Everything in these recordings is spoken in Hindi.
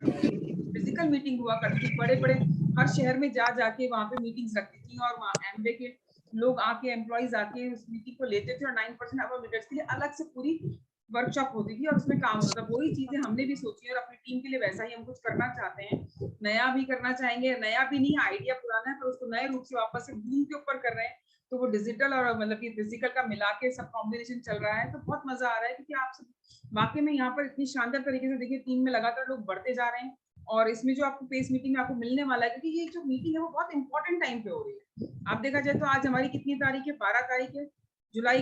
फिजिकल मीटिंग हुआ करती थी, बड़े बड़े हर शहर में जा जाके वहाँ पे मीटिंग्स रखती थी और वहाँ एमवे के लोग आके एम्प्लॉइज आके उस मीटिंग को लेते थे और 9% अब लीडर्स के लिए अलग से पूरी वर्कशॉप होती थी और उसमें काम होता था। वही चीजें हमने भी सोची और अपनी टीम के लिए वैसा ही हम कुछ करना चाहते हैं, नया भी करना चाहेंगे। नया भी नहीं, आइडिया पुराना है, पर उसको नए रूप से वापस से बूम के ऊपर कर रहे हैं। तो वो डिजिटल और मतलब कि फिजिकल का मिला के सब कॉम्बिनेशन चल रहा है, तो बहुत मजा आ रहा है क्योंकि आप सब वाकई में यहाँ पर इतनी शानदार तरीके से देखिए टीम में लगातार लोग बढ़ते जा रहे हैं। और इसमें जो आपको पेस मीटिंग में आपको मिलने वाला है, क्योंकि ये जो मीटिंग है वो बहुत इंपॉर्टेंट टाइम पे हो रही है। आप देखा जाए तो आज हमारी कितनी तारीख है, 12 तारीख है जुलाई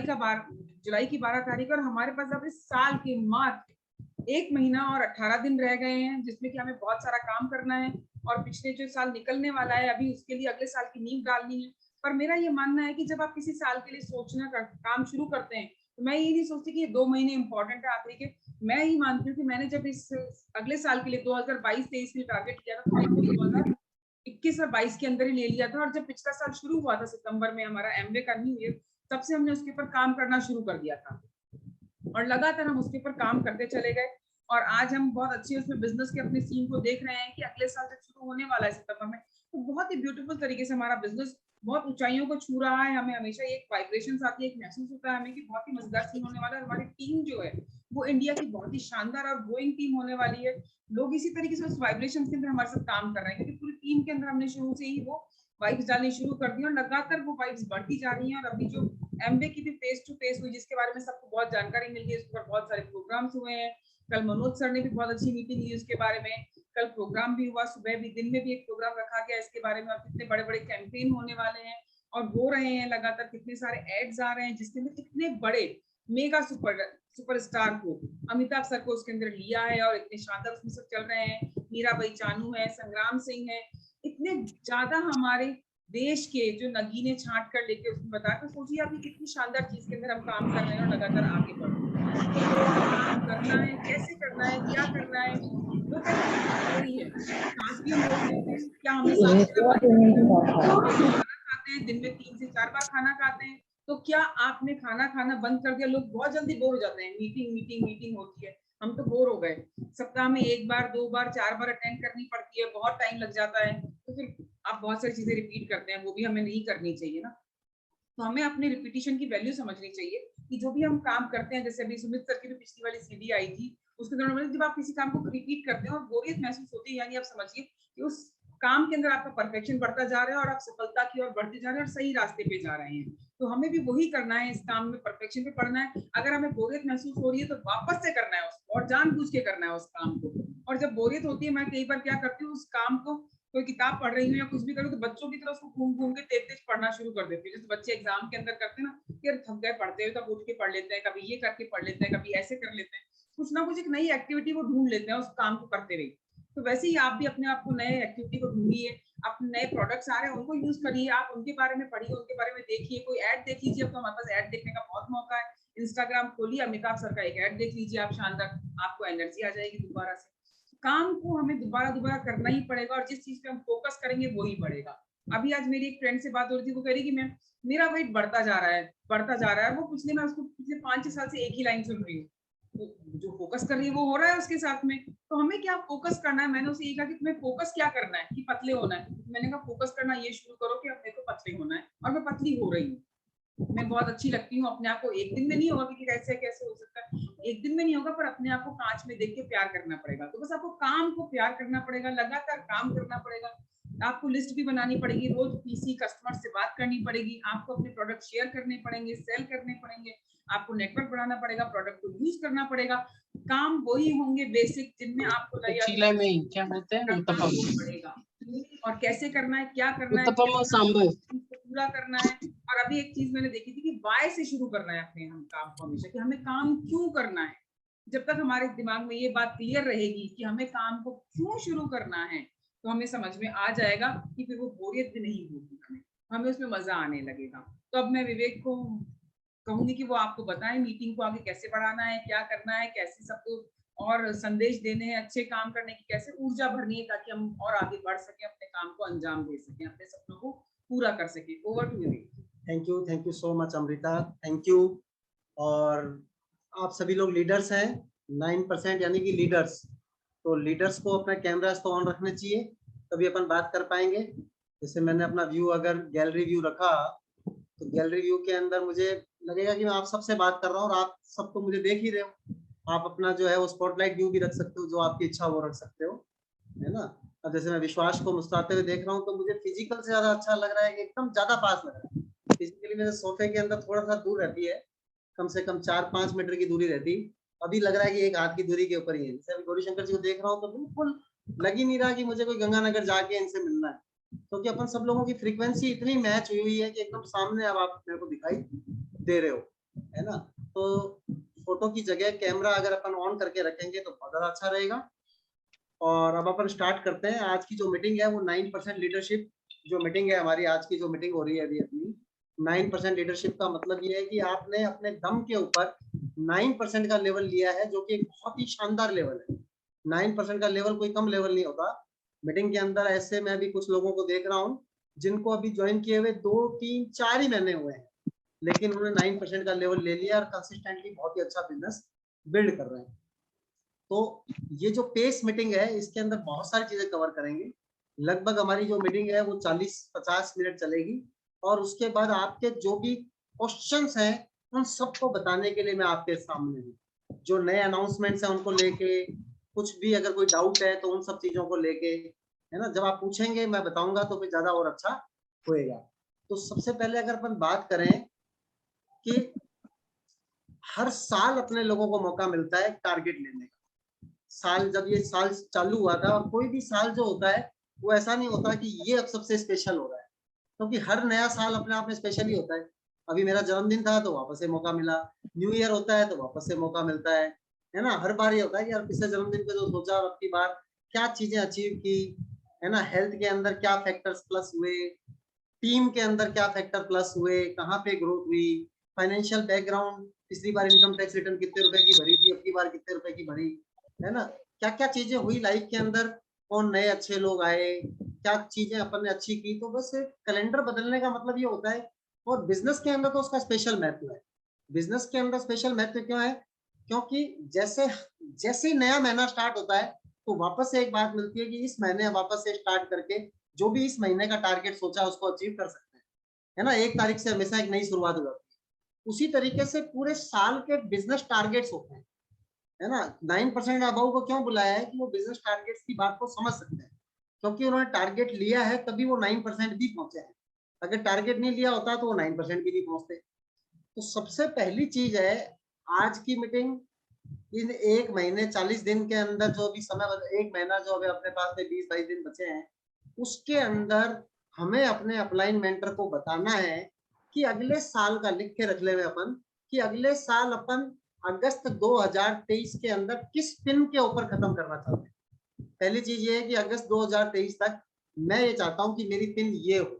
की 12 तारीख, और हमारे पास अब इस साल के मात्र 1 महीना और 18 दिन रह गए हैं, जिसमें कि हमें बहुत सारा काम करना है और पिछले जो साल निकलने वाला है अभी उसके लिए अगले साल की नींव डालनी है। पर मेरा ये मानना है कि जब आप किसी साल के लिए सोचना काम शुरू करते हैं, तो मैं ये नहीं सोचती कि ये 2 महीने इंपॉर्टेंट है आखिरी के। मैं ही मानती हूँ कि मैंने जब इस अगले साल के लिए 2022-23 के लिए टारगेट किया था, तो मैंने 2021 और 22 के अंदर ही ले लिया था। और जब पिछला साल शुरू हुआ था सितंबर में हमारा एमवे का न्यू ईयर, तब से हमने उसके ऊपर काम करना शुरू कर दिया था और लगातार हम उसके ऊपर काम करते चले गए। और आज हम बहुत अच्छे उसमें बिजनेस के अपने सीन को देख रहे हैं कि अगले साल जब शुरू होने वाला है सितंबर में, तो बहुत ही ब्यूटीफुल तरीके से हमारा बिजनेस बहुत ऊंचाइयों को छू रहा है। हमें हमेशा एक वाइब्रेशन आती है, एक महसूस होता है हमें कि बहुत ही मजेदार सीन होने वाला है। हमारी टीम जो है वो इंडिया की बहुत ही शानदार और ग्रोइंग टीम होने वाली है। लोग इसी तरीके से उस वाइब्रेशन के अंदर हमारे साथ काम कर रहे हैं, क्योंकि पूरी टीम के अंदर हमने शुरू से ही वो वाइब्स डालनी शुरू कर दी और लगातार वो वाइब्स बढ़ती जा रही हैं। और अभी जो एमवे की भी फेस टू फेस हुई, जिसके बारे में सबको बहुत जानकारी मिल गई, उस पर बहुत सारे प्रोग्राम्स हुए हैं। कल मनोज सर ने भी बहुत अच्छी मीटिंग ली उसके बारे में, कल प्रोग्राम भी हुआ, सुबह भी, दिन में भी एक प्रोग्राम रखा गया इसके बारे में। और कितने बड़े बड़े कैंपेन होने वाले हैं और हो रहे हैं लगातार, कितने सारे एड्स आ रहे हैं जिसके अंदर इतने बड़े मेगा सुपरस्टार को, अमिताभ सर को उसके अंदर लिया है और इतने शानदार उसमें सब चल रहे हैं। मीराबाई चानू है, संग्राम सिंह है, इतने ज्यादा हमारे देश के जो नगीने छांट कर लेके उसमें बता कर, सोचिए आप कितनी शानदार चीज के अंदर हम काम कर रहे हैं और लगातार आगे बढ़ रहे हैं। तो काम करना है, कैसे करना है, क्या करना है, वो थोड़ी है। सांस भी हम रोक लेते हैं, क्या हमें सांस खाना खाते हैं दिन में 3 से 4 बार खाना खाते हैं, तो क्या आपने खाना खाना बंद कर दिया? लोग बहुत जल्दी बोर हो जाते हैं, मीटिंग मीटिंग मीटिंग होती है, हम तो बोर हो गए। सप्ताह में 1 बार 2 बार 4 बार अटेंड करनी पड़ती है, बहुत टाइम लग जाता है, तो फिर आप बहुत सारी चीजें रिपीट करते हैं, वो भी हमें नहीं करनी चाहिए ना। तो हमें अपने रिपीटिशन की वैल्यू समझनी चाहिए कि जो भी हम काम करते हैं, जैसे अभी सुमित सर की भी पिछली वाली सीडी आई थी, उसके दौरान जब आप किसी काम को रिपीट करते हैं और बोरियत महसूस होती है, यानी आप समझिए कि उस काम के अंदर आपका परफेक्शन बढ़ता जा रहा है और आप सफलता की ओर बढ़ते जा रहे हैं और सही रास्ते पे जा रहे हैं। तो हमें भी वही करना है, इस काम में परफेक्शन पे पढ़ना है। अगर हमें बोरियत महसूस हो रही है तो वापस से करना है उसको और जानबूझ के करना है उस काम को। और जब बोरियत होती है, मैं कई बार क्या करती हूँ, उस काम को कोई किताब पढ़ रही हूँ या कुछ भी करूँ, तो बच्चों की तरह उसको घूम घूम के तेज तेज पढ़ना शुरू कर देती हूँ। जैसे बच्चे एग्जाम के अंदर करते हैं ना, यार थक गए पढ़ते हुए, तब उठ के पढ़ लेते हैं, कभी ये करके पढ़ लेते हैं, कभी ऐसे कर लेते हैं, कुछ ना कुछ एक नई एक्टिविटी वो ढूंढ लेते हैं उस काम को करते हुए। तो वैसे ही आप भी अपने आप को नए एक्टिविटी को ढूंढिए, अपने नए प्रोडक्ट्स आ रहे हैं उनको यूज करिए, आप उनके बारे में पढ़िए, उनके बारे में देखिए, कोई ऐड देख लीजिए। अब तो हमारे पास ऐड देखने का बहुत मौका है, इंस्टाग्राम खोलिए, अमिताभ सर का एक ऐड देख लीजिए आप, शानदार, आपको एनर्जी आ जाएगी दोबारा से। काम को हमें दोबारा दोबारा करना ही पड़ेगा और जिस चीज पे हम फोकस करेंगे वो ही बढ़ेगा। अभी आज मेरी एक फ्रेंड से बात हो रही थी, वो कह रही कि मैं मेरा वेट बढ़ता जा रहा है, बढ़ता जा रहा है। वो पिछले मैं उसको पिछले 5-6 साल से एक ही लाइन सुन रही हूँ, तो जो फोकस कर रही है वो हो रहा है उसके साथ में। तो हमें क्या फोकस करना है? मैंने उसे ये कहा कि तुम्हें फोकस क्या करना है कि पतले होना है? मैंने कहा फोकस करना ये शुरू करो कि अब मेरे को पतले होना है, और मैं पतली हो रही हूँ, मैं बहुत अच्छी लगती हूँ अपने आप को। एक दिन में नहीं होगा कि कैसे कैसे हो सकता है, एक दिन में नहीं होगा, पर अपने आप को कांच में देख के प्यार करना पड़ेगा। तो बस आपको काम को प्यार करना पड़ेगा, लगातार काम करना पड़ेगा। आपको लिस्ट भी बनानी पड़ेगी, रोज पीसी कस्टमर से बात करनी पड़ेगी, आपको अपने प्रोडक्ट शेयर करने पड़ेंगे, सेल करने पड़ेंगे, आपको नेटवर्क बढ़ाना पड़ेगा, प्रोडक्ट को यूज करना पड़ेगा। काम वही होंगे बेसिक जिनमें आपको चीला में क्या बोलते हैं, उत्तपम पड़ेगा, और कैसे करना है, क्या करना है, उत्तपम और सांभर पूरा करना है। और अभी एक चीज मैंने देखी थी कि वाई से शुरू करना है अपने हम काम को हमेशा, कि हमें काम क्यों करना है। जब तक हमारे दिमाग में ये बात क्लियर रहेगी कि हमें काम को क्यों शुरू करना है, तो हमें समझ में आ जाएगा कि फिर वो बोरियत भी नहीं होगी, हमें उसमें मजा आने लगेगा। तो अब मैं विवेक को कहूंगी कि वो आपको बताएं मीटिंग को आगे कैसे बढ़ाना है, क्या करना है, कैसे सबको और संदेश देने हैं, अच्छे काम करने की कैसे ऊर्जा भरनी है, ताकि हम और आगे बढ़ सके, अपने काम को अंजाम दे सके, अपने सपनों को पूरा कर सके। Over to Vivek. Thank you so much Amrita, thank you. और आप सभी लोग लीडर्स हैं, 9% यानी कि लीडर्स। तो लीडर्स को अपना कैमरास तो ऑन रखने चाहिए, तभी अपन बात कर पाएंगे। जैसे मैंने अपना व्यू अगर गैलरी व्यू रखा तो गैलरी व्यू के अंदर मुझे लगेगा कि मैं आप सबसे बात कर रहा हूँ और आप सब तो मुझे देख ही रहे हो। आप अपना जो है वो स्पॉटलाइट व्यू भी रख सकते हो, जो आपकी इच्छा वो रख सकते हो, है ना। अब जैसे मैं विश्वास को मुस्कुराते हुए देख रहा हूँ तो मुझे फिजिकल से ज्यादा अच्छा लग रहा है कि एकदम ज्यादा पास लग रहा है। फिजिकली मेरे सोफे के अंदर थोड़ा सा दूर रहती है, कम से कम 4-5 मीटर की दूरी रहती, अभी लग रहा है कि एक हाथ की दूरी के ऊपर ही है। जैसे अभी गौरी शंकर जी को देख रहा हूँ तो बिल्कुल लग ही नहीं रहा कि मुझे कोई गंगानगर जाके इनसे मिलना है, क्योंकि अपन सब लोगों की फ्रीक्वेंसी इतनी मैच हुई है कि एकदम सामने अब आप मेरे को दिखाई दे रहे हो, है ना। तो फोटो की जगह कैमरा अगर अपन ऑन करके रखेंगे तो बहुत ज्यादा अच्छा रहेगा। और अब अपन स्टार्ट करते हैं। आज की जो मीटिंग है वो 9% लीडरशिप जो मीटिंग है हमारी, आज की जो मीटिंग हो रही है अभी अपनी 9% लीडरशिप का मतलब ये है कि आपने अपने दम के ऊपर 9% का लेवल लिया है, जो कि एक बहुत ही शानदार लेवल है। 9% का लेवल कोई कम लेवल नहीं होता। मीटिंग के अंदर ऐसे मैं भी कुछ लोगों को देख रहा हूँ जिनको अभी ज्वाइन किए हुए 2-3-4 ही महीने हुए हैं, लेकिन उन्होंने 9% का लेवल ले लिया और कंसिस्टेंटली बहुत ही अच्छा बिजनेस बिल्ड कर रहे हैं। तो ये जो पेस मीटिंग है इसके अंदर बहुत सारी चीजें कवर करेंगे। लगभग हमारी जो मीटिंग है वो 40-50 मिनट चलेगी, और उसके बाद आपके जो भी क्वेश्चंस हैं उन सबको बताने के लिए मैं आपके सामने हूँ। जो नए अनाउंसमेंट्स हैं उनको लेके, कुछ भी अगर कोई डाउट है तो उन सब चीजों को लेके, है ना, जब आप पूछेंगे मैं बताऊंगा तो फिर ज्यादा और अच्छा होएगा। तो सबसे पहले अगर अपन बात करें कि हर साल अपने लोगों को मौका मिलता है टारगेट लेने का। साल जब ये साल चालू हुआ था, और कोई भी साल जो होता है वो ऐसा नहीं होता कि ये अब सबसे स्पेशल हो रहा है, क्योंकि हर नया साल अपने आप में स्पेशल ही होता है। अभी मेरा जन्मदिन था तो वापस से मौका मिला, न्यू ईयर होता है तो वापस से मौका मिलता है ना। हर बार ये होता है कि यार पिछले जन्मदिन पे जो सोचा और अब की बार क्या चीजें अचीव की, है ना। हेल्थ के अंदर क्या फैक्टर्स प्लस हुए, टीम के अंदर क्या फैक्टर प्लस हुए, कहाँ पे ग्रोथ हुई, फाइनेंशियल बैकग्राउंड, पिछली बार इनकम टैक्स रिटर्न कितने रुपए की भरी थी, अब की बार कितने रुपए की भरी, है ना। क्या क्या चीजें हुई लाइफ के अंदर, कौन नए अच्छे लोग आए, क्या चीजें अपन ने अच्छी की। तो बस कैलेंडर बदलने का मतलब ये होता है। और बिजनेस के अंदर तो उसका स्पेशल महत्व है। बिजनेस के अंदर स्पेशल महत्व क्यों है? क्योंकि जैसे जैसे ही नया महीना स्टार्ट होता है तो वापस से एक बात मिलती है कि इस महीने वापस से स्टार्ट करके जो भी इस महीने का टारगेट सोचा उसको अचीव कर सकते हैं, है ना। 1 तारीख से हमेशा एक नई शुरुआत हो जाती है। उसी तरीके से पूरे साल के बिजनेस टारगेट्स होते हैं, है ना। 9% अबव को क्यों बुलाया है कि वो बिजनेस टारगेट्स की बात को समझ सकते हैं, क्योंकि उन्होंने टारगेट लिया है तभी वो 9% भी पहुंचे हैं। अगर टारगेट नहीं लिया होता तो वो 9% भी नहीं पहुंचते। तो सबसे पहली चीज है आज की मीटिंग, इन 1 महीने 40 दिन के अंदर जो भी समय, 1 महीना जो अभी अपने पास में 20-22 दिन बचे हैं, उसके अंदर हमें अपने अपलाइन मेंटर को बताना है कि अगले साल का लिख के रख ले अपन, कि अगले साल अपन अगस्त 2023 के अंदर किस पिन के ऊपर खत्म करना चाहते हैं। पहली चीज ये है कि अगस्त 2023 तक मैं ये चाहता हूं कि मेरी पिन ये हो,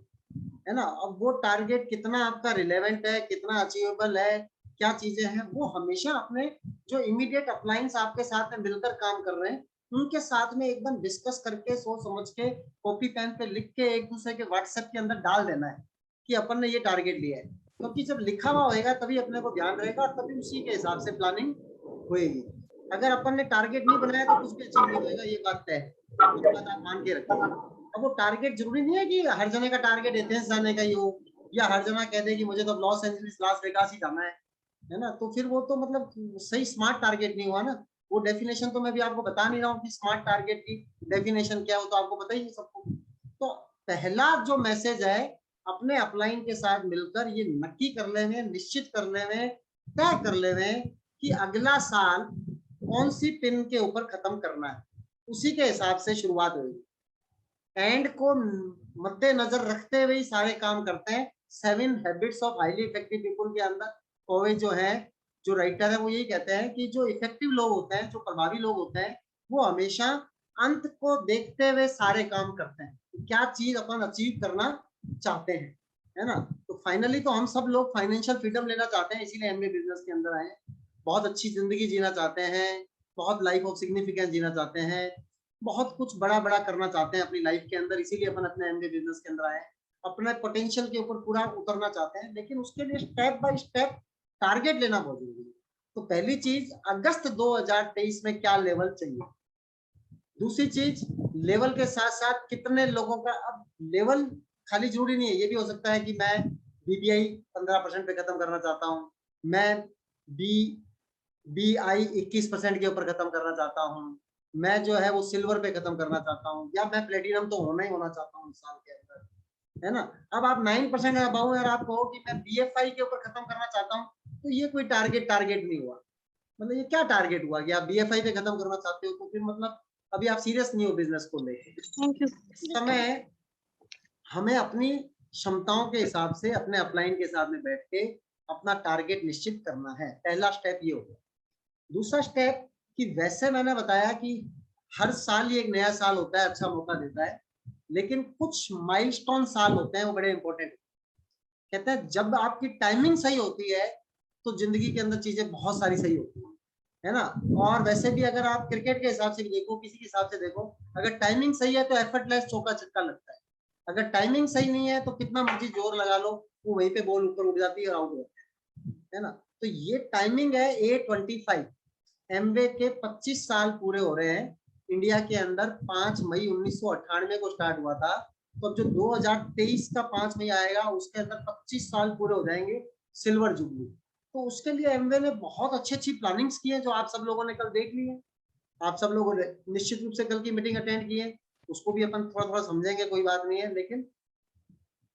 है ना। अब वो टारगेट कितना आपका रिलेवेंट है, कितना अचीवेबल है, क्या चीजें हैं, वो हमेशा अपने जो इमीडिएट अपलाइंस आपके साथ में मिलकर काम कर रहे हैं उनके साथ में एकदम डिस्कस करके, सोच समझ के, कॉपी पेन पे लिख के एक दूसरे के व्हाट्सएप के अंदर डाल देना है कि अपन ने ये टारगेट लिया है। क्योंकि जब लिखा हुआ होएगा तभी अपने को ध्यान रहेगा और तभी उसी के हिसाब से प्लानिंग होएगी। अगर अपन ने टारगेट नहीं बनाया तो कुछ भी अचीव नहीं होएगा, ये बात तय है, ये बात आप मान के रखिए। अब वो टारगेट जरूरी नहीं है कि हर जने का टारगेट एथेंस जाने का ही हो, या हर जना कह दे कि मुझे तो लॉस एंजलिस लास वेगास ही जाना है ना। तो फिर वो तो मतलब सही स्मार्ट टारगेट नहीं हुआ ना। वो डेफिनेशन तो मैं भी आपको बता नहीं रहा हूँ कि स्मार्ट टारगेट की डेफिनेशन क्या हो, तो आपको पता ही है सबको। तो पहला जो मैसेज है, अपने अपलाइन के साथ मिलकर ये नक्की कर लेवे, निश्चित कर लेवे, तय कर लेवे कि अगला साल कौन सी पिन के ऊपर खत्म करना है, उसी के हिसाब से शुरुआत होगी। एंड को मद्देनजर रखते हुए ही सारे काम करते हैं। 7 habits of highly effective people के अंदर कोवे जो है, जो राइटर है, वो यही कहते हैं कि जो इफेक्टिव लोग होते हैं, जो प्रभावी लोग होते हैं, वो हमेशा अंत को देखते हुए सारे काम करते हैं, क्या चीज अपन अचीव करना चाहते हैं, है ना। तो फाइनली तो हम सब लोग फाइनेंशियल फ्रीडम लेना चाहते हैं, इसीलिए एमबीए बिजनेस के अंदर आए हैं। बहुत अच्छी जिंदगी जीना चाहते हैं, बहुत लाइफ ऑफ सिग्निफिकेंस जीना चाहते हैं, बहुत कुछ बड़ा बड़ा करना चाहते हैं अपनी लाइफ के अंदर, इसीलिए अपन अपने एमबीए बिजनेस के अंदर आए हैं। अपने पोटेंशियल के ऊपर पूरा उतरना चाहते हैं, लेकिन उसके लिए स्टेप बाय स्टेप टारगेट लेना बहुत जरूरी है। तो पहली चीज, अगस्त 2023 में क्या लेवल चाहिए, दूसरी चीज, लेवल के साथ साथ कितने लोगों का, अब लेवल खाली जरूरी नहीं है, ये भी हो सकता है कि मैं BBI 15% पे खत्म करना चाहता हूँ, मैं BI 21% के ऊपर खत्म करना चाहता हूँ, मैं जो है वो सिल्वर पे खत्म करना चाहता हूँ, या मैं प्लेटिनम तो होना ही होना चाहता हूँ इस साल के अंदर, है ना। अब आप 9% अबाउ और आप कहो कि मैं BFI के ऊपर खत्म करना चाहता हूँ, तो ये कोई टारगेट नहीं हुआ। मतलब ये क्या टारगेट हुआ कि आप BFI पे खत्म करना चाहते हो, तो फिर मतलब अभी आप सीरियस नहीं हो बिजनेस को लेके। Thank you. इस समय हमें अपनी क्षमताओं के हिसाब से अपने अपलाइन के साथ में बैठ के अपना टारगेट निश्चित करना है। पहला स्टेप ये हो गया। दूसरा स्टेप कि वैसे मैंने बताया कि हर साल ये एक नया साल होता है, अच्छा मौका देता है, लेकिन कुछ माइलस्टोन साल होते हैं वो बड़े इंपॉर्टेंट। कहते हैं जब आपकी टाइमिंग सही होती है तो जिंदगी के अंदर चीजें बहुत सारी सही होती है ना। और वैसे भी अगर आप क्रिकेट के हिसाब से भी देखो, किसी के हिसाब से देखो, अगर टाइमिंग सही है तो एफर्टलेस चौका छक्का लगता है, अगर टाइमिंग सही नहीं है तो कितना मर्जी जोर लगा लो वो वहीं पे बॉल ऊपर उठ जाती है और आउट हो जाती है ना। तो ये टाइमिंग है A25। एमवे के 25 साल पूरे हो रहे हैं इंडिया के अंदर। 5 मई 1998 को स्टार्ट हुआ था, तो जो 2023 का 5 मई आएगा उसके अंदर 25 साल पूरे हो जाएंगे, सिल्वर जुबली। तो उसके लिए एमवे ने बहुत अच्छी अच्छी प्लानिंग्स की है, जो आप सब लोगों ने कल देख ली है। आप सब लोगों ने निश्चित रूप से कल की मीटिंग अटेंड की है, उसको भी अपन थोड़ा थोड़ा समझेंगे, कोई बात नहीं है। लेकिन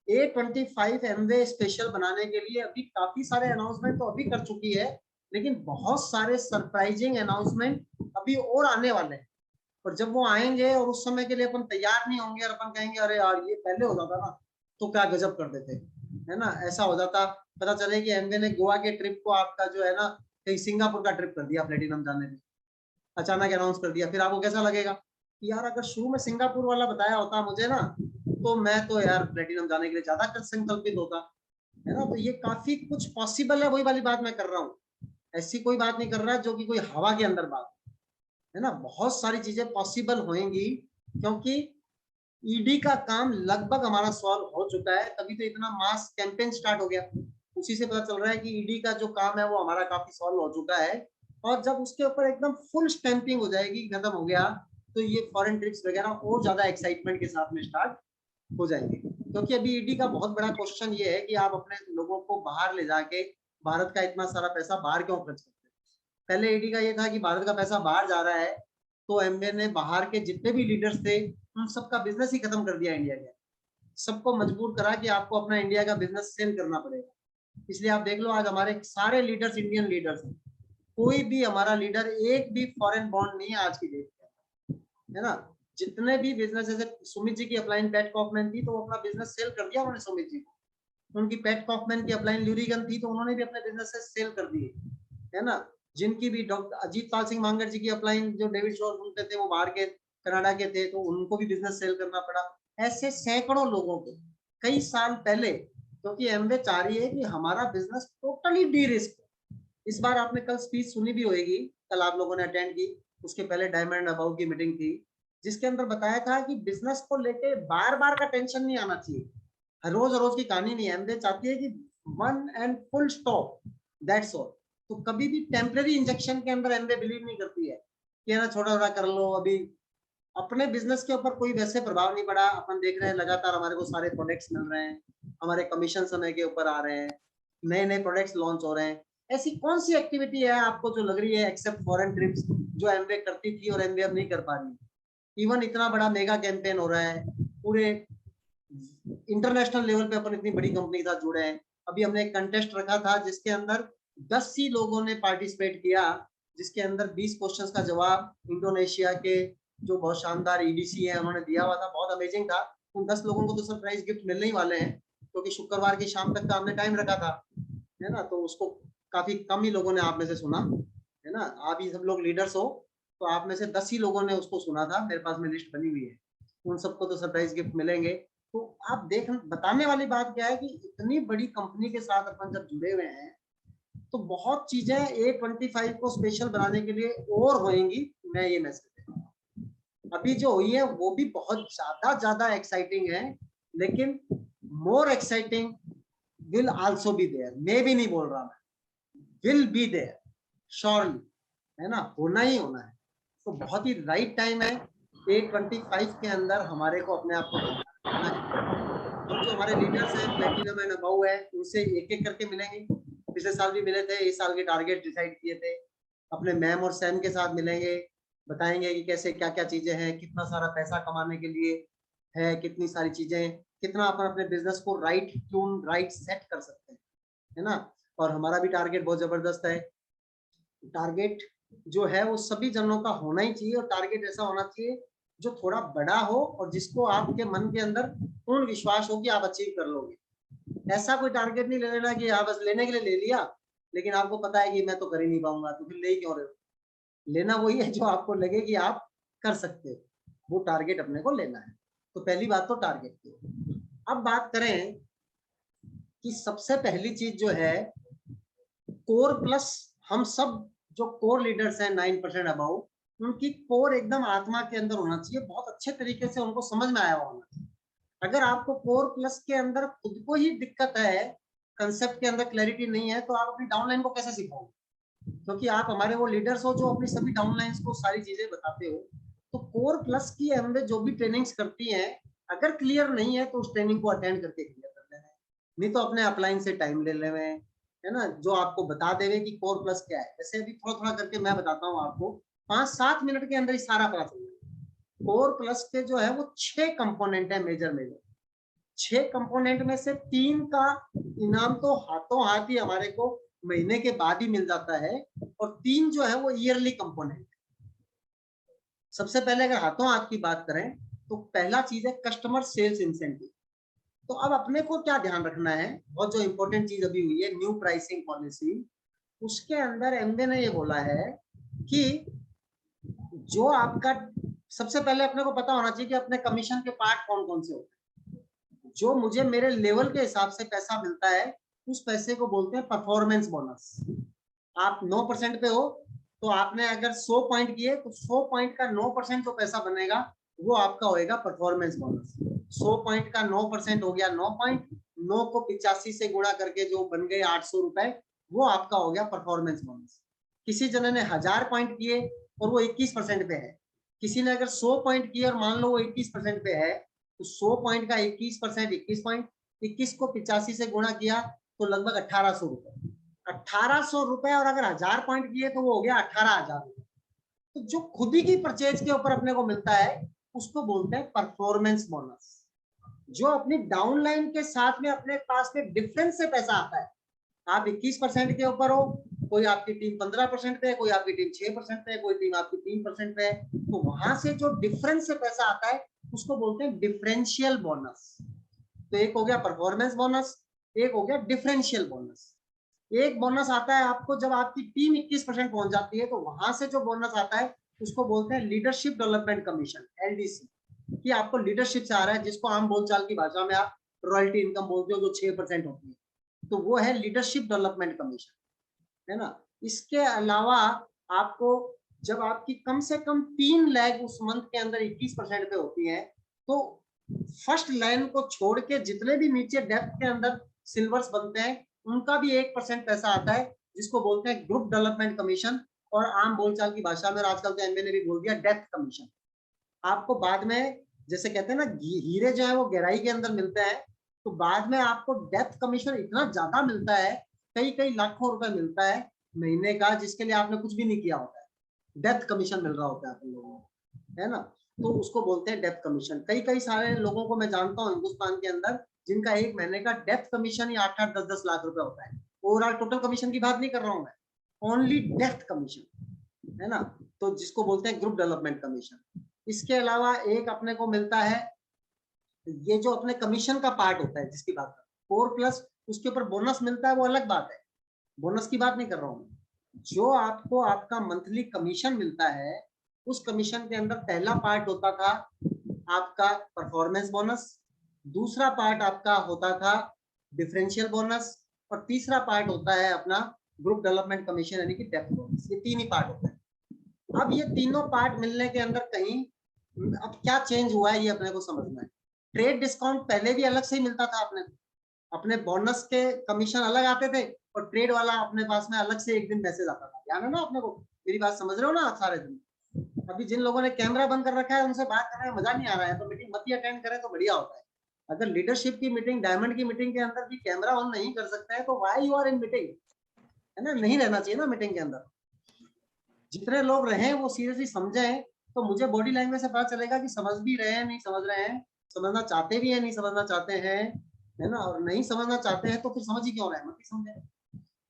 A25 एमवे स्पेशल बनाने के लिए अभी काफी सारे अनाउंसमेंट तो अभी कर चुकी है, लेकिन बहुत सारे सरप्राइजिंग अनाउंसमेंट अभी और आने वाले हैं। और जब वो आएंगे और उस समय के लिए अपन तैयार नहीं होंगे और अपन कहेंगे अरे यार ये पहले हो जाता ना तो क्या गजब कर देते, है ना। ऐसा हो जाता, पता चले कि एमवे ने गोवा के ट्रिप को आपका जो है ना कहीं सिंगापुर का ट्रिप कर दिया प्लेटिनम जाने में, अचानक अनाउंस कर दिया, फिर आपको कैसा लगेगा कि यार अगर शुरू में सिंगापुर वाला बताया होता मुझे ना, तो मैं तो यार प्लेटिनम जाने के लिए ज्यादा संकल्पित होता, है ना। तो ये काफी कुछ पॉसिबल है, वही वाली बात मैं कर रहा हूँ, ऐसी कोई बात नहीं कर रहा जो कि कोई हवा के अंदर बात है ना। बहुत सारी चीजें पॉसिबल होंगी, क्योंकि ईडी का काम लगभग हमारा सॉल्व हो चुका है, तभी तो इतना मास कैंपेन स्टार्ट हो गया। उसी से पता चल रहा है कि ईडी का जो काम है वो हमारा काफी सॉल्व हो चुका है, और जब उसके ऊपर एकदम फुल स्टैंपिंग हो जाएगी, खत्म हो गया, तो ये फॉरेन ट्रिप्स वगैरह और ज्यादा एक्साइटमेंट के साथ में स्टार्ट हो जाएंगे। क्योंकि अभी ईडी का बहुत बड़ा क्वेश्चन ये है कि आप अपने लोगों को बाहर ले जाके भारत का इतना सारा पैसा बाहर क्यों खर्च करते हैं। पहले ईडी का ये था कि भारत का पैसा बाहर जा रहा है, तो एमवे ने बाहर के जितने भी लीडर्स थे उन सबका बिजनेस ही खत्म कर दिया इंडिया के, सबको मजबूर करा कि आपको अपना इंडिया का बिजनेस सेल करना पड़ेगा। इसलिए आप देख लो आज हमारे सारे लीडर्स इंडियन लीडर्स हैं, कोई भी हमारा लीडर एक भी फॉरेन बॉन्ड नहीं है आज की डेट में, है ना। जितने भी बिजनेस, जैसे सुमित जी की अपलाइन पैट कॉफमैन थी तो वो अपना बिजनेस सेल कर दिया उन्होंने सुमित जी को। उनकी पैट कॉफमैन की अपलाइन ल्यूरीगन थी तो उन्होंने भी अपने बिजनेस से सेल कर दिए, है ना। जिनकी भी डॉक्टर अजीत पाल सिंह मांगर जी की अपलाइन जो डेविड शोर सुनते थे वो बाहर के कनाडा के थे तो उनको भी बिजनेस सेल करना पड़ा। ऐसे सैकड़ों लोगों को कई साल पहले, क्योंकि एमवे चाह रही है कि हमारा बिजनेस टोटली डी रिस्क। इस बार आपने कल स्पीच सुनी भी होगी, कल आप लोगों ने अटेंड की, उसके पहले डायमंड अबाउ की मीटिंग थी, जिसके अंदर बताया था कि बिजनेस को लेके बार बार का टेंशन नहीं आना चाहिए, हर रोज रोज की कहानी नहीं है। एमवे चाहती है कि one and full stop, that's all. तो कभी भी टेम्पररी इंजेक्शन के अंदर एमवे बिलीव नहीं करती है कि ना छोटा छोटा कर लो। अभी अपने बिजनेस के ऊपर कोई वैसे प्रभाव नहीं पड़ा, अपन देख रहे हैं लगातार हमारे को सारे प्रोडक्ट्स मिल रहे हैं, हमारे कमीशन समय के ऊपर आ रहे हैं, नए नए प्रोडक्ट्स लॉन्च हो रहे हैं। ऐसी कौन सी एक्टिविटी है आपको जो लग रही है एक्सेप्ट फॉरेन ट्रिप्स जो एमवे करती थी और एमवे अब नहीं कर पा रही। इवन इतना बड़ा मेगा कैंपेन हो रहा है, पूरे इंटरनेशनल लेवल पे अपन इतनी बड़ी कंपनी के साथ जुड़े हैं। अभी हमने एक कंटेस्ट रखा था जिसके अंदर 10 ही लोगों ने पार्टिसिपेट किया, जिसके अंदर 20 क्वेश्चंस का जवाब इंडोनेशिया के जो बहुत शानदार ईडीसी है उन्होंने दिया हुआ था, बहुत अमेजिंग था। उन 10 लोगों को तो सरप्राइज गिफ्ट मिलने ही वाले हैं, क्योंकि शुक्रवार की शाम तक का हमने टाइम रखा था, है ना। तो उसको काफी कम ही लोगों ने आप में से सुना, है ना। आप ही सब लोग लीडर्स हो, तो आप में से 10 ही लोगों ने उसको सुना था, मेरे पास में लिस्ट बनी हुई है, उन सबको तो सरप्राइज गिफ्ट मिलेंगे। तो आप देख, बताने वाली बात क्या है कि इतनी बड़ी कंपनी के साथ अपन जब जुड़े हुए हैं तो बहुत चीजें A25 को स्पेशल बनाने के लिए और होंगी। मैं ये मैसेज दे रहा हूं, अभी जो हुई है वो भी बहुत ज्यादा एक्साइटिंग है, लेकिन more exciting will also be there. मैं भी नहीं बोल रहा, मैं विल बी देयर श्योरली, है ना, होना ही होना है। तो बहुत ही राइट टाइम है 825 के अंदर हमारे को अपने आप को करना है। हम जो हमारे लीडर्स हैं प्लेटिनम एंड अबव है उनसे एक एक करके मिलेंगे। पिछले साल भी मिले थे, इस साल के टारगेट डिसाइड किए थे। अपने मैम और सैम के साथ मिलेंगे, बताएंगे कि कैसे क्या क्या चीजें हैं, कितना सारा पैसा कमाने के लिए है, कितनी सारी चीजें, कितना अपन अपने बिजनेस को राइट ट्यून राइट सेट कर सकते हैं, है ना। और हमारा भी टारगेट बहुत जबरदस्त है। टारगेट जो है वो सभी जनों का होना ही चाहिए, और टारगेट ऐसा होना चाहिए जो थोड़ा बड़ा हो और जिसको आपके मन के अंदर पूर्ण विश्वास हो कि आप अचीव कर लोगे। ऐसा कोई टारगेट नहीं ले लेना कि हाँ बस लेने के लिए ले लिया, लेकिन आपको पता है कि मैं तो कर ही नहीं पाऊंगा, तो फिर ले क्यों रहे हो। लेना वही है जो आपको लगे कि आप कर सकते हो, वो टारगेट अपने को लेना है। तो पहली बात तो टारगेट की। अब बात करें कि सबसे पहली चीज जो है कोर प्लस, हम सब जो कोर लीडर्स हैं 9% अबाउ, उनकी कोर एकदम आत्मा के अंदर होना चाहिए, बहुत अच्छे तरीके से उनको समझ में आया हुआ होना चाहिए। अगर आपको कोर प्लस के अंदर खुद को ही दिक्कत है, कंसेप्ट के अंदर क्लैरिटी नहीं है, तो आप अपनी डाउनलाइन को कैसे सिखाओगे? क्योंकि आप हमारे वो लीडर्स हो जो अपनी सभी डाउनलाइंस को सारी चीजें बताते हो। तो कोर प्लस की हमने जो भी ट्रेनिंग्स करती हैं, अगर क्लियर नहीं है तो उस ट्रेनिंग को अटेंड करके क्लियर कर लेना है, नहीं तो अपने अपलाइन से टाइम ले लेवे, है ना, जो आपको बता देवे कि कोर प्लस क्या है। जैसे अभी थोड़ा थोड़ा करके मैं बताता हूँ आपको, 5-7 मिनट के अंदर ही सारा पता चल जाएगा। कोर प्लस के जो है वो 6 कंपोनेंट है, मेजर मेजर 6 कंपोनेंट में से 3 का इनाम तो हाथों हाथ ही हमारे को महीने के बाद ही मिल जाता है, और 3 जो है वो ईयरली कंपोनेंट। सबसे पहले अगर हाथों हाथ की बात करें तो पहला चीज है कस्टमर सेल्स इंसेंटिव। तो अब अपने को क्या ध्यान रखना है, बहुत जो इंपॉर्टेंट चीज अभी हुई है न्यू प्राइसिंग पॉलिसी, उसके अंदर एमडे ने ये बोला है कि जो आपका सबसे पहले अपने को पता होना चाहिए कि अपने कमीशन के पार्ट कौन कौन से होते हैं। जो मुझे मेरे लेवल के हिसाब से पैसा मिलता है उस पैसे को बोलते हैं परफॉर्मेंस बोनस। आप 9% पे हो तो आपने अगर 100 पॉइंट किए तो 100 पॉइंट का 9% जो पैसा बनेगा वो आपका होएगा परफॉर्मेंस बोनस। 100 पॉइंट का 9% हो गया 9 पॉइंट, 9 को 85 से गुणा करके जो बन गए 800 रुपए, वो आपका हो गया परफॉर्मेंस बोनस। किसी जने ने 1000 पॉइंट किए और वो 21% पे है, किसी ने अगर 100 पॉइंट किए और मान लो वो 21% पे है, तो 100 पॉइंट का 21% 21 पॉइंट, 21 को 85 से गुणा किया तो लगभग 1800 रुपए। 1800 रुपए, और अगर 1000 पॉइंट किए तो वो हो गया 18,000 रुपए। तो जो खुद ही की परचेज के ऊपर अपने को मिलता है उसको बोलते हैं परफॉर्मेंस बोनस। जो अपनी डाउनलाइन के साथ में अपने पास में डिफरेंस से पैसा आता है, आप 21% के ऊपर हो, कोई आपकी टीम 15% पे है, कोई आपकी टीम 6% पे है, कोई टीम आपकी 3% पे है, तो वहां से जो डिफरेंस से पैसा आता है उसको बोलते हैं डिफरेंशियल बोनस। तो एक हो गया परफॉर्मेंस बोनस, एक हो गया डिफरेंशियल बोनस। एक बोनस आता है आपको जब आपकी टीम 21% पहुंच जाती है, तो वहां से जो बोनस आता है उसको बोलते हैं लीडरशिप डेवलपमेंट कमीशन, एलडीसी, कि आपको लीडरशिप से आ रहा है, जिसको आम बोलचाल की भाषा में आप रॉयल्टी इनकम बोलते हो, जो 6% होती है, तो वो है लीडरशिप डेवलपमेंट कमीशन, है ना। इसके अलावा आपको जब आपकी कम से कम 3 लाख उस मंथ के अंदर 21% पे होती है, तो फर्स्ट लाइन को छोड़ के जितने भी नीचे डेप्थ के अंदर सिल्वर्स बनते हैं उनका भी 1% पैसा आता है, जिसको बोलते हैं ग्रुप डेवलपमेंट कमीशन, और आम बोलचाल की भाषा में आजकल तो एमबीए ने भी बोल दिया डेप्थ कमीशन। आपको बाद में जैसे कहते हैं ना हीरे जो है वो गहराई के अंदर मिलते हैं, तो बाद में आपको डेप्थ कमीशन इतना ज्यादा मिलता है, कई कई लाखों रुपए मिलता है महीने का, जिसके लिए आपने कुछ भी नहीं किया होता है, डेप्थ कमीशन मिल रहा होता है आप लोगों को, है ना। तो उसको बोलते हैं डेप्थ कमीशन। कई कई सारे लोगों को मैं जानता हूँ हिंदुस्तान के अंदर जिनका एक महीने का डेप्थ कमीशन ही 8-8 10-10 लाख रुपए होता है। ओवरऑल टोटल कमीशन की बात नहीं कर रहा हूँ मैं, ओनली डेप्थ कमीशन, है ना। तो जिसको बोलते हैं ग्रुप डेवलपमेंट कमीशन। इसके अलावा एक अपने को मिलता है, ये जो अपने कमीशन का पार्ट होता है जिसकी बात कर, कोर प्लस उसके ऊपर बोनस मिलता है, वो अलग बात है, बोनस की बात नहीं कर रहा हूँ। जो आपको आपका मंथली कमीशन मिलता है, उस कमीशन के अंदर पहला पार्ट होता था आपका परफॉर्मेंस बोनस, दूसरा पार्ट आपका होता था डिफरेंशियल बोनस, और तीसरा पार्ट होता है अपना ग्रुप डेवलपमेंट कमीशन यानी कि डेप्थ बोनस। ये 3 ही पार्ट होते हैं। अब ये तीनों पार्ट मिलने के अंदर कहीं अब क्या चेंज हुआ है ये अपने को समझना है। ट्रेड डिस्काउंट पहले भी अलग से ही मिलता था अपने बोनस के कमीशन अलग आते थे, और ट्रेड वाला अपने पास में अलग से एक दिन मैसेज आता था, ध्यान है ना अपने को, मेरी बात समझ रहे हो ना आप सारे दिन। अभी जिन लोगों ने कैमरा बंद कर रखा है उनसे बात करने में मजा नहीं आ रहा है, तो मीटिंग मत ही अटेंड करें तो बढ़िया होता है। अगर लीडरशिप की मीटिंग, डायमंड की मीटिंग के अंदर भी कैमरा ऑन नहीं कर सकता है तो why you are in meeting, है ना, नहीं रहना चाहिए ना मीटिंग के अंदर। जितने लोग रहे वो सीरियसली समझें, तो मुझे बॉडी लैंग्वेज से पता चलेगा कि समझ भी रहे हैं नहीं समझ रहे हैं, समझना चाहते भी है नहीं समझना चाहते हैं, है ना, और नहीं समझना चाहते हैं तो फिर समझ ही क्यों रहे हैं, मत ही समझे,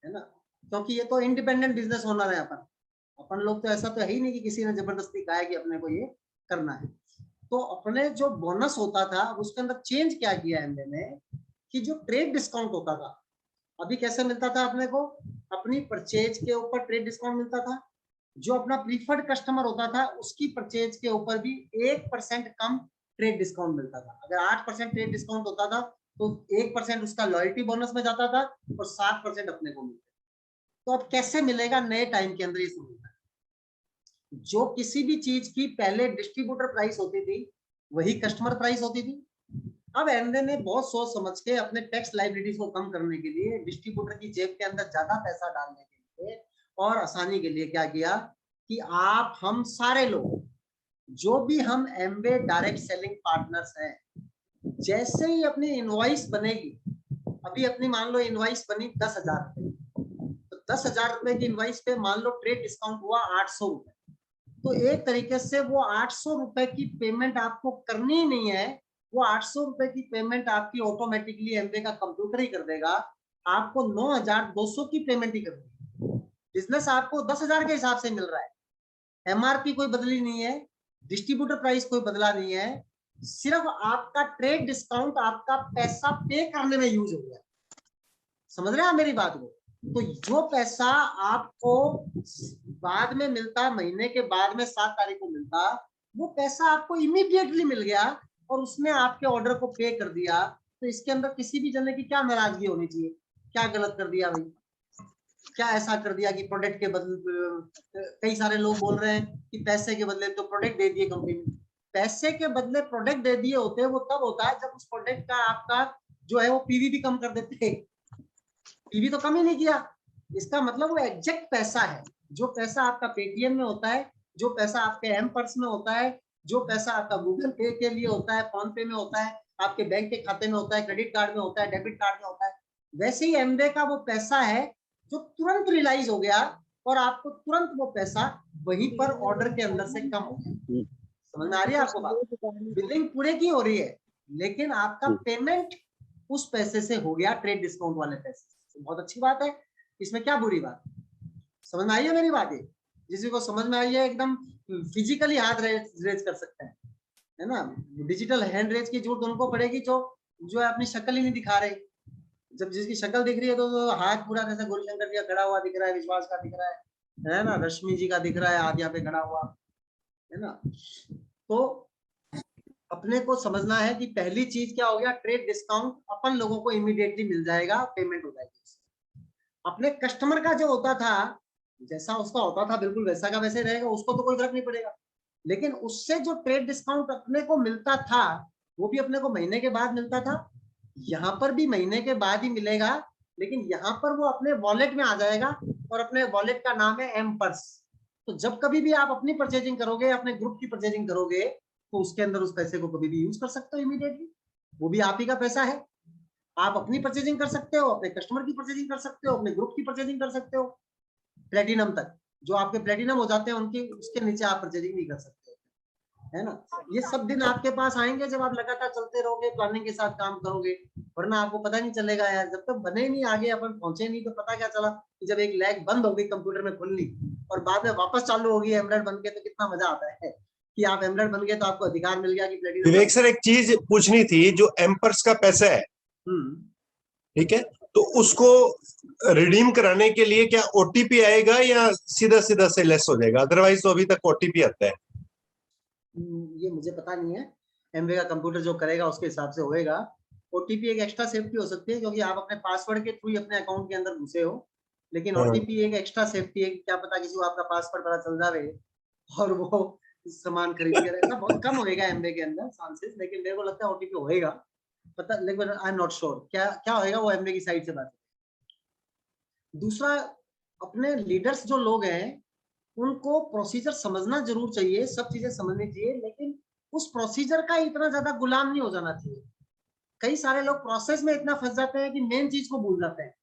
है ना, क्योंकि ये तो इंडिपेंडेंट बिजनेस ओनर है अपन लोग तो ऐसा तो है ही नहीं कि किसी ने जबरदस्ती कहा है कि अपने को ये करना है। तो अपने जो बोनस होता था उसके अंदर चेंज क्या किया है हमने, कि जो ट्रेड डिस्काउंट होता था अभी कैसे मिलता था अपने को, अपनी परचेज के ऊपर ट्रेड डिस्काउंट मिलता था, जो अपना प्रीफर्ड कस्टमर होता था उसकी परचेज के ऊपर भी 1% कम ट्रेड डिस्काउंट मिलता था। अगर 8% ट्रेड डिस्काउंट होता था तो 1% उसका लॉयल्टी बोनस में जाता था और 7% अपने को मिलता। तो अब कैसे मिलेगा नए टाइम के अंदर ये समझना, जो किसी भी चीज की पहले डिस्ट्रीब्यूटर प्राइस होती थी वही कस्टमर प्राइस होती थी। अब एमवे ने बहुत सोच समझ के अपने टैक्स लाइबिलिटीज को कम करने के लिए, डिस्ट्रीब्यूटर की जेब के अंदर ज्यादा पैसा डालने के लिए और आसानी के लिए क्या किया कि आप हम सारे लोग जो भी हम एमवे डायरेक्ट सेलिंग पार्टनर्स हैं, जैसे ही अपनी इनवॉइस बनेगी, अभी अपनी मान लो इनवॉइस बनी 10,000 रुपए, तो 10,000 रुपए की इनवॉइस पे मान लो ट्रेड डिस्काउंट हुआ 800 रुपए, तो एक तरीके से वो 800 रुपए की पेमेंट आपको करनी ही नहीं है, वो 800 रुपए की पेमेंट आपकी ऑटोमेटिकली एमवे का कंप्यूटर ही कर देगा, आपको 9,200 की पेमेंट ही करनी है। बिजनेस आपको 10,000 के हिसाब से मिल रहा है, एमआरपी कोई बदली नहीं है, डिस्ट्रीब्यूटर प्राइस कोई बदला नहीं है, सिर्फ आपका ट्रेड डिस्काउंट आपका पैसा पे करने में यूज हो गया। समझ रहे हैं आप मेरी बात को? तो जो पैसा आपको बाद में मिलता, महीने के बाद में 7 तारीख को मिलता, वो पैसा आपको इमीडिएटली मिल गया और उसने आपके ऑर्डर को पे कर दिया। तो इसके अंदर किसी भी जने की क्या नाराजगी होनी चाहिए, क्या गलत कर दिया भाई, क्या ऐसा कर दिया कि प्रोडक्ट के बदले, कई सारे लोग बोल रहे हैं कि पैसे के बदले तो प्रोडक्ट दे दिए कंपनी ने, पैसे के बदले प्रोडक्ट दे दिए होते वो तब होता है जब उस प्रोडक्ट का आपका जो है वो पीवी भी कम कर देते, पीवी तो कम ही नहीं किया, इसका मतलब वो एग्जैक्ट पैसा है, जो पैसा आपका पेटीएम में होता है, जो पैसा आपके एम पर्स में होता है, जो पैसा आपका गूगल पे के लिए होता है, फोन पे में होता है, आपके बैंक के खाते में होता है, क्रेडिट कार्ड में होता है, डेबिट कार्ड में होता है, वैसे ही एमवे का वो पैसा है जो तुरंत रियलाइज हो गया और आपको तुरंत वो पैसा वहीं पर ऑर्डर के अंदर से कम हो गया। समझ में आ रही है आपको बात? बिलिंग पूरे की हो रही है लेकिन आपका पेमेंट उस पैसे से हो गया, ट्रेड डिस्काउंट वाले पैसे से। बहुत अच्छी बात है, इसमें क्या बुरी बात? समझ में आई है मेरी बात? जिसी को समझ में आई है एकदम फिजिकली हाथ रेज कर सकते हैं, है ना, डिजिटल हैंड रेज की जरूरत उनको पड़ेगी जो है अपनी शक्ल ही नहीं दिखा रहे। जब जिसकी शक्ल दिख रही है तो हाथ पूरा जैसे गौरीशंकर जी का खड़ा हुआ दिख रहा है, विश्वास का दिख रहा है ना, रश्मि जी का दिख रहा है हाथ यहाँ पे खड़ा हुआ, है ना। तो अपने को समझना है कि पहली चीज क्या हो गया, ट्रेड डिस्काउंट अपन लोगों को इमीडिएटली मिल जाएगा, पेमेंट हो जाएगी। अपने कस्टमर का जो होता था, जैसा उसका होता था बिल्कुल वैसा का वैसे रहेगा, उसको तो कोई फर्क नहीं पड़ेगा, लेकिन उससे जो ट्रेड डिस्काउंट अपने को मिलता था वो भी अपने को महीने के बाद मिलता था, यहाँ पर भी महीने के बाद ही मिलेगा, लेकिन यहाँ पर वो अपने वॉलेट में आ जाएगा और अपने वॉलेट का नाम है एम पर्स। तो जब कभी भी आप अपनी परचेजिंग करोगे, अपने ग्रुप की परचेजिंग करोगे, तो उसके अंदर उस पैसे को कभी भी यूज कर सकते हो इमीडिएटली, वो भी आप ही का पैसा है, आप अपनी परचेजिंग कर सकते हो, अपने कस्टमर की परचेजिंग कर सकते हो, अपने ग्रुप की परचेजिंग कर सकते हो, प्लेटिनम तक, जो आपके प्लेटिनम हो जाते हैं उनकी उसके नीचे आप परचेजिंग नहीं कर सकते, है ना। ये सब दिन आपके पास आएंगे जब आप लगातार चलते रहोगे, प्लानिंग के साथ काम करोगे, वरना आपको पता नहीं चलेगा यार, जब तक बने नहीं आगे अपन पहुंचे नहीं तो पता क्या चला कि जब एक लैग बंद हो गई कंप्यूटर में खुलनी और बाद में वापस चालू होगी एमराइड बन के, तो कितना मजा आता है कि आप एमराइड बन गए तो आपको अधिकार मिल गया कि प्लेटिनम। विवेक सर एक चीज पूछनी थी, जो एम्पर्स का पैसा है, ठीक है, तो उसको रिडीम कराने के लिए क्या ओटीपी आएगा या सीधा सीधा से लेस हो जाएगा? अदरवाइज तो अभी तक ओटीपी आता है। ये मुझे पता नहीं है, एमवे का कंप्यूटर जो करेगा उसके हिसाब से होएगा। ओटीपी एक एक्स्ट्रा सेफ्टी हो सकती है क्योंकि आप अपने पासवर्ड के थ्रू ही अपने अकाउंट के अंदर घुसे हो, लेकिन ओटीपी एक एक्स्ट्रा सेफ्टी है, क्या पता किसी को आपका पासवर्ड पता चल जाए और वो सामान खरीद के, ऐसा बहुत कम होएगा एमवे के अंदर चांसेस, लेकिन मेरे को लगता है ओटीपी होएगा, पता, लेकिन आई एम नॉट श्योर क्या क्या होएगा, वो एमवे की साइड से बात। दूसरा, अपने लीडर्स जो लोग हैं उनको प्रोसीजर समझना जरूर चाहिए, सब चीजें समझनी चाहिए, लेकिन उस प्रोसीजर का इतना ज्यादा गुलाम नहीं हो जाना चाहिए। कई सारे लोग प्रोसेस में इतना फंस जाते हैं कि मेन चीज को भूल जाते हैं।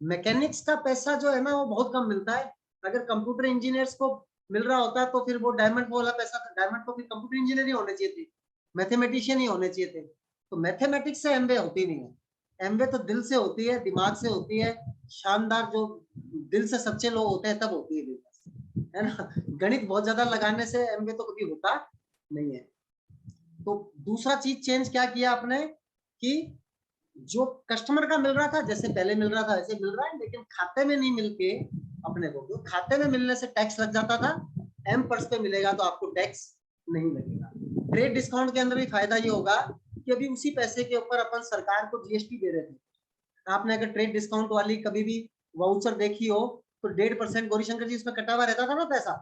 मैकेनिक्स का पैसा जो है ना वो बहुत कम मिलता है। अगर कंप्यूटर इंजीनियर्स को मिल रहा होता तो फिर वो डायमंड वाला पैसा, डायमंड को फिर कंप्यूटर इंजीनियर ही होने चाहिए थे, मैथमेटिशियन ही होने चाहिए थे। तो मैथमेटिक्स से एमबीए होती नहीं है। एमबीए तो दिल से होती है, दिमाग से होती है, शानदार जो दिल से सच्चे लोग होते हैं तब होती है बिजनेस, है ना। गणित बहुत ज्यादा लगाने से एमबीए तो कभी होता नहीं है। तो दूसरा चीज चेंज क्या किया आपने कि जो कस्टमर का मिल रहा था जैसे पहले मिल रहा था ऐसे मिल रहा है, लेकिन खाते में नहीं मिलके अपने को, तो खाते में मिलने से टैक्स लग जाता था, एम पर्स पे मिलेगा तो आपको टैक्स नहीं लगेगा। ट्रेड डिस्काउंट के अंदर भी फायदा ये होगा कि अभी उसी पैसे के ऊपर अपन सरकार को जीएसटी दे रहे थे। आपने अगर ट्रेड डिस्काउंट वाली कभी भी वाउचर देखी हो तो 1.5% गौरीशंकर जी उसमें कटा हुआ रहता था ना पैसा,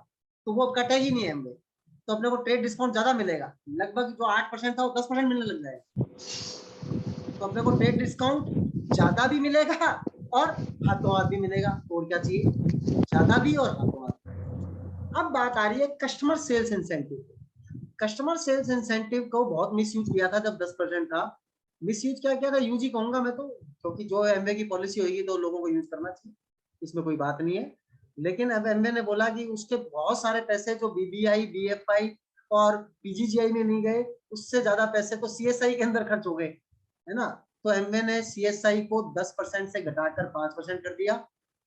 तो वो अब कटेगी नहीं एमवे, तो अपने को ट्रेड डिस्काउंट ज्यादा मिलेगा, लगभग जो 8% था वो 10% मिलने लग जाएगा। तो अपने को ट्रेड डिस्काउंट ज्यादा भी मिलेगा और हाथों हाथ भी मिलेगा, और क्या चाहिए, ज्यादा भी और हाथों हाथ। अब बात आ रही है customer sales incentive. Customer sales incentive को बहुत मिसयूज किया था जब 10% था। मिसयूज क्या किया था, यूज ही कहूंगा मैं तो, क्योंकि जो एमवे की पॉलिसी होगी तो लोगों को यूज करना चाहिए, इसमें कोई बात नहीं है। लेकिन अब एमवे ने बोला कि उसके बहुत सारे पैसे जो बीबीआई, बीएफआई और पीजीजीआई में नहीं गए, उससे ज्यादा पैसे तो सीएसआई के अंदर खर्च हो गए, है ना। तो एमवे ने सीएसआई को 10% से घटाकर 5% कर दिया,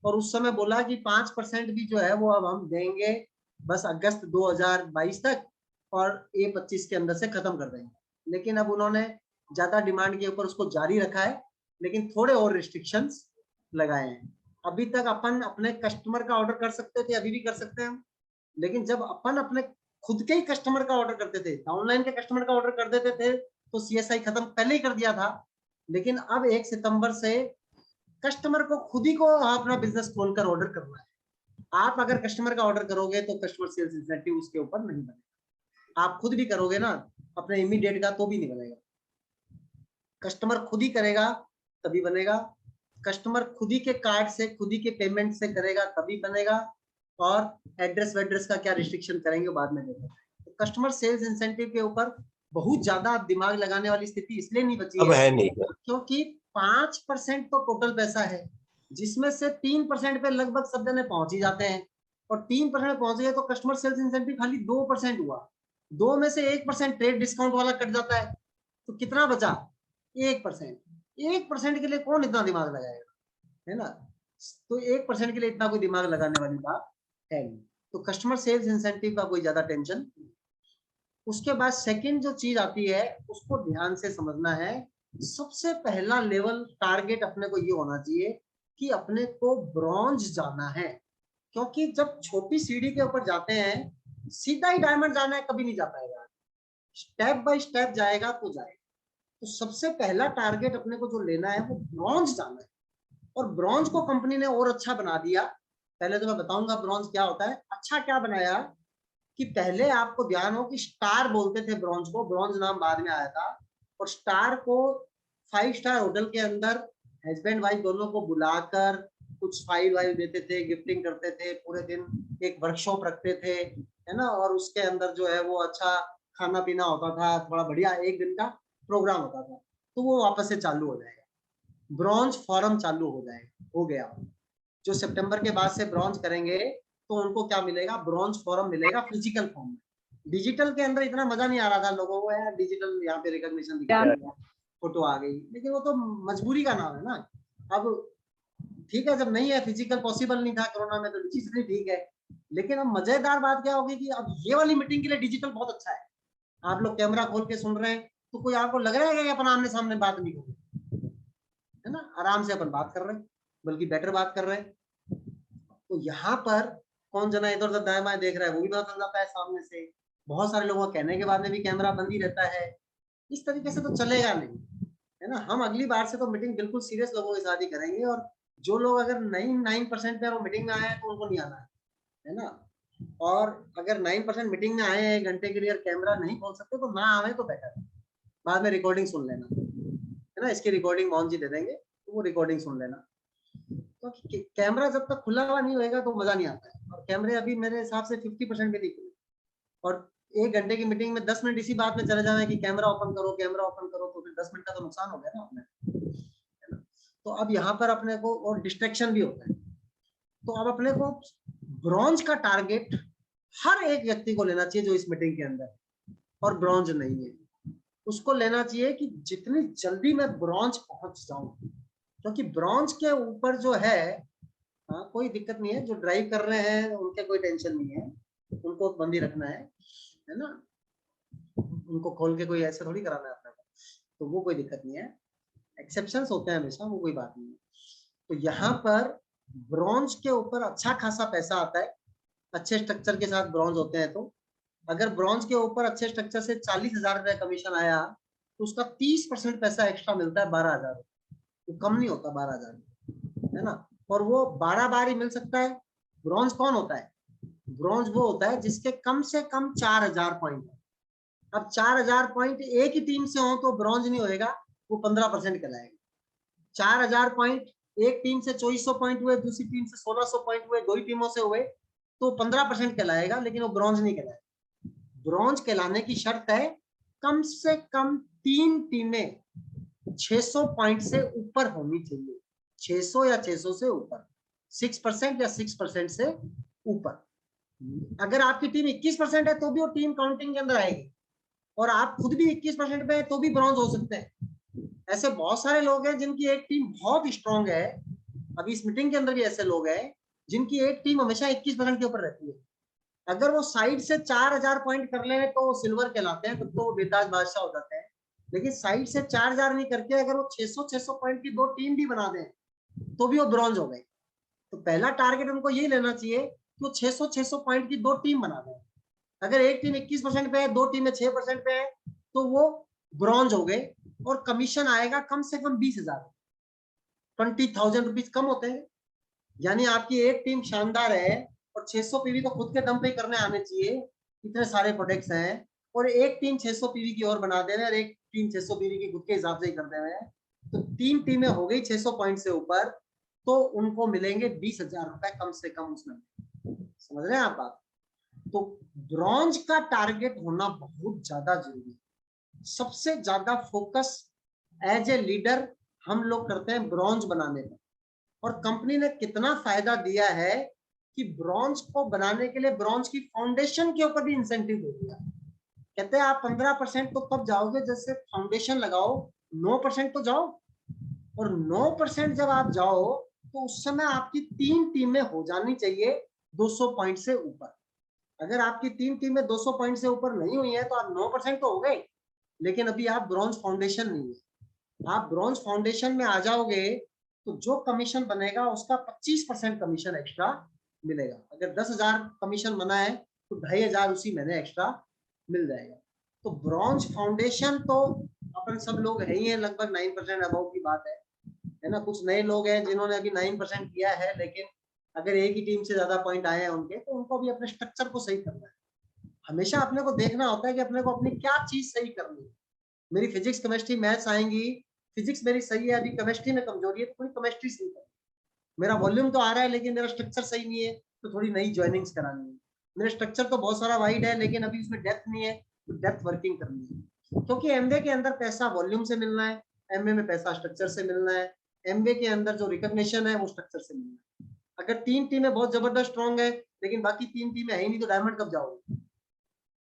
और उस समय बोला कि 5% भी जो है वो अब हम देंगे बस अगस्त 2022 तक, और A25 के अंदर से खत्म कर देंगे। लेकिन अब उन्होंने ज्यादा डिमांड के ऊपर उसको जारी रखा है, लेकिन थोड़े और रिस्ट्रिक्शंस लगाए हैं। अभी तक अपन अपने कस्टमर का ऑर्डर कर सकते थे, अभी भी कर सकते हैं, लेकिन जब अपन अपने खुद के ही कस्टमर का ऑर्डर करते थे, ऑनलाइन के कस्टमर का ऑर्डर कर देते थे, तो सीएसआई खत्म पहले ही कर दिया था। लेकिन अब 1 सितंबर से कस्टमर को खुद ही को अपना बिजनेस खोलकर ऑर्डर करना है। आप अगर कस्टमर का ऑर्डर करोगे तो कस्टमर सेल्स इंसेंटिव उसके ऊपर नहीं बनेगा। आप खुद भी करोगे ना अपने इमीडिएट का, तो भी नहीं बनेगा। कस्टमर खुद ही करेगा तभी बनेगा, कस्टमर खुद ही के कार्ड से, खुद ही के पेमेंट से करेगा तभी बनेगा, और एड्रेस वेड्रेस का क्या रिस्ट्रिक्शन करेंगे बाद में देखेंगे। तो कस्टमर सेल्स इंसेंटिव के ऊपर बहुत ज्यादा दिमाग लगाने वाली स्थिति इसलिए नहीं बची अब है नहीं। क्योंकि 5% तो टोटल पैसा है, जिसमें से 3% पे लगभग सब जने पहुंच ही जाते हैं, और 3% पहुंच गए तो कस्टमर सेल्स इंसेंटिव खाली 2% हुआ। 2 में से 1% ट्रेड डिस्काउंट वाला कट जाता है, तो कितना बचा, 1%। 1% के लिए कौन इतना दिमाग लगाएगा, है ना। तो 1% के लिए इतना कोई दिमाग लगाने वाली बात है नहीं। तो कस्टमर सेल्स इंसेंटिव का कोई ज्यादा टेंशन नहीं। उसके बाद सेकंड जो चीज आती है उसको ध्यान से समझना है। सबसे पहला लेवल टारगेट अपने को ये होना चाहिए कि अपने को ब्रॉन्ज जाना है, क्योंकि जब छोटी सीढ़ी के ऊपर जाते हैं सीधा ही डायमंड जाना है कभी नहीं जा पाएगा, स्टेप बाय स्टेप जाएगा तो जाएगा। तो सबसे पहला टारगेट अपने को जो लेना है वो ब्रॉन्ज जाना है, और ब्रॉन्ज को कंपनी ने और अच्छा बना दिया। पहले तो मैं बताऊंगा ब्रॉन्ज क्या होता है। अच्छा क्या बनाया कि पहले आपको ध्यान हो कि स्टार बोलते थे ब्रॉन्ज को, ब्रॉन्ज नाम बाद में आया था, और स्टार को 5 स्टार होटल के अंदर हस्बैंड वाइफ दोनों को बुलाकर कुछ फाइल वाइल देते थे, गिफ्टिंग करते थे, पूरे दिन एक वर्कशॉप रखते थे, है ना, और उसके अंदर जो है वो अच्छा खाना पीना होता था, थोड़ा बढ़िया एक दिन का प्रोग्राम होता था। तो वो वापस से चालू हो जाएगा, ब्रॉन्ज फॉरम चालू हो जाएगा, हो गया। जो सितंबर के बाद से ब्रॉन्ज करेंगे तो उनको क्या मिलेगा, ब्रॉन्ज फॉरम मिलेगा फिजिकल फॉर्म में। डिजिटल के अंदर इतना मजा नहीं आ रहा था लोगों को, यार डिजिटल यहाँ पे रिकॉग्निशन दिखा रहा है, फोटो आ गई, लेकिन वो तो मजबूरी का नाम है ना। अब ठीक है, जब नहीं है, फिजिकल पॉसिबल नहीं था कोरोना में, तो डिजिटल ठीक है। लेकिन अब मजेदार बात क्या होगी कि अब ये वाली मीटिंग के लिए डिजिटल बहुत अच्छा है। आप लोग कैमरा खोल के सुन रहे हैं तो कोई आपको लग रहा है कि अपन आमने सामने बात नहीं हो रही है ना, आराम से अपन बात कर रहे हैं, बल्कि बेटर बात कर रहे हैं। तो यहाँ पर कौन जना इधर उधर दाएं बाएं देख रहा है वो भी पता चल जाता है सामने से। बहुत सारे लोगों को कहने के बाद में भी कैमरा बंद ही रहता है। इस तरीके से तो चलेगा नहीं, है ना। हम अगली बार से तो मीटिंग बिल्कुल सीरियस लोगों के साथ ही करेंगे, और जो लोग अगर 9% पे वो मीटिंग में आए हैं तो उनको नहीं आना है ना। और अगर 9% मीटिंग में आए हैं 1 घंटे के लिए और कैमरा नहीं खोल सकते तो ना आए तो बेटर है, बाद में रिकॉर्डिंग सुन लेना, है ना। इसकी रिकॉर्डिंग मोहन जी दे देंगे, तो वो रिकॉर्डिंग सुन लेना। तो कैमरा जब तक खुला हुआ नहीं होएगा तो मजा नहीं आता है, और कैमरे अभी मेरे हिसाब से 50% में दिख रहे हैं, और 1 घंटे की मीटिंग में 10 मिनट इसी बात में चले जाना कि कैमरा ओपन करो, कैमरा ओपन करो, तो फिर 10 मिनट का तो नुकसान हो गया ना अपने, है ना। तो अब यहाँ पर अपने को और डिस्ट्रैक्शन भी होता है, तो अब अपने को ब्रॉन्ज का टारगेट हर एक व्यक्ति को लेना चाहिए जो इस मीटिंग के अंदर और ब्रॉन्ज नहीं है, उसको लेना चाहिए कि जितनी जल्दी मैं ब्रॉन्ज पहुंच जाऊं, क्योंकि ब्रॉन्ज के ऊपर जो है कोई दिक्कत नहीं है, जो ड्राइव कर रहे हैं उनके कोई टेंशन नहीं है, उनको बंदी रखना है ना, उनको खोल के कोई ऐसे थोड़ी कराना है अपने को, तो वो कोई दिक्कत नहीं है, एक्सेप्शंस होते हैं हमेशा, वो कोई बात नहीं है। तो यहाँ पर ब्रॉन्ज के ऊपर अच्छा खासा पैसा आता है, अच्छे स्ट्रक्चर के साथ ब्रॉन्ज होते हैं, तो अगर ब्रॉन्ज के ऊपर अच्छे स्ट्रक्चर से 40,000 रुपए कमीशन आया तो उसका 30% पैसा एक्स्ट्रा मिलता है 12,000, तो कम नहीं होता 12,000, है ना, और वो 12 बार ही मिल सकता है। ब्रॉन्ज कौन होता है? ब्रॉन्ज वो होता है जिसके कम से कम 4,000 पॉइंट है। अब 4,000 पॉइंट एक ही टीम से हो तो ब्रॉन्ज नहीं होएगा, वो 15% कहलाएगा। 4,000 पॉइंट एक टीम से 2400 पॉइंट हुए, दूसरी टीम से 1600 पॉइंट हुए, 2 ही टीमों से हुए तो 15% कहलाएगा, लेकिन वो ब्रॉन्ज नहीं कहलाएगा। ब्रॉन्ज कहलाने की शर्त है कम से कम 3 टीमें 600 पॉइंट से ऊपर होनी चाहिए, 600 या 600 से ऊपर, 6% या 6% से ऊपर। अगर आपकी टीम 21% है तो भी वो टीम काउंटिंग के अंदर आएगी, और आप खुद भी 21% पे है तो भी ब्रॉन्ज हो सकते हैं। ऐसे बहुत सारे लोग हैं जिनकी एक टीम बहुत स्ट्रांग है, अभी इस मीटिंग के अंदर भी ऐसे लोग हैं जिनकी एक टीम हमेशा 21% के ऊपर रहती है। अगर वो साइड से 4,000 पॉइंट कर ले तो वो सिल्वर कहलाते हैं, तो वो बेताज बादशाह हो जाते हैं। लेकिन साइड से 4,000 नहीं करके अगर वो 600 पॉइंट की 2 टीम भी बना दें तो भी वो ब्रॉन्ज हो गए। तो पहला टारगेट उनको यही लेना चाहिए कि वो 600 पॉइंट की 2 टीम बना दें। अगर एक टीम 21% पे है, 2 टीमें 6% पे है, तो वो ब्रॉन्ज हो गए, और कमीशन आएगा कम से कम 20,000, 20,000 रुपीज कम होते हैं। यानी आपकी एक टीम शानदार है और 600 पीवी तो खुद के दम पे करने आने चाहिए, इतने सारे प्रोडक्ट्स हैं, और एक टीम 600 पीवी की और बना दे रहे हैं और एक टीम 600 पीवी की खुद के हिसाब से ही कर दे रहे हैं, तो 3 टीमें हो गई 600 पॉइंट से ऊपर, तो उनको मिलेंगे 20,000 रुपए कम से कम उसमें। समझ रहे हैं आप बात? तो ब्रॉन्ज का टारगेट होना बहुत ज्यादा जरूरी है। सबसे ज्यादा फोकस एज ए लीडर हम लोग करते हैं ब्रॉन्ज बनाने पर, और कंपनी ने कितना फायदा दिया है कि ब्रॉन्ज को बनाने के लिए ब्रॉन्ज की फाउंडेशन के ऊपर भी इंसेंटिव दे दिया। कहते हैं आप 15% तो तब जाओगे जैसे फाउंडेशन लगाओ, 9% तो जाओ, और 9% जब आप जाओ तो उस समय आपकी 3 टीमें हो जानी चाहिए 200 पॉइंट से ऊपर। अगर आपकी 3 टीमें 200 पॉइंट से ऊपर नहीं हुई है तो आप 9% तो हो गए, लेकिन अभी आप ब्रॉन्ज फाउंडेशन नहीं है। आप ब्रॉन्ज फाउंडेशन में आ जाओगे तो जो कमीशन बनेगा उसका 25% कमीशन एक्स्ट्रा मिलेगा। अगर 10,000 कमीशन बना है तो 2,500 उसी महीने एक्स्ट्रा मिल जाएगा। तो ब्रॉन्ज फाउंडेशन तो अपन सब लोग है ही है, लगभग 9% अबव की बात है ना। कुछ नए लोग हैं जिन्होंने अभी 9% किया है, लेकिन अगर एक ही टीम से ज्यादा पॉइंट आए हैं उनके, तो उनको भी अपने स्ट्रक्चर को सही करना है। हमेशा अपने को देखना होता है कि अपने को अपनी क्या चीज सही करनी है। मेरी फिजिक्स केमिस्ट्री मैथ्स आएंगी, फिजिक्स मेरी सही है, अभी केमिस्ट्री में कमजोरी है तो पूरी केमिस्ट्री सही करनी। मेरा वॉल्यूम तो आ रहा है लेकिन मेरा स्ट्रक्चर सही नहीं है, तो थोड़ी नई ज्वाइनिंग्स करानी है। मेरा स्ट्रक्चर तो बहुत सारा वाइड है लेकिन अभी उसमें डेप्थ नहीं है, तो डेप्थ वर्किंग करनी है। क्योंकि एमबीए के अंदर पैसा वॉल्यूम से मिलना है, एमबीए में पैसा स्ट्रक्चर से मिलना है, एमबीए के अंदर जो रिकॉग्निशन है वो स्ट्रक्चर से मिलना है। अगर 3 टीमें बहुत जबरदस्त स्ट्रॉन्ग है लेकिन बाकी 3 टीमें है ही नहीं, तो डायमंड कब जाओगे,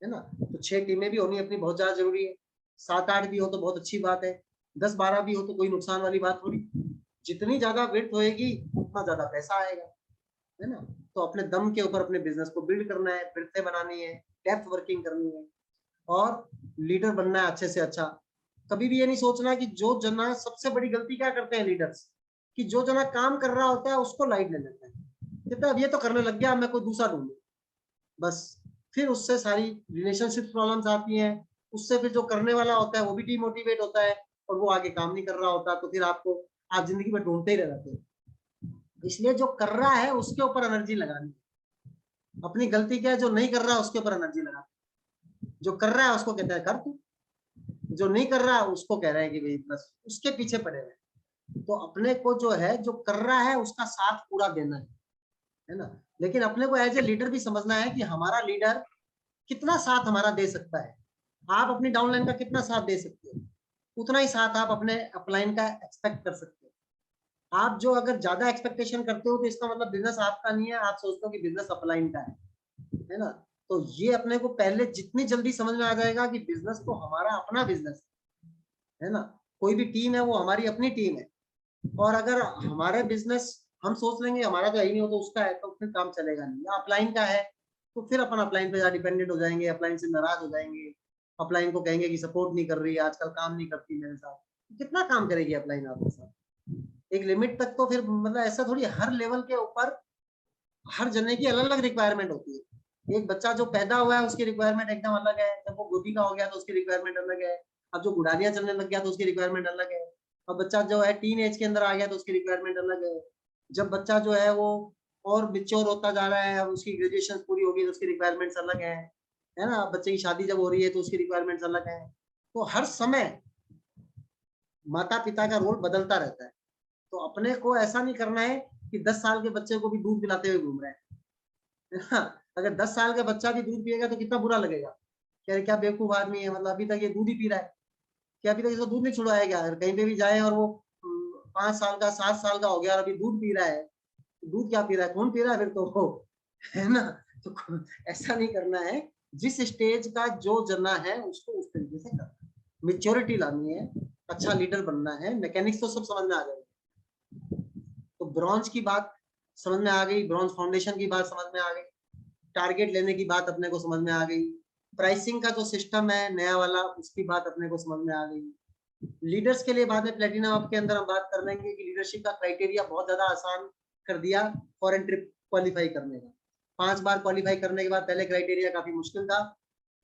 है ना। तो 6 टीमें भी होनी अपनी बहुत ज्यादा जरूरी है। 7-8 भी हो तो बहुत अच्छी बात है, 10-12 भी हो तो कोई नुकसान वाली बात थोड़ी। जितनी ज्यादा विड्थ होएगी उतना ज्यादा पैसा आएगा, है ना। तो अपने दम के ऊपर अपने बिजनेस को बिल्ड करना है, विड्थें बनानी है, डेप्थ वर्किंग करनी है, और लीडर बनना है अच्छे से अच्छा। कभी भी ये नहीं सोचना कि जो जना, सबसे बड़ी गलती क्या करते हैं लीडर्स, कि जो जना काम कर रहा होता है उसको लाइट ले लेते हैं, कहते हैं अब ये तो करने लग गया, मैं कोई दूसरा ढूंढूं, बस। फिर उससे सारी रिलेशनशिप प्रॉब्लम्स आती हैं, उससे फिर जो करने वाला होता है वो भी डिमोटिवेट होता है और वो आगे काम नहीं कर रहा होता, तो फिर आपको आप जिंदगी में ढूंढते ही रह जाते हैं। इसलिए जो कर रहा है उसके ऊपर एनर्जी लगानी है। अपनी गलती क्या है, जो नहीं कर रहा है उसके ऊपर एनर्जी लगा। जो कर रहा है उसको कहते हैं कर तू, जो नहीं कर रहा है उसको कह रहे हैं कि भाई बस उसके पीछे पड़े हुए। तो अपने को जो है, जो कर रहा है उसका साथ पूरा देना है है ना। लेकिन अपने को एज ए लीडर भी समझना है कि हमारा लीडर कितना साथ हमारा दे सकता है। आप अपनी डाउनलाइन का कितना साथ दे सकते हो, उतना ही साथ आप अपने अपलाइन का एक्सपेक्ट कर सकते हो। आप जो अगर ज्यादा एक्सपेक्टेशन करते हो तो इसका मतलब बिजनेस आपका नहीं है, आप सोचते हो कि बिजनेस अपलाइन का है ना। तो ये अपने को पहले जितनी जल्दी समझ में आ जाएगा कि बिजनेस तो हमारा अपना बिजनेस है ना। कोई भी टीम है वो हमारी अपनी टीम है, और अगर हमारे बिजनेस हम सोच लेंगे हमारा तो ही नहीं हो तो उसका है, तो फिर काम चलेगा नहीं। या अपलाइन का है तो फिर अपन अपलाइन पे डिपेंडेंट हो जाएंगे, अपलाइन से नाराज हो जाएंगे, अपलाइन को कहेंगे कि सपोर्ट नहीं कर रही है, आजकल काम नहीं करती मेरे साथ। कितना काम करेगी अपलाइन आपके साथ एक लिमिट तक। तो फिर मतलब ऐसा थोड़ी हर लेवल के ऊपर हर जने की अलग अलग रिक्वायरमेंट होती है। एक बच्चा जो पैदा हुआ है उसकी रिक्वायरमेंट एकदम अलग है, जब वो गोदी का हो गया तो उसकी रिक्वायरमेंट अलग है, अब जो गुड़ानियां चलने लग गया तो उसकी रिक्वायरमेंट अलग है, अब बच्चा जो है टीन एज के अंदर आ गया तो उसकी रिक्वायरमेंट अलग है, जब बच्चा जो है वो और मेच्योर होता जा रहा है, उसकी ग्रेजुएशन पूरी होगी तो उसकी रिक्वायरमेंट्स अलग है ना। बच्चे की शादी जब हो रही है तो उसकी रिक्वायरमेंट्स अलग है। तो हर समय माता पिता का रोल बदलता रहता है। तो अपने को ऐसा नहीं करना है कि 10 साल के बच्चे को भी दूध पिलाते हुए घूम रहे हैं ना। अगर 10 साल का बच्चा भी दूध पिएगा तो कितना बुरा लगेगा, क्या बेवकूफ आदमी है, मतलब अभी तक ये दूध ही पी रहा है, क्या अभी तक इसको दूध नहीं छुड़ाया गया। अगर कहीं पे भी जाए और वो 5 साल का 7 साल का हो गया और अभी दूध पी रहा है, दूध क्या पी रहा है, खून पी रहा है फिर तो वो, है ना। तो ऐसा नहीं करना है, जिस स्टेज का जो जना है उसको उस तरीके से करना है, मेच्योरिटी लानी है, अच्छा लीडर बनना है। मैकेनिक्स तो सब समझ में आ जाएगा। तो ब्रॉन्ज की बात समझ में आ गई, ब्रॉन्ज फाउंडेशन की बात समझ में आ गई, टारगेट लेने की बात अपने को समझ में आ गई, प्राइसिंग का जो सिस्टम है नया वाला उसकी बात अपने को समझ में आ गई। लीडर्स के लिए बाद में प्लेटिनम अप के अंदर हम बात कर लेंगे कि लीडरशिप का क्राइटेरिया बहुत ज्यादा आसान कर दिया फॉरेन ट्रिप क्वालिफाई करने का। 5 बार क्वालिफाई करने के बाद पहले क्राइटेरिया काफी मुश्किल था,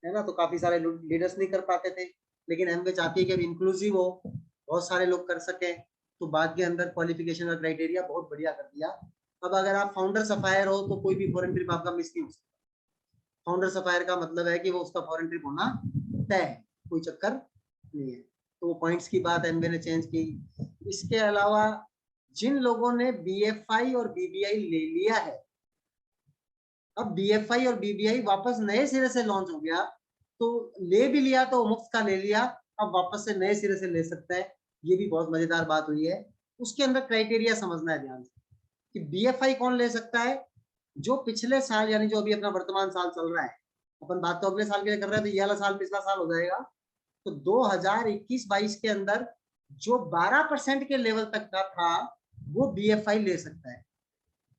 है ना, तो काफी सारे लीडर्स नहीं कर पाते थे। लेकिन एमवे चाहती है कि अब इंक्लूसिव हो, बहुत सारे लोग कर सके, तो बाद के अंदर क्वालिफिकेशन का क्राइटेरिया बहुत बढ़िया कर दिया। अब अगर आप फाउंडर सफायर हो तो कोई भी फॉरेन ट्रिप आपका मिस नहीं हो सकता। फाउंडर सफायर का मतलब है कि वो उसका फॉरेन ट्रिप होना तय है, कोई चक्कर नहीं है। तो वो पॉइंट्स की बात एमबीए ने चेंज की। इसके अलावा जिन लोगों ने बीएफआई और बीबीआई ले लिया है, अब बीएफआई और बीबीआई वापस नए सिरे से लॉन्च हो गया, तो ले भी लिया तो मुफ्त का ले लिया, अब वापस से नए सिरे से ले सकता है। ये भी बहुत मजेदार बात हुई है। उसके अंदर क्राइटेरिया समझना है ध्यान से कि बीएफआई कौन ले सकता है, जो पिछले साल यानी जो अभी अपना वर्तमान साल चल रहा है, अपन बात तो अगले साल के लिए कर रहे हैं तो ये वाला साल पिछला साल हो जाएगा, तो 2021-22 के अंदर जो 12% के लेवल तक का था वो बीएफआई ले सकता है।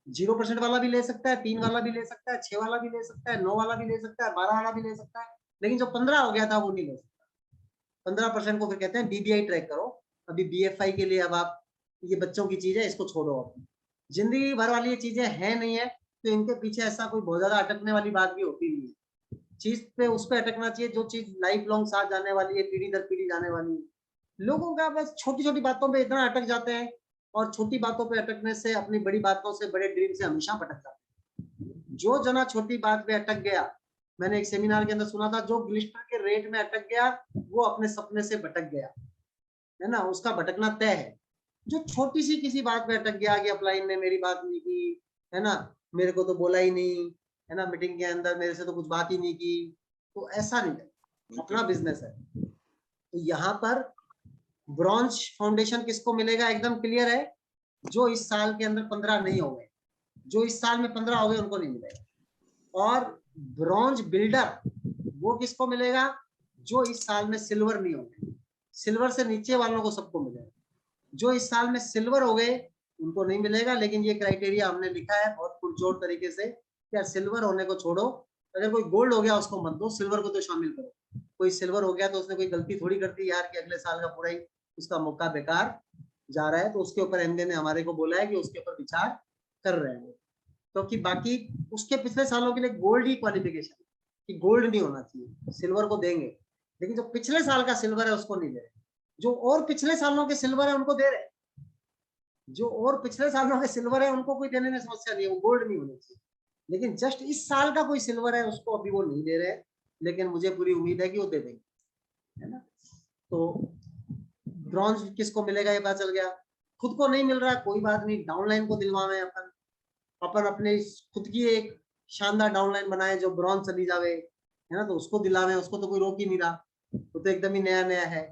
0% वाला भी ले सकता है, 3 वाला भी ले सकता है, 6 वाला भी ले सकता है, 9 वाला भी ले सकता है, 12 वाला भी ले सकता है, लेकिन जो 15 हो गया था वो नहीं ले सकता। 15% को फिर कहते हैं बीबीआई ट्रैक करो। अभी बीएफआई के लिए अब आप, ये बच्चों की चीज है, इसको छोड़ो, अब जिंदगी भर वाली ये चीजें है नहीं है, तो इनके पीछे ऐसा कोई बहुत ज्यादा अटकने वाली बात भी होती नहीं है। चीज पे उस पे अटकना चाहिए जो चीज लाइफ लॉन्ग साथ जाने वाली है, पीढ़ी दर पीढ़ी जाने वाली है। लोगों का बस छोटी छोटी बातों पे इतना अटक जाते हैं, और छोटी बातों पे अटकने से अपनी बड़ी बातों से, बड़े ड्रीम से हमेशा भटक जाते हैं। जो जना छोटी बात पे अटक गया, मैंने एक सेमिनार के अंदर सुना था, जो ग्लिस्टर के रेट में अटक गया वो अपने सपने से भटक गया, है ना, उसका भटकना तय है। जो छोटी सी किसी बात पे अटक गया कि अपलाइन ने मेरी बात नहीं की, है ना, मेरे को तो बोला ही नहीं, है ना, मीटिंग के अंदर मेरे से तो कुछ बात ही नहीं की, तो ऐसा नहीं है, अपना बिजनेस है। तो यहाँ पर ब्रॉन्ज फाउंडेशन किसको मिलेगा, एकदम क्लियर है, जो इस साल के अंदर 15 नहीं हो गए, जो इस साल में 15 हो गए उनको नहीं मिलेगा। और ब्रॉन्ज बिल्डर वो किसको मिलेगा, जो इस साल में सिल्वर नहीं हो गए, सिल्वर से नीचे वालों को सबको मिलेगा। जो इस साल में सिल्वर हो गए उनको नहीं मिलेगा, लेकिन ये क्राइटेरिया हमने लिखा है बहुत पुरजोर तरीके से, क्या सिल्वर होने को छोड़ो, अगर कोई गोल्ड हो गया उसको मत दो, सिल्वर को तो शामिल करो। कोई सिल्वर हो गया तो उसने कोई गलती थोड़ी कर दी यार कि अगले साल का पूरा ही उसका मौका बेकार जा रहा है, तो उसके ऊपर एमबीए ने हमारे को बोला है कि उसके ऊपर विचार कर रहे हैं, क्योंकि बाकी उसके पिछले सालों के लिए गोल्ड ही क्वालिफिकेशन कि गोल्ड नहीं होना चाहिए, सिल्वर को देंगे, लेकिन जो पिछले साल का सिल्वर है उसको नहीं दे रहे। जो और पिछले सालों के सिल्वर है उनको दे रहे, जो और पिछले सालों के सिल्वर है उनको कोई देने में समस्या नहीं है, वो गोल्ड नहीं होना चाहिए। लेकिन जस्ट इस साल का कोई सिल्वर है उसको अभी वो नहीं दे रहे, लेकिन मुझे पूरी उम्मीद है कि वो दे देंगे, है ना। तो ब्रॉन्ज किसको मिलेगा ये पता चल गया। खुद को नहीं मिल रहा कोई बात नहीं, डाउनलाइन को दिलवावे अपन, अपन अपने खुद की एक शानदार डाउनलाइन बनाए जो ब्रॉन्ज चली जावे, है ना, तो उसको दिलावे, उसको तो कोई रोक ही नहीं रहा, वो तो एकदम ही नया नया है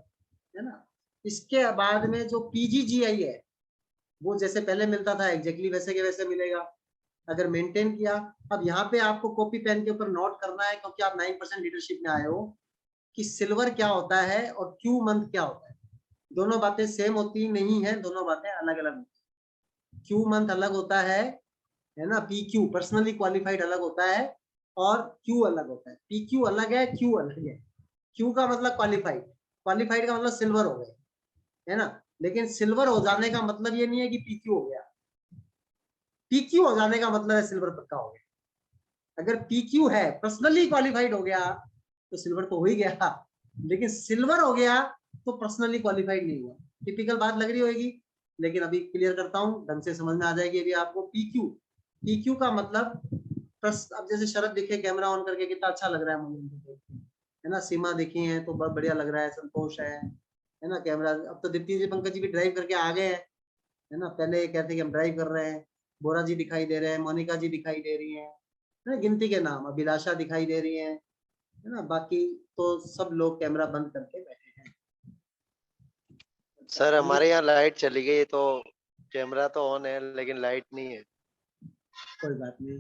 ना। इसके बाद में जो PGGI है वो जैसे पहले मिलता था एग्जैक्टली वैसे के वैसे मिलेगा अगर मेंटेन किया। अब यहाँ पे आपको कॉपी पेन के ऊपर नोट करना है, क्योंकि आप 9% लीडरशिप में आए हो, कि सिल्वर क्या होता है और क्यू मंथ क्या होता है। दोनों बातें सेम होती नहीं है, दोनों बातें अलग अलग होती है। क्यू मंथ अलग होता है ना, PQ पर्सनली क्वालिफाइड अलग होता है और क्यू अलग होता है। PQ अलग है, क्यू अलग है। क्यू का मतलब क्वालिफाइड, क्वालिफाइड का मतलब सिल्वर हो गए, है ना। लेकिन सिल्वर हो जाने का मतलब ये नहीं है कि PQ हो गया। PQ हो जाने का मतलब है सिल्वर पक्का हो गया। अगर PQ है, पर्सनली क्वालिफाइड हो गया, तो सिल्वर तो हो ही गया, लेकिन सिल्वर हो गया तो पर्सनली क्वालिफाइड नहीं हुआ। टिपिकल बात लग रही होगी, लेकिन अभी क्लियर करता हूँ, ढंग से समझ में आ जाएगी अभी आपको। PQ का मतलब, अब जैसे शरद दिखे कैमरा ऑन करके, कितना अच्छा लग रहा है मुझे, है ना। सीमा देखी है तो बहुत बढ़िया लग रहा है, संतोष है ना। कैमरा, अब तो दीप्ति जी पंकज जी भी ड्राइव करके आ गए हैं, है ना। पहले कहते कि हम ड्राइव कर रहे हैं। बोरा जी दिखाई दे रहे हैं, मोनिका जी दिखाई दे रही है ना, गिनती के नाम, अभिलाषा दिखाई दे रही है ना। बाकी तो सब लोग कैमरा बंद करके बैठे हैं। सर हमारे यहाँ लाइट चली गई, तो कैमरा तो ऑन है लेकिन लाइट नहीं है। कोई बात नहीं।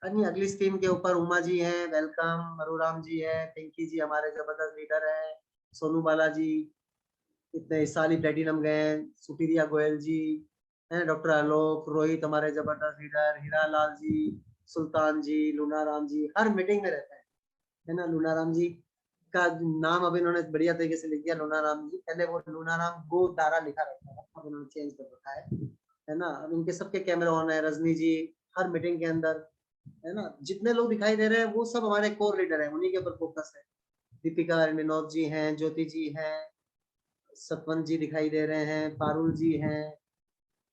अन्य अगली स्क्रीन के ऊपर उमा जी हैं, वेलकम। मरुराम जी है, पिंकी जी हमारे जबरदस्त लीडर है, सोनू बालाजी इतने इस साल ही प्लेटिनम गए हैं, सुप्रिया गोयल जी है, डॉक्टर आलोक, रोहित हमारे जबरदस्त लीडर, हीरा लाल जी, सुल्तान जी, लूनाराम जी हर मीटिंग में रहता है ना। लूनाराम जी का नाम अब इन्होंने बढ़िया तरीके से लिख दिया, लूनाराम जी। पहले वो लूनाराम गोदारा लिखा रहता था, अब इन्होंने चेंज कर रखा है ना। अब इनके सबके कैमरे ऑन है। रजनी जी हर मीटिंग के अंदर, है ना। जितने लोग दिखाई दे रहे हैं वो सब हमारे कोर लीडर हैं, उन्हीं के ऊपर फोकस है। दीपिका विनोद जी हैं, ज्योति जी हैं, सतवंत जी दिखाई दे रहे हैं, पारुल जी हैं,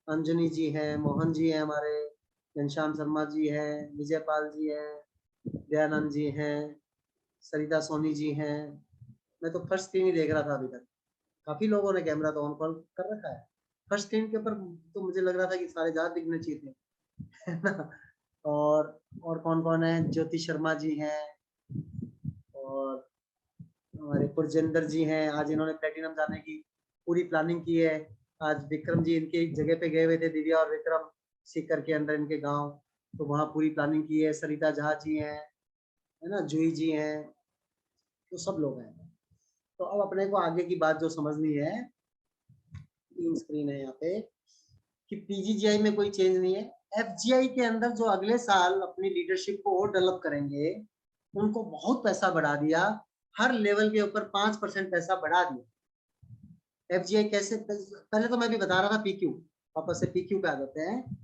अंजनी जी हैं, मोहन जी हैं हमारे, घनश्याम शर्मा जी हैं, विजयपाल जी हैं, दयानंद जी हैं, सरिता सोनी जी हैं। मैं तो फर्स्ट स्क्रीन ही देख रहा था अभी तक, काफी लोगों ने कैमरा तो ऑन कॉल कर रखा है। फर्स्ट स्क्रीन के ऊपर तो मुझे लग रहा था कि सारे ज्यादा दिखने चाहिए थे, है ना। और कौन कौन है, ज्योति शर्मा जी हैं, और हमारे पुरजेंदर जी हैं। आज इन्होंने प्लेटिनम जाने की पूरी प्लानिंग की है। आज विक्रम जी इनके जगह पे गए हुए थे, दिव्या और विक्रम सीकर के अंदर इनके गांव, तो वहाँ पूरी प्लानिंग की है। सरिता झा जी हैं, है ना, जूही जी हैं, तो सब लोग हैं। तो अब अपने को आगे की बात जो समझनी है, 3 स्क्रीन है यहाँ पे, कि PGGI में कोई चेंज नहीं है। FGI के अंदर जो अगले साल अपनी लीडरशिप को और डेवलप करेंगे, उनको बहुत पैसा बढ़ा दिया, हर लेवल के ऊपर 5% पैसा बढ़ा दिया। FGI कैसे, पहले तो मैं भी बता रहा था PQ, वापस से PQ पे आ जाते हैं।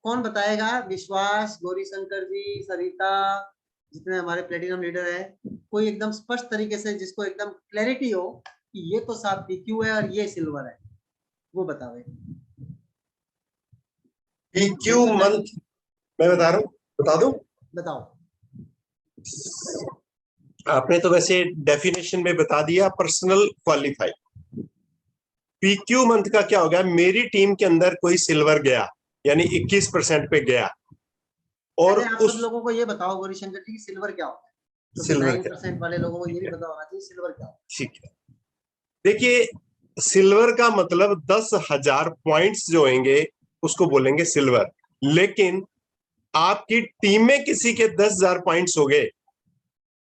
कौन बताएगा? विश्वास, गौरी शंकर जी, सरिता, जितने हमारे प्लेटिनम लीडर हैं, कोई एकदम स्पष्ट तरीके से जिसको एकदम क्लैरिटी हो कि ये तो साफ PQ है और ये सिल्वर है, वो बतावे। PQ मंथ मैं बता रहा हूँ, बता दूं? बताओ। आपने तो वैसे डेफिनेशन में बता दिया, पर्सनल क्वालिफाइड। PQ मंथ का क्या हो गया, मेरी टीम के अंदर कोई सिल्वर गया, यानी 21% पे गया, और आप उस सब लोगों को ये बताओ गौरी शंकर जी, सिल्वर क्या होता है? तो सिल्वर 9% वाले लोगों को ये भी पता होना चाहिए सिल्वर क्या होता है। ठीक है, देखिए सिल्वर का मतलब 10,000 पॉइंट्स जो होंगे उसको बोलेंगे सिल्वर। लेकिन आपकी टीम में किसी के 10,000 पॉइंट्स हो गए,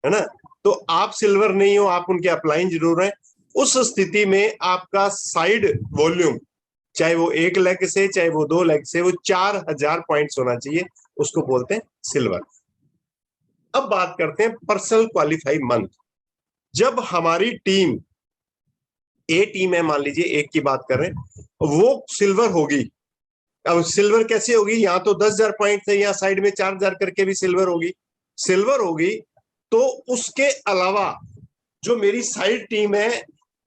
है ना, तो आप सिल्वर नहीं हो, आप उनके अपलाइन जरूर हैं। उस स्थिति में आपका साइड वॉल्यूम, चाहे वो 1 लाख से चाहे वो 2 लाख से, वो 4,000 पॉइंट्स होना चाहिए, उसको बोलते हैं सिल्वर। अब बात करते हैं पर्सनल क्वालिफाई मंथ। जब हमारी टीम ए टीम है, मान लीजिए एक की बात कर रहे हैं, वो सिल्वर होगी। अब सिल्वर कैसे होगी, यहां तो 10,000 पॉइंट है, यहाँ साइड में 4,000 करके भी सिल्वर होगी। सिल्वर होगी तो उसके अलावा जो मेरी साइड टीम है,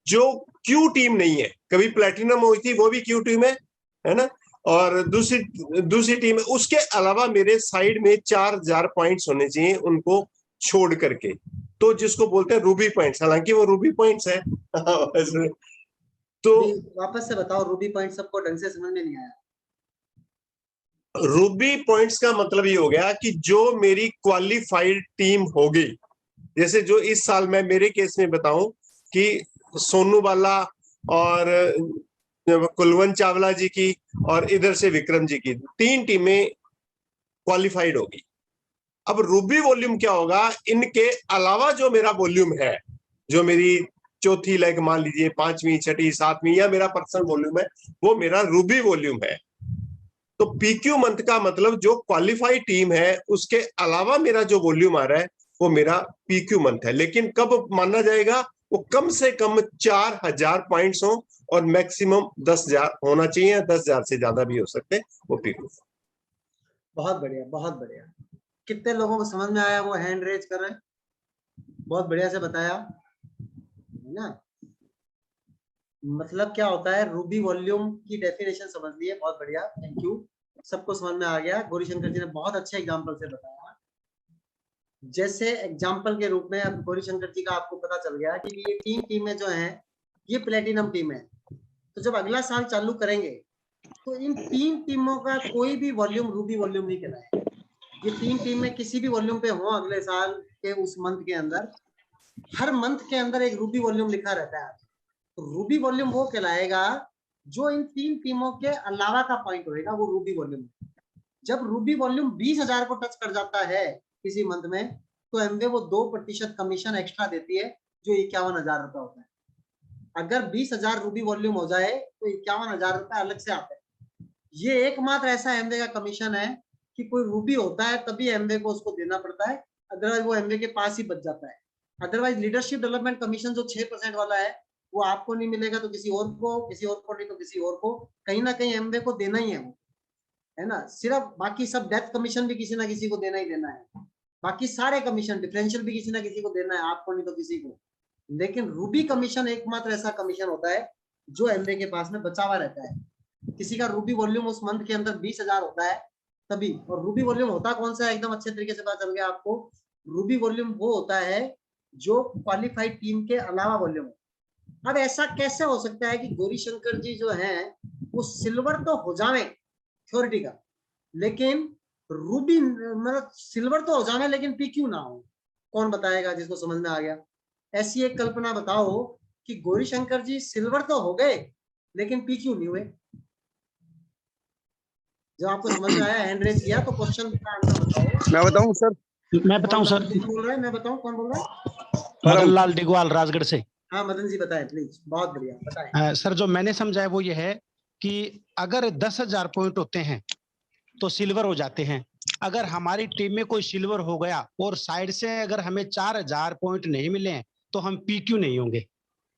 जो क्यू टीम नहीं है, कभी प्लेटिनम हुई थी वो भी क्यू टीम है ना, और दूसरी टीम है, उसके अलावा मेरे साइड में 4,000 पॉइंट्स होने चाहिए उनको छोड़ करके, तो जिसको बोलते हैं रूबी पॉइंट्स। हालांकि वो रूबी पॉइंट्स है तो वापस से बताओ, रूबी पॉइंट सबको ढंग से समझ में नहीं आया। रूबी पॉइंट्स का मतलब ये हो गया कि जो मेरी क्वालिफाइड टीम होगी, जैसे जो इस साल मैं मेरे केस में बताऊं कि सोनू बाला और कुलवंत चावला जी की और इधर से विक्रम जी की 3 टीमें क्वालिफाइड होगी। अब रूबी वॉल्यूम क्या होगा, इनके अलावा जो मेरा वॉल्यूम है, जो मेरी चौथी लेग मान लीजिए, 5वीं 6वीं 7वीं या मेरा पर्सनल वॉल्यूम है, वो मेरा रूबी वॉल्यूम है। तो पीक्यू मंथ का मतलब जो क्वालिफाइड टीम है उसके अलावा मेरा जो वॉल्यूम आ रहा है वो मेरा पीक्यू मंथ है। लेकिन कब माना जाएगा, वो कम से कम 4000 पॉइंट्स हो और मैक्सिमम 10,000 होना चाहिए, 10,000 से ज्यादा भी हो सकते हैं, वो पीक्यू। बहुत बढ़िया, बहुत बढ़िया। कितने लोगों को समझ में आया वो हैंड रेज कर रहे हैं? बहुत बढ़िया से बताया है ना। मतलब क्या होता है, रूबी वॉल्यूम की डेफिनेशन समझ लिए, बहुत बढ़िया, थैंक यू। सबको समझ में आ गया। गौरीशंकर जी ने बहुत अच्छे एग्जांपल से बताया। जैसे एग्जांपल के रूप में अब गौरीशंकर जी का आपको पता चल गया कि ये 3 टीमें जो हैं ये प्लेटिनम टीम है। तो जब अगला साल चालू करेंगे तो इन 3 टीमों का कोई भी वॉल्यूम रूबी वॉल्यूम नहीं कहलाएगा। ये 3 टीमें किसी भी वॉल्यूम पे हो अगले साल के उस मंथ के अंदर, हर मंथ के अंदर एक रूबी वॉल्यूम लिखा रहता है। तो रूबी वॉल्यूम वो कहलाएगा जो इन 3 टीमों के अलावा का पॉइंट होएगा, वो रूबी वॉल्यूम। जब रूबी वॉल्यूम 20,000 को टच कर जाता है किसी मंथ में, तो एमवे वो 2% कमीशन एक्स्ट्रा देती है, जो 51,000 रुपए होता है। अगर 20,000 रूबी वॉल्यूम हो जाए तो 51,000 रुपए अलग से आते हैं। ये एकमात्र ऐसा एमवे का कमीशन है कि कोई रूबी होता है तभी एमवे को उसको देना पड़ता है, अदरवाइज वो एमवे के पास ही बच जाता है। अदरवाइज लीडरशिप डेवलपमेंट कमीशन जो 6% वाला है वो आपको नहीं मिलेगा तो किसी और को, किसी और को नहीं तो किसी और को, कहीं ना कहीं एमवे को देना ही है वो, है ना। सिर्फ बाकी सब डेथ कमीशन भी किसी ना किसी को देना ही देना है, बाकी सारे कमीशन डिफरेंशियल भी किसी ना किसी को देना है, आपको नहीं तो किसी को। लेकिन रूबी कमीशन एकमात्र ऐसा कमीशन होता है जो एमवे के पास में बचा हुआ रहता है। किसी का रूबी वॉल्यूम उस मंथ के अंदर 20,000 होता है तभी। और रूबी वॉल्यूम होता कौन सा है, एकदम अच्छे तरीके से पता चल गया आपको। रूबी वॉल्यूम वो होता है जो क्वालिफाइड टीम के अलावा वॉल्यूम है। अब ऐसा कैसे हो सकता है कि गौरीशंकर जी जो है वो सिल्वर तो हो जावे थ्योरिटी का, लेकिन रूबी मतलब सिल्वर तो हो जावे लेकिन पीक्यू ना हो? कौन बताएगा जिसको समझ में आ गया? ऐसी एक कल्पना बताओ कि गौरीशंकर जी सिल्वर तो हो गए लेकिन पीक्यू नहीं हुए। जब आपको समझ में आया, हैंड रेज किया, तो क्वेश्चन का आंसर बताओ। मैं बताऊं सर? मैं बताऊं सर? कौन बोल रहा है? मैं बताऊं कौन बोल रहा है? मदन लाल डिगवाल राजगढ़ से। हाँ मदन जी बताएं प्लीज, बहुत बढ़िया बताएं। सर जो मैंने समझा वो ये है कि अगर 10,000 पॉइंट होते हैं तो सिल्वर हो जाते हैं। अगर हमारी टीम में कोई सिल्वर हो गया और साइड से अगर हमें 4,000 पॉइंट नहीं मिले तो हम पीक्यू नहीं होंगे।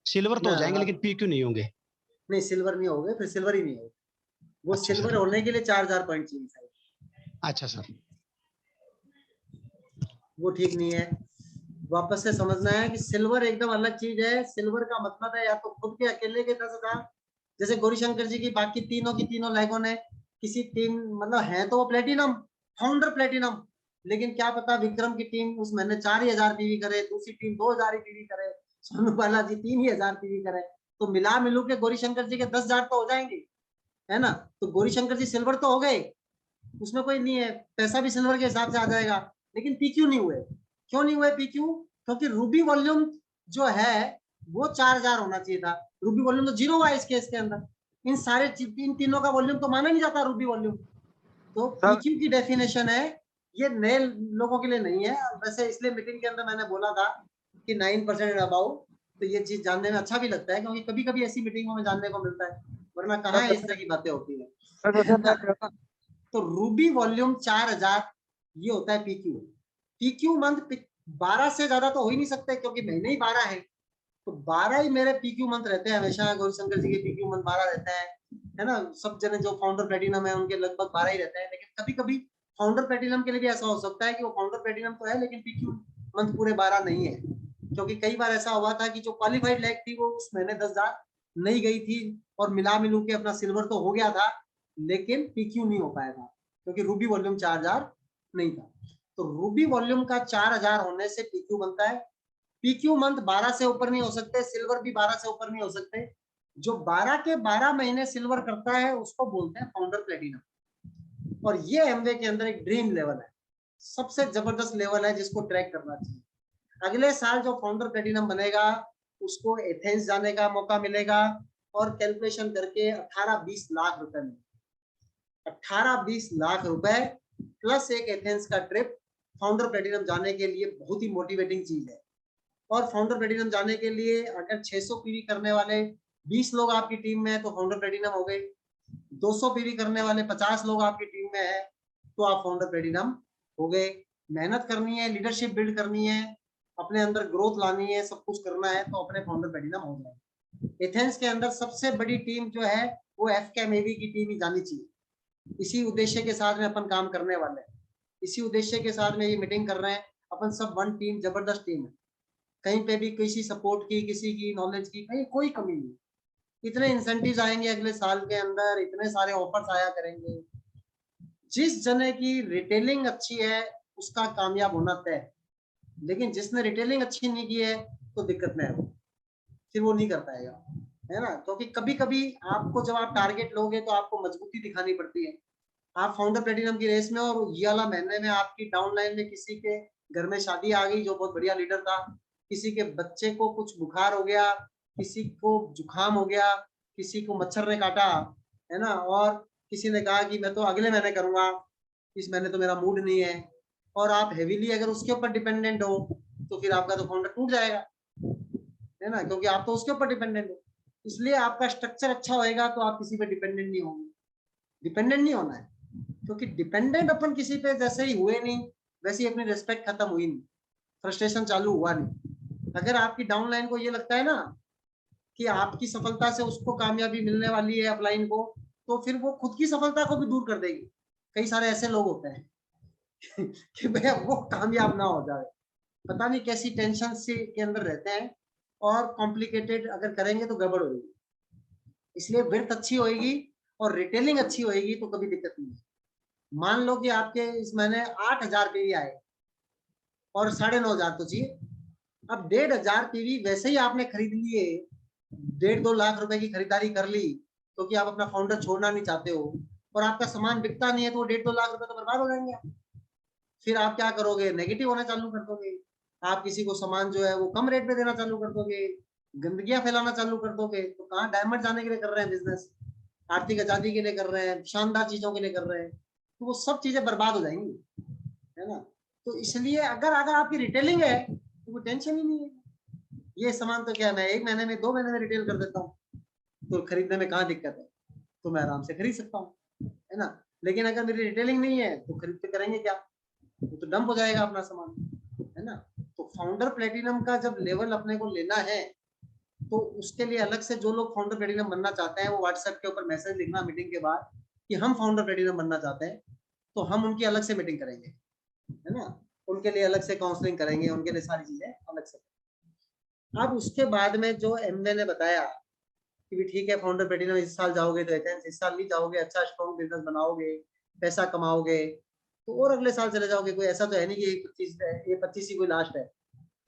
सिल्वर तो हो जाएंगे लेकिन पीक्यू नहीं होंगे। नहीं सिल्वर नहीं होगे, फिर सिल्वर ही नहीं होगा। वो अच्छा सिल्वर सर। होने के लिए 4,000 पॉइंट चाहिए। अच्छा सर। वो ठीक नहीं है। वापस से समझना है कि सिल्वर एकदम अलग चीज है। सिल्वर का मतलब है या तो खुद के अकेले के 10,000, जैसे गौरीशंकर जी की बाकी तीनों की तीनों लेगों ने किसी टीम मतलब है तो वो प्लेटिनम, फाउंडर प्लेटिनम, लेकिन क्या पता विक्रम की टीम उस महीने 4,000 पीवी करे, दूसरी टीम 2,000 पीवी करे, सोनू बाला जी 3,000 पीवी करे, तो मिला मिलू के गौरीशंकर जी के 10,000 तो हो जाएंगे, है ना। तो गौरीशंकर जी सिल्वर तो हो गए, उसमें कोई नहीं है, पैसा भी सिल्वर के हिसाब से आ जाएगा, लेकिन पीक्यू नहीं हुए। क्यों नहीं हुए पीक्यू? क्योंकि रूबी वॉल्यूम जो है वो 4,000 होना चाहिए था। रूबी वॉल्यूम तो 0 हुआ इस केस के अंदर। इन सारे इन तीनों का वॉल्यूम तो माना नहीं जाता रूबी वॉल्यूम। तो पीक्यू की डेफिनेशन है, ये नए लोगों के लिए नहीं है। वैसे इसलिए मीटिंग के अंदर मैंने बोला था कि 9% अबाउ, तो ये चीज जानने में अच्छा भी लगता है क्योंकि कभी कभी ऐसी मीटिंगों में जानने को मिलता है, वरना कहाँ इस तरह की बातें होती है। तो रूबी वॉल्यूम 4,000 ये होता है पीक्यू। पीक्यू मंथ 12 से ज्यादा तो हो ही नहीं सकते क्योंकि महीने ही 12 है, तो 12 ही मेरे पीक्यू मंथ रहते हैं हमेशा। गौरीशंकर जी के पीक्यू मंथ 12 रहता है ना। सब जने जो फाउंडर प्लेटिनम है उनके लगभग 12 ही रहते हैं, लेकिन कभी कभी फाउंडर प्लेटिनम के लिए भी ऐसा हो सकता है कि वो फाउंडर प्लेटिनम तो है लेकिन पीक्यू मंथ पूरे 12 नहीं है। क्योंकि कई बार ऐसा हुआ था कि जो क्वालिफाइड लेग थी वो उस महीने 10,000 नहीं गई थी और मिला मिलू के अपना सिल्वर तो हो गया था लेकिन पीक्यू नहीं हो पाया था क्योंकि रूबी वॉल्यूम 4,000 नहीं था। तो रूबी वॉल्यूम का 4,000 होने से पीक्यू बनता है। पीक्यू मंथ 12 से ऊपर नहीं हो सकते, सिल्वर भी 12 से ऊपर नहीं हो सकते। जो 12 के 12 महीने सिल्वर करता है उसको बोलते हैं फाउंडर प्लेटिनम। और ये एमवे के अंदर एक ड्रीम लेवल है, सबसे जबरदस्त लेवल है जिसको ट्रैक करना चाहिए। अगले साल जो फाउंडर प्लेटिनम बनेगा उसको एथेंस जाने का मौका मिलेगा और कैलकुलेशन करके 18-20 लाख रुपए मिलेंगे। 18-20 लाख रुपए प्लस एक एथेंस का ट्रिप फाउंडर प्लेटिनम जाने के लिए बहुत ही मोटिवेटिंग चीज है। और फाउंडर प्लेटिनम जाने के लिए अगर 600 पीवी करने वाले 20 लोग आपकी टीम में है तो फाउंडर प्लेटिनम हो गए, 200 पीवी करने वाले 50 लोग आपकी टीम में है तो आप फाउंडर प्लेटिनम हो गए। मेहनत करनी है, लीडरशिप बिल्ड करनी है, अपने अंदर ग्रोथ लानी है, सब कुछ करना है तो अपने फाउंडर प्लेटिनम हो जाए। एथेंस के अंदर सबसे बड़ी टीम जो है वो FKMAV की टीम ही जानी चाहिए। इसी उद्देश्य के साथ में अपन काम करने वाले हैं, इसी उद्देश्य के साथ में ये मीटिंग कर रहे हैं। अपन सब वन टीम, जबरदस्त टीम है, कहीं पे भी किसी सपोर्ट की, किसी की नॉलेज की कहीं कोई कमी नहीं। इतने इंसेंटिव्स आएंगे अगले साल के अंदर, इतने सारे ऑफर्स आया करेंगे। जिस जने की रिटेलिंग अच्छी है उसका कामयाब होना तय है, लेकिन जिसने रिटेलिंग अच्छी नहीं की है तो दिक्कत में है, फिर वो नहीं कर पाएगा, है ना। क्योंकि कभी कभी आपको जब आप टारगेट लोगे तो आपको मजबूती दिखानी पड़ती है। आप फाउंडर प्लेटिनम की रेस में और ये वाला महीने में आपकी डाउनलाइन में किसी के घर में शादी आ गई जो बहुत बढ़िया लीडर था, किसी के बच्चे को कुछ बुखार हो गया, किसी को जुकाम हो गया, किसी को मच्छर ने काटा, है ना, और किसी ने कहा कि मैं तो अगले महीने करूंगा, इस महीने तो मेरा मूड नहीं है, और आप हेवीली अगर उसके ऊपर डिपेंडेंट हो तो फिर आपका तो फाउंडर टूट जाएगा, है ना, क्योंकि आप तो उसके ऊपर डिपेंडेंट हो। इसलिए आपका स्ट्रक्चर अच्छा होएगा तो आप किसी पे डिपेंडेंट नहीं होंगे। डिपेंडेंट नहीं होना है, क्योंकि डिपेंडेंट अपन किसी पे जैसे ही हुए नहीं वैसे ही अपनी रिस्पेक्ट खत्म हुई नहीं, फ्रस्ट्रेशन चालू हुआ नहीं। अगर आपकी डाउनलाइन को ये लगता है ना कि आपकी सफलता से उसको कामयाबी मिलने वाली है अपलाइन को, तो फिर वो खुद की सफलता को भी दूर कर देगी। कई सारे ऐसे लोग होते हैं कि भैया वो कामयाब ना हो जाए, पता नहीं कैसी टेंशन से के अंदर रहते हैं, और कॉम्प्लिकेटेड अगर करेंगे तो गड़बड़ होगी। इसलिए विर्थ अच्छी होगी और रिटेलिंग अच्छी होगी तो कभी दिक्कत नहीं है। मान लो कि आपके इस महीने 8,000 पीवी आए और 9,500 तो चाहिए। अब 1,500 पीवी वैसे ही आपने खरीद लिए, 1.5-2 लाख रुपए की खरीदारी कर ली क्योंकि आप अपना फाउंडर छोड़ना नहीं चाहते हो, और आपका सामान बिकता नहीं है तो 1.5-2 लाख रुपए तो बर्बाद हो जाएंगे। फिर आप क्या करोगे, नेगेटिव होना चालू कर दोगे, आप किसी को सामान जो है वो कम रेट पे देना चालू कर दोगे, गंदगियां फैलाना चालू कर दोगे। तो कहाँ डायमंड जाने के लिए कर रहे हैं बिजनेस, आर्थिक आजादी के लिए कर रहे हैं, शानदार चीजों के लिए कर रहे हैं, तो वो सब चीजें बर्बाद हो जाएंगी, है ना। तो इसलिए अगर आपकी रिटेलिंग है तो वो टेंशन ही नहीं है। ये सामान तो क्या मैं 1 महीने में 2 महीने में रिटेल कर देता हूँ, तो खरीदने में कहाँ दिक्कत है, तो मैं आराम से खरीद सकता हूँ, है ना। लेकिन अगर मेरी रिटेलिंग नहीं है तो खरीद के करेंगे क्या, वो तो डंप हो जाएगा अपना सामान, है ना। तो फाउंडर प्लेटिनम का जब लेवल अपने को लेना है तो उसके लिए अलग से जो लोग फाउंडर प्लेटिनम बनना चाहते हैं वो व्हाट्सएप के ऊपर मैसेज लिखना मीटिंग के बाद कि हम फाउंडर प्लेटिनम बनना चाहते हैं, तो हम उनकी अलग से मीटिंग करेंगे, है ना, उनके लिए अलग से काउंसलिंग करेंगे, उनके लिए सारी चीजें अलग से। अब उसके बाद में जो एमवे ने बताया कि भी ठीक है फाउंडर प्लेटिनम इस साल जाओगे तो एथेंस, इस साल नहीं जाओगे अच्छा स्ट्रॉन्ग बिजनेस बनाओगे, पैसा कमाओगे तो और अगले साल चले जाओगे। कोई ऐसा तो है नहीं कि ये 25 ही कोई लास्ट है,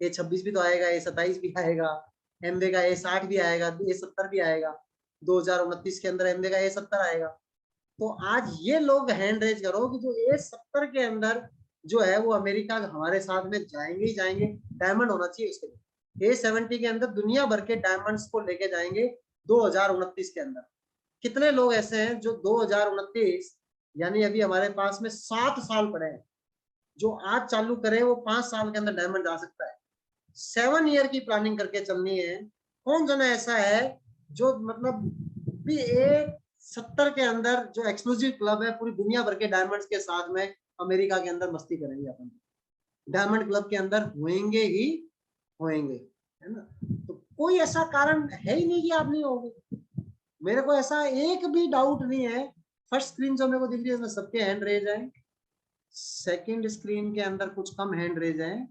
ये 26 भी तो आएगा, ये 27 भी आएगा, एमवे का ये 60 भी आएगा, ये 70 भी आएगा, 2029 के अंदर एमवे का ये 70 आएगा। तो आज ये लोग हैंड रेज करो कि जो ये 70 के अंदर जो है वो अमेरिका हमारे साथ में जाएंगे ही जाएंगे, डायमंड होना चाहिए उसके लिए। A70 के अंदर दुनिया भर के डायमंड्स को लेके जाएंगे 2029 के अंदर। कितने लोग ऐसे हैं जो 2029 यानी अभी हमारे पास में 7 साल पड़े हैं, जो आज चालू करे वो 5 साल के अंदर डायमंड आ सकता है। 7 ईयर की प्लानिंग करके चलनी है। कौन जना ऐसा है जो मतलब भी एक 70 के अंदर जो एक्सक्लूसिव क्लब है पूरी दुनिया भर के डायमंड्स के साथ में अमेरिका के अंदर मस्ती करेंगे अपन, डायमंड क्लब के अंदर होंगे ही होंगे, है ना। तो कोई ऐसा कारण है ही नहीं कि आप नहीं होंगे, मेरे को ऐसा एक भी डाउट नहीं है। फर्स्ट स्क्रीन जो मेरे को दिख रही है उसमें सबके हैंड रेज है, सेकंड स्क्रीन के अंदर कुछ कम हैंड रेज है,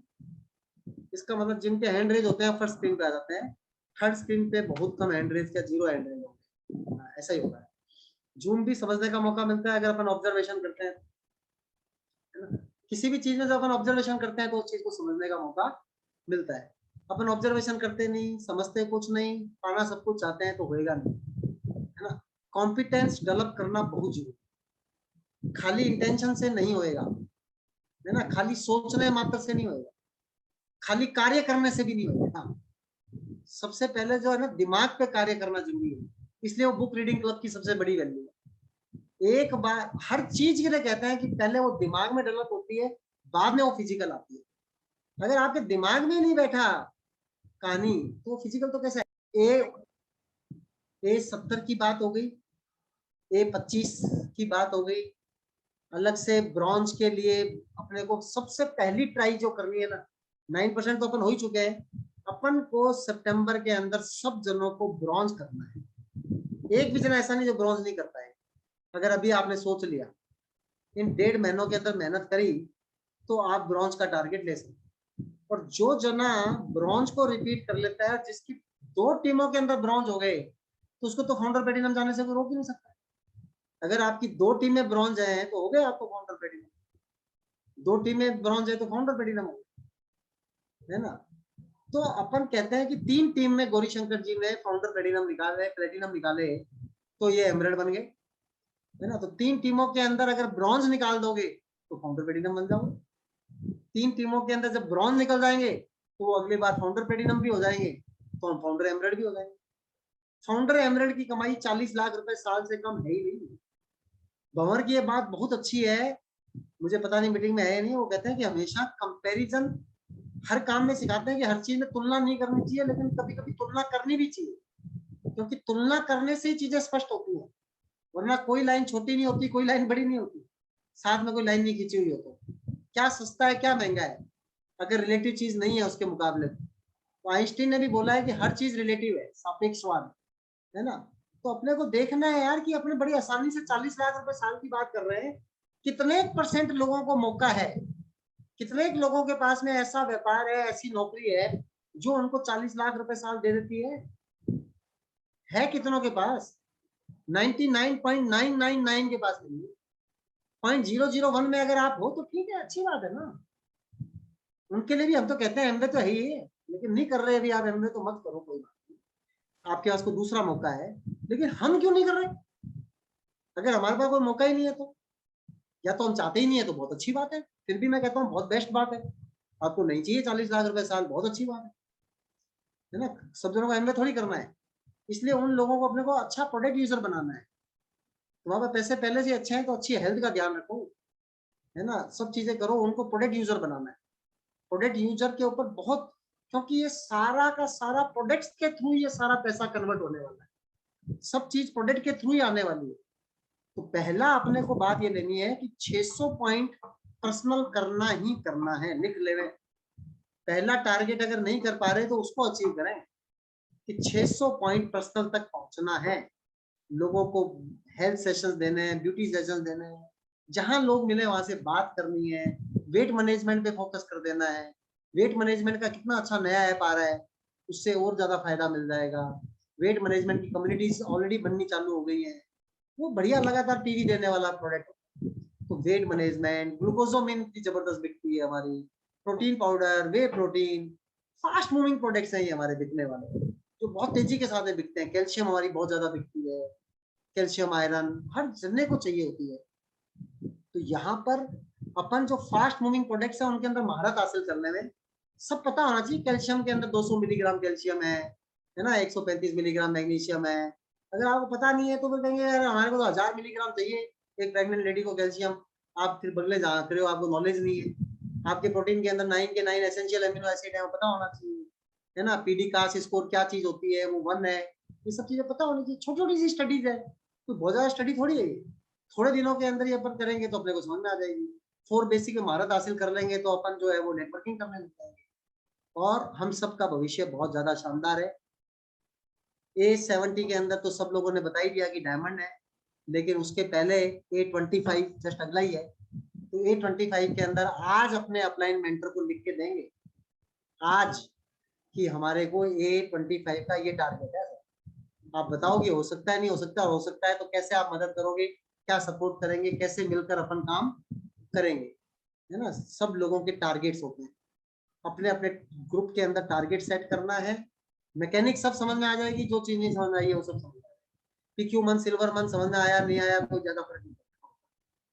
इसका मतलब जिनके हैंड रेज होते हैं फर्स्ट स्क्रीन पे आ जाते हैं, थर्ड स्क्रीन पे बहुत कम हैंड रेज या 0 हैंड रेज होंगे, ऐसा ही होता है। जूम भी समझने का मौका मिलता है अगर अपन ऑब्जर्वेशन करते हैं, है ना। किसी भी चीज में जब अपन ऑब्जर्वेशन करते हैं तो उस चीज को समझने का मौका मिलता है। अपन ऑब्जर्वेशन करते नहीं, समझते कुछ नहीं, पाना सब कुछ चाहते हैं तो होएगा नहीं, है ना। कॉम्पिटेंस डेवलप करना बहुत जरूरी, खाली इंटेंशन से नहीं होएगा, है ना, खाली सोचने मात्र से नहीं होएगा, खाली कार्य करने से भी नहीं होएगा। सबसे पहले जो है ना दिमाग पे कार्य करना जरूरी है, इसलिए वो बुक रीडिंग क्लब की सबसे बड़ी वैल्यू है। एक बार हर चीज के लिए कहते हैं कि पहले वो दिमाग में डेवलप होती है, बाद में वो फिजिकल आती है। अगर आपके दिमाग में नहीं बैठा कहानी तो फिजिकल तो कैसे है? A70 की बात हो गई, A25 की बात हो गई, अलग से ब्रॉन्ज के लिए अपने को सबसे पहली ट्राई जो करनी है ना, 9% तो अपन हो ही चुके हैं, अपन को सितंबर के अंदर सब जनों को ब्रॉन्ज करना है। एक भी जना ऐसा नहीं जो ब्रॉन्ज नहीं कर पाए। अगर अभी आपने सोच लिया, इन 1.5 महीनों के अंदर मेहनत करी, तो आप ब्रॉन्ज का टारगेट ले सकते। और जो जना ब्रॉन्ज को रिपीट कर लेता है, जिसकी 2 टीमों के अंदर ब्रॉन्ज हो गए, तो उसको तो फाउंडर प्लेटिनम जाने से कोई रोक ही नहीं सकता। अगर आपकी 2 टीमें ब्रॉन्ज है तो हो गए आपको फाउंडर प्लेटिनम, 2 टीमें ब्रॉन्ज है तो फाउंडर प्लेटिनम हो गया, है ना। तो अपन कहते हैं कि 3 टीम में गौरीशंकर जी ने फाउंडर प्लेटिनम निकाले, तो ये एमरेड बन गए, है ना। तो 3 टीमों के अंदर अगर ब्रॉन्ज निकाल दोगे तो फाउंडर प्लेटिनम बन जाओगे। 3 टीमों के अंदर जब ब्रॉन्ज निकल जाएंगे तो वो अगली बार फाउंडर प्लेटिनम भी हो जाएंगे, तो हम फाउंडर एमरेड भी हो जाएंगे। फाउंडर एमरेड की कमाई 40 लाख रुपए साल से कम है ही नहीं। भंवर की ये बात बहुत अच्छी है, मुझे पता नहीं मीटिंग में है नहीं, वो कहते हैं कि हमेशा कंपैरिजन हर काम में सिखाते हैं कि हर चीज में तुलना नहीं करनी चाहिए, लेकिन कभी कभी तुलना करनी भी चाहिए, क्योंकि तुलना करने से ही चीजें स्पष्ट होती हैं। वरना कोई लाइन छोटी नहीं होती, कोई लाइन बड़ी नहीं होती, साथ में कोई लाइन नहीं खींची हुई हो तो क्या सस्ता है क्या महंगा है, अगर रिलेटिव चीज नहीं है उसके मुकाबले। तो आइंस्टीन ने भी बोला है कि हर चीज रिलेटिव है, सापेक्षवाद, है ना। तो अपने को देखना है यार कि अपने बड़ी आसानी से 40 लाख रुपए साल की बात कर रहे हैं, कितने % लोगों को मौका है, कितने लोगों के पास में ऐसा व्यापार है, ऐसी नौकरी है जो उनको 40 लाख रुपए साल दे देती है कितनों के पास? 99.999 के पास नहीं है। 0.001 में अगर आप हो तो ठीक है, अच्छी बात है ना। उनके लिए भी हम तो कहते हैं एमवे तो है ही है, लेकिन नहीं कर रहे अभी आप एमवे, तो मत करो, कोई बात नहीं, आपके पास कोई दूसरा मौका है। लेकिन हम क्यों नहीं कर रहे? अगर हमारे पास कोई मौका ही नहीं है तो, या तो हम चाहते ही नहीं है तो बहुत अच्छी बात है, फिर भी मैं कहता हूँ बहुत बेस्ट बात है। आपको नहीं चाहिए 40 लाख रुपए साल, बहुत अच्छी बात है ना। सब जनों को एमवे थोड़ी करना है, इसलिए उन लोगों को अपने को अच्छा प्रोडक्ट यूजर बनाना है। तुम्हारे पास पैसे पहले से अच्छे हैं तो अच्छी हेल्थ का ध्यान रखो, है ना, सब चीजें करो, उनको प्रोडक्ट यूजर बनाना है। प्रोडक्ट यूजर के ऊपर बहुत, क्योंकि ये सारा का सारा प्रोडक्ट्स के थ्रू ये सारा पैसा कन्वर्ट होने वाला है, सब चीज प्रोडक्ट के थ्रू ही आने वाली है। तो पहला अपने को बात ये लेनी है कि 600 पॉइंट पर्सनल करना ही करना है, लिख ले। पहला टारगेट अगर नहीं कर पा रहे तो उसको अचीव करें कि 600 पॉइंट पर्सनल तक पहुंचना है। लोगों को हेल्थ सेशंस देने हैं, ब्यूटी सेशंस देने हैं, जहां लोग मिले वहां से बात करनी है। वेट मैनेजमेंट पे फोकस कर देना है। वेट मैनेजमेंट का कितना अच्छा नया ऐप आ रहा है, उससे और ज्यादा फायदा मिल जाएगा। वेट मैनेजमेंट की कम्युनिटीज ऑलरेडी बननी चालू हो गई है, वो बढ़िया लगातार टीवी देने वाला प्रोडक्ट। तो वेट मैनेजमेंट, ग्लूकोजोमिन की जबरदस्त बिकती है हमारी, प्रोटीन पाउडर, वे प्रोटीन, फास्ट मूविंग प्रोडक्ट्स हैं ये हमारे बिकने वाले, जो बहुत तेजी के साथ बिकते हैं। कैल्शियम हमारी बहुत ज्यादा बिकती है, कैल्शियम आयरन हर जने को चाहिए होती है। तो यहाँ पर अपन जो फास्ट मूविंग प्रोडक्ट्स हैं उनके अंदर महारत हासिल करने में सब पता होना चाहिए। कैल्शियम के अंदर 200 मिलीग्राम कैल्शियम है ना, 135 मिलीग्राम मैग्नीशियम है। अगर आपको पता नहीं है तो फिर कहेंगे यार हमारे को तो 1000 मिलीग्राम चाहिए एक प्रेग्नेंट लेडी को कैल्शियम, आप फिर बगले जा रहे हो, आपको नॉलेज नहीं है। आपके प्रोटीन के अंदर 9 के 9 एसेंशियल एमिनो एसिड है, वो पता होना चाहिए, है ना। पीडी कास स्कोर क्या चीज होती है, वो 1 है, ये सब चीजें पता होनी चाहिए। छोटी छोटी सी स्टडीज है, तो बहुत ज्यादा स्टडी थोड़ी है, थोड़े दिनों के अंदर ही अपन करेंगे तो अपने को समझ में आ जाएगी। 4 बेसिक महारत हासिल कर लेंगे तो अपन जो है वो नेटवर्किंग करने लग जाएंगे, और हम सबका भविष्य बहुत ज्यादा शानदार है। A70 के अंदर तो सब लोगों ने बता ही दिया कि डायमंड है, लेकिन उसके पहले A25 जस्ट अगला ही है। तो A25 के अंदर आज अपने अपलाइन मेंटर को लिख के देंगे आज कि हमारे को A25 का ये टारगेट है। आप बताओगे हो सकता है नहीं हो सकता, हो सकता है तो कैसे आप मदद करोगे, क्या सपोर्ट करेंगे, कैसे मिलकर अपन काम करेंगे, है ना। सब लोगों के टारगेट्स होते हैं, अपने अपने ग्रुप के अंदर टारगेट सेट करना है। मैकेनिक सब समझ में आ जाएगी, जो चीज नहीं समझ में आई है वो सब समझ में आएगी। PQ मंथ, सिल्वर मंथ समझ में आया नहीं आया कोई ज्यादा फर्क नहीं पड़ता,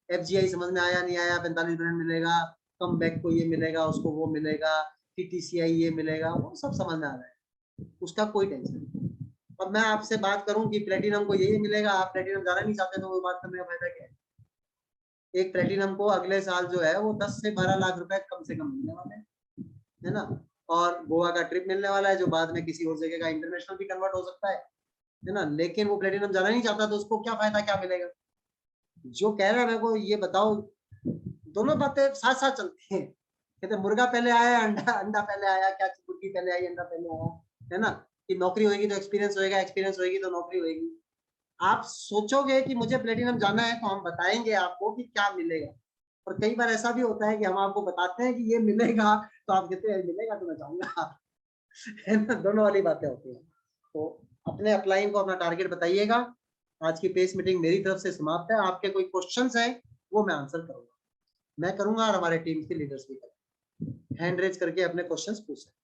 FGI समझ में आया नहीं आया, 45% मिलेगा, कम बैक को ये मिलेगा, उसको वो मिलेगा, TTCI ये मिलेगा, वो सब समझ में आ रहा है, उसका कोई टेंशन नहीं। अब मैं आपसे बात करूं कि प्लेटिनम को ये मिलेगा, आप प्लेटिनम जाना नहीं चाहते तो वो बात करने का फायदा क्या है? एक प्लेटिनम को अगले साल जो है वो 10 से 12 लाख रुपए कम से कम मिलने वाले हैं, है ना, और गोवा का ट्रिप मिलने वाला है जो बाद में किसी और जगह का इंटरनेशनल भी कन्वर्ट हो सकता है ना। लेकिन वो प्लेटिनम जाना नहीं चाहता तो उसको क्या फायदा, क्या मिलेगा? जो कह रहा है मेरे को ये बताओ, दोनों बातें साथ साथ चलती हैं। कहते मुर्गा पहले आया, अंडा पहले आया, क्या मुर्गी पहले आई, अंडा पहले आया, है ना, कि नौकरी होगी तो एक्सपीरियंस होएगा, एक्सपीरियंस होगी तो नौकरी होगी। आप सोचोगे कि मुझे प्लेटिनम जाना है तो हम बताएंगे आपको कि क्या मिलेगा, और कई बार ऐसा भी होता है कि हम आपको बताते हैं कि ये मिलेगा तो आप कहते हैं मिलेगा तो मैं जाऊंगा, है ना, दोनों वाली बातें होती हैं। तो अपने अपलाइन को अपना टारगेट बताइएगा। आज की पेस मीटिंग मेरी तरफ से समाप्त है। आपके कोई क्वेश्चंस हैं वो मैं आंसर करूंगा, मैं करूंगा और हमारे टीम के लीडर्स भी करेंगे। हैंड रेज करके अपने क्वेश्चंस पूछ सकते।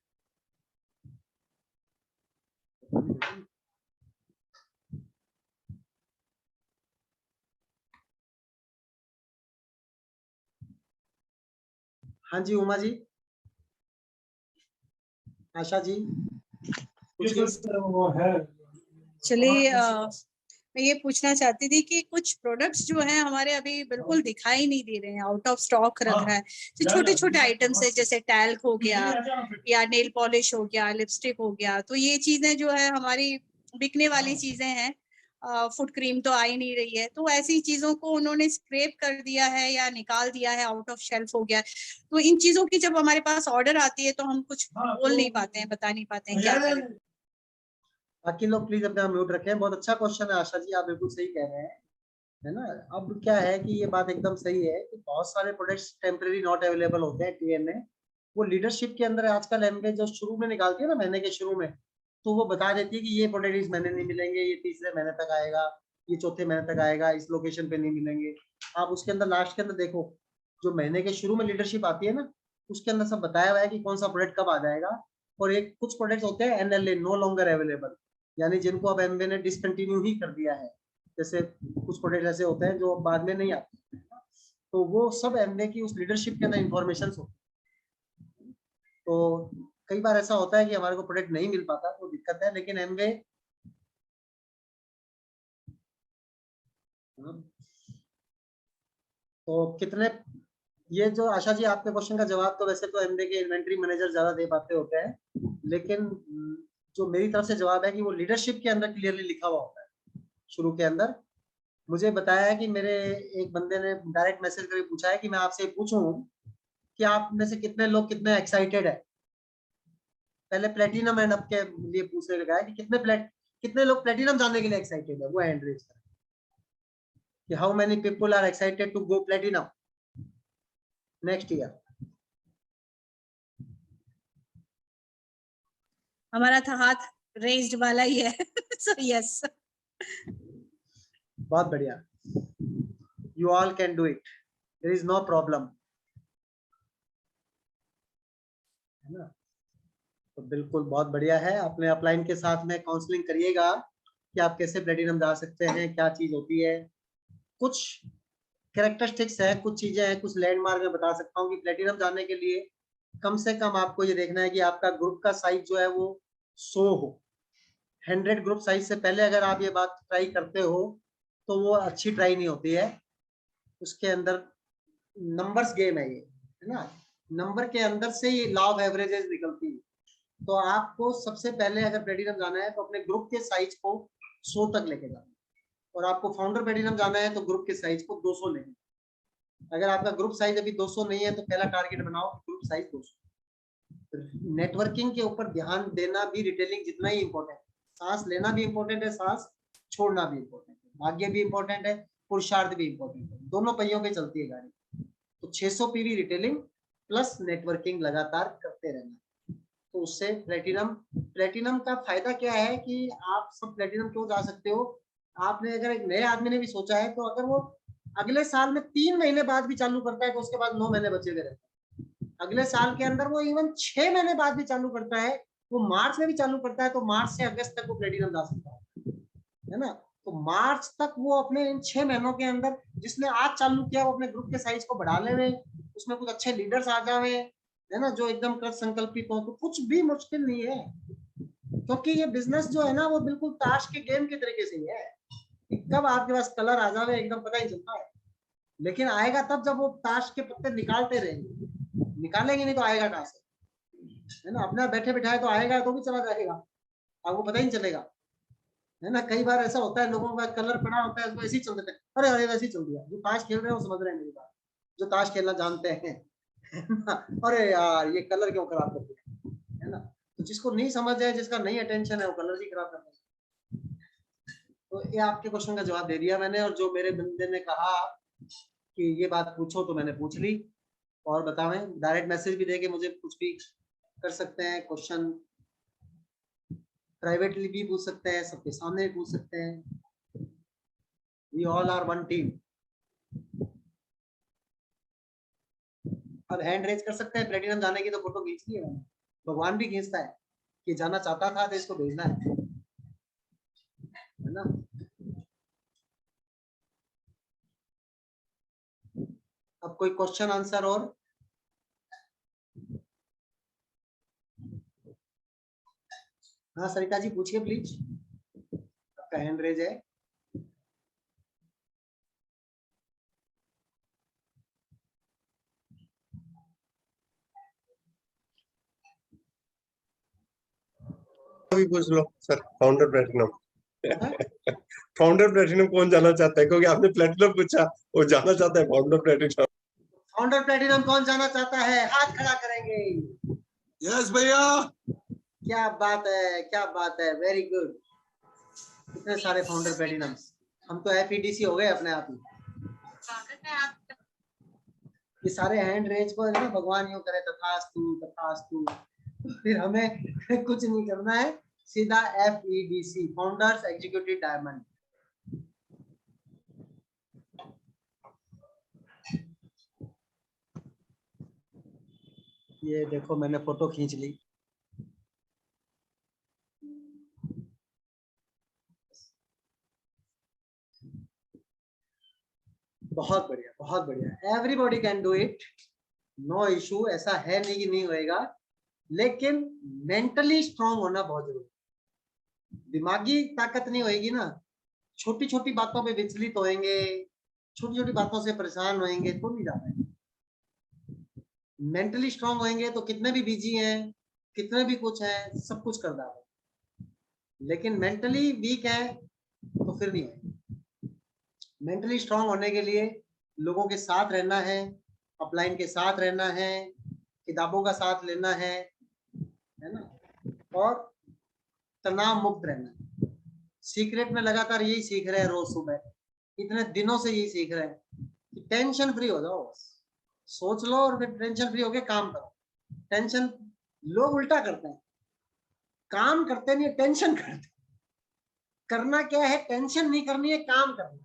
हाँ जी उमा जी, आशा जी, चलिए मैं ये पूछना चाहती थी कि कुछ प्रोडक्ट्स जो हैं हमारे अभी बिल्कुल दिखाई नहीं दे रहे हैं, आउट ऑफ स्टॉक रख रहा है, जो छोटे छोटे आइटम्स है जैसे टैल्क हो गया या नेल पॉलिश हो गया, लिपस्टिक हो गया, तो ये चीजें जो है हमारी बिकने वाली चीजें हैं। फुट क्रीम तो आ ही नहीं रही है, तो ऐसी चीजों को उन्होंने स्क्रैप कर दिया है या निकाल दिया है, आउट ऑफ शेल्फ हो गया है। तो इन चीजों की जब हमारे पास ऑर्डर आती है तो हम कुछ बोल नहीं पाते हैं, बता नहीं पाते हैं क्या करें। बाकी लोग प्लीज अपना म्यूट रखें। बहुत अच्छा क्वेश्चन है आशा जी, आप बिल्कुल सही कह रहे हैं, है ना। अब क्या है कि ये बात एकदम सही है कि बहुत सारे प्रोडक्ट्स टेम्परेरी नॉट अवेलेबल होते हैं TN में। वो लीडरशिप के अंदर आजकल एमवे जो शुरू में निकालती है ना, महीने के शुरू में, तो वो बता देती है कि ये प्रोडक्ट इस महीने नहीं मिलेंगे, ये तीसरे महीने तक आएगा, ये चौथे महीने तक आएगा, इस लोकेशन पे नहीं मिलेंगे। आप उसके अंदर लास्ट के अंदर देखो, जो महीने के शुरू में लीडरशिप आती है ना, उसके अंदर सब बताया हुआ है कि कौन सा प्रोडक्ट कब आ जाएगा। और एक कुछ प्रोडक्ट्स होते हैं NLA, नो लॉन्गर अवेलेबल, यानी जिनको अब एमवे ने डिसकंटिन्यू ही कर दिया है। जैसे कुछ प्रोडक्ट ऐसे होते हैं जो बाद में नहीं आते, तो वो सब एमवे की उस लीडरशिप के अंदर इंफॉर्मेशन होती है। तो कई बार ऐसा होता है कि हमारे को प्रोडक्ट नहीं मिल पाता, तो दिक्कत है। लेकिन एमवे तो कितने, ये जो आशा जी आपके क्वेश्चन का जवाब तो वैसे तो एमवे के इन्वेंटरी मैनेजर ज्यादा दे पाते होते हैं, लेकिन जो मेरी तरफ से जवाब है कि वो लीडरशिप के अंदर क्लियरली लिखा हुआ होता है। शुरू के अंदर मुझे बताया है कि मेरे एक बंदे ने डायरेक्ट मैसेज करके पूछा है कि मैं आपसे पूछूं कि आप में से कितने लोग कितने एक्साइटेड है। पहले प्लेटिनम एंड अप के लिए पूछने लगा है कि कितने लोग प्लेटिनम जानने के लिए एक्साइटेड है, वो हैंड रेज करें कि how many people are excited to go platinum next year. हमारा था हाथ रेज्ड वाला ही है। सो यस, बहुत बढ़िया, you all can do it, there is no problem, है ना। तो बिल्कुल बहुत बढ़िया है। अपने अपलाइन के साथ में काउंसलिंग करिएगा कि आप कैसे प्लेटिनम जा सकते हैं, क्या चीज होती है। कुछ कैरेक्टरिस्टिक्स है, कुछ चीजें हैं, कुछ लैंडमार्क मैं बता सकता हूँ कि प्लेटिनम जाने के लिए कम से कम आपको ये देखना है कि आपका ग्रुप का साइज जो है वो 100 हो। 100 ग्रुप साइज से पहले अगर आप ये बात ट्राई करते हो तो वो अच्छी ट्राई नहीं होती है। उसके अंदर नंबर्स गेम है ये, है ना, नंबर के अंदर से ये लॉ ऑफ एवरेजेस निकलती है। तो आपको सबसे पहले अगर प्लेटिनम जाना है तो अपने ग्रुप के साइज को 100 तक लेके जाना है, और आपको फाउंडर प्लेटिनम जाना है तो ग्रुप के साइज को 200 लेके। अगर आपका ग्रुप साइज अभी 200 नहीं है तो पहला टारगेट बनाओ ग्रुप साइज 200। नेटवर्किंग के ऊपर ध्यान देना भी रिटेलिंग जितना ही इंपॉर्टेंट है। सांस लेना भी इंपॉर्टेंट है, सांस छोड़ना भी इंपॉर्टेंट है, भाग्य भी इंपॉर्टेंट है, पुरुषार्थ भी इंपॉर्टेंट है, दोनों पहियों पे चलती है गाड़ी। तो 600 PV रिटेलिंग प्लस नेटवर्किंग लगातार करते रहना। तो उससे प्लेटिनम का फायदा क्या है कि आप सब प्लेटिनम क्यों जा सकते हो। आपने अगर एक नए आदमी ने भी सोचा है तो अगर वो अगले साल में 3 महीने बाद भी चालू करता है तो उसके बाद 9 महीने बचे हुए रहते हैं। अगले साल के अंदर वो इवन 6 महीने बाद भी चालू करता है, वो मार्च में भी चालू करता है तो मार्च से अगस्त तक वो प्लेटिनम जा सकता है ना। तो मार्च तक वो अपने इन 6 महीनों के अंदर जिसने आज चालू किया वो अपने ग्रुप के साइज को बढ़ा ले, उसमें कुछ अच्छे लीडर्स आ जावे, है ना, जो एकदम कृत संकल्पित हो, तो कुछ भी मुश्किल नहीं है। क्योंकि ये बिजनेस जो है ना वो बिल्कुल ताश के गेम के तरीके से ही है, कब आपके पास कलर आ जावे एकदम पता ही चलता है। लेकिन आएगा तब जब वो ताश के पत्ते निकालते रहेंगे, निकालेंगे नहीं तो आएगा कहाँ से, है ना। अपना बैठे बिठाए तो आएगा तो भी चला जाएगा, आपको पता ही नहीं चलेगा, है ना। कई बार ऐसा होता है लोगों का कलर पड़ा होता है, उसको ऐसे ही चल देते हैं, अरे अरे वैसे ही चल दिया। जो ताश खेल रहे हैं वो समझ रहे हैं मेरी बात, जो ताश खेलना जानते हैं, अरे यार ये कलर क्यों खराब कर दिया, है ना। तो जिसको नहीं समझ है, जिसका नहीं अटेंशन है, वो कलर ही खराब कर देगा। तो ये आपके क्वेश्चन का जवाब दे दिया मैंने। और जो मेरे बंदे ने कहा कि ये बात पूछो तो मैंने पूछ ली। और बतावें, डायरेक्ट मैसेज भी देके मुझे कुछ भी कर सकते हैं, क्वेश्चन प्राइवेटली भी पूछ सकते हैं, सबके सामने भी पूछ सकते हैं। We all are one team. अब हैंड रेज कर सकते हैं। प्लेटिनम जाने की तो फोटो खींच ली है मैंने, भगवान भी खींचता है कि जाना चाहता था तो इसको भेजना है ना। अब कोई क्वेश्चन आंसर और? हाँ सरिता जी पूछिए प्लीज, आपका हैंड रेज है। अभी पूछ लो sir. Founder platinum founder platinum कौन जाना चाहता है? क्योंकि आपने प्लेटिनम पूछा, वो जाना चाहता है फाउंडर प्लेटिनम। फाउंडर प्लेटिनम कौन जाना चाहता है? हाथ खड़ा करेंगे। यस भैया। क्या बात है, क्या बात है, वेरी गुड। इतने सारे फाउंडर प्लेटिनम, हम तो FEDC हो गए अपने आप ही। ये सारे हैंड रेज को ना भगवान यूं करे तथास्तु तथास्तु, फिर हमें कुछ नहीं करना है, सीधा FEDC, फाउंडर्स एग्जीक्यूटिव डायमंड। ये देखो मैंने फोटो खींच ली। बहुत बढ़िया, बहुत बढ़िया। Everybody can do it, no issue. ऐसा है नहीं कि नहीं होएगा, लेकिन मेंटली स्ट्रांग होना बहुत जरूरी है। दिमागी ताकत नहीं होएगी ना, छोटी छोटी बातों पे विचलित होएंगे, छोटी छोटी बातों से परेशान होएंगे तो नहीं जा पाएंगे। मेंटली स्ट्रांग होएंगे तो कितने भी बिजी हैं, कितने भी कुछ है, सब कुछ कर डालेंगे। लेकिन मेंटली वीक है तो फिर नहीं है। मेंटली स्ट्रांग होने के लिए लोगों के साथ रहना है, अपलाइन के साथ रहना है, किताबों का साथ लेना है ना, और तनाव मुक्त रहना है। सीक्रेट में लगातार यही सीख रहे हैं, रोज सुबह इतने दिनों से यही सीख रहे हैं कि टेंशन फ्री हो जाओ, बस सोच लो और फिर टेंशन फ्री होके काम करो। टेंशन लोग उल्टा करते हैं, काम करते नहीं, टेंशन करते। करना क्या है? टेंशन नहीं करनी है, काम करना।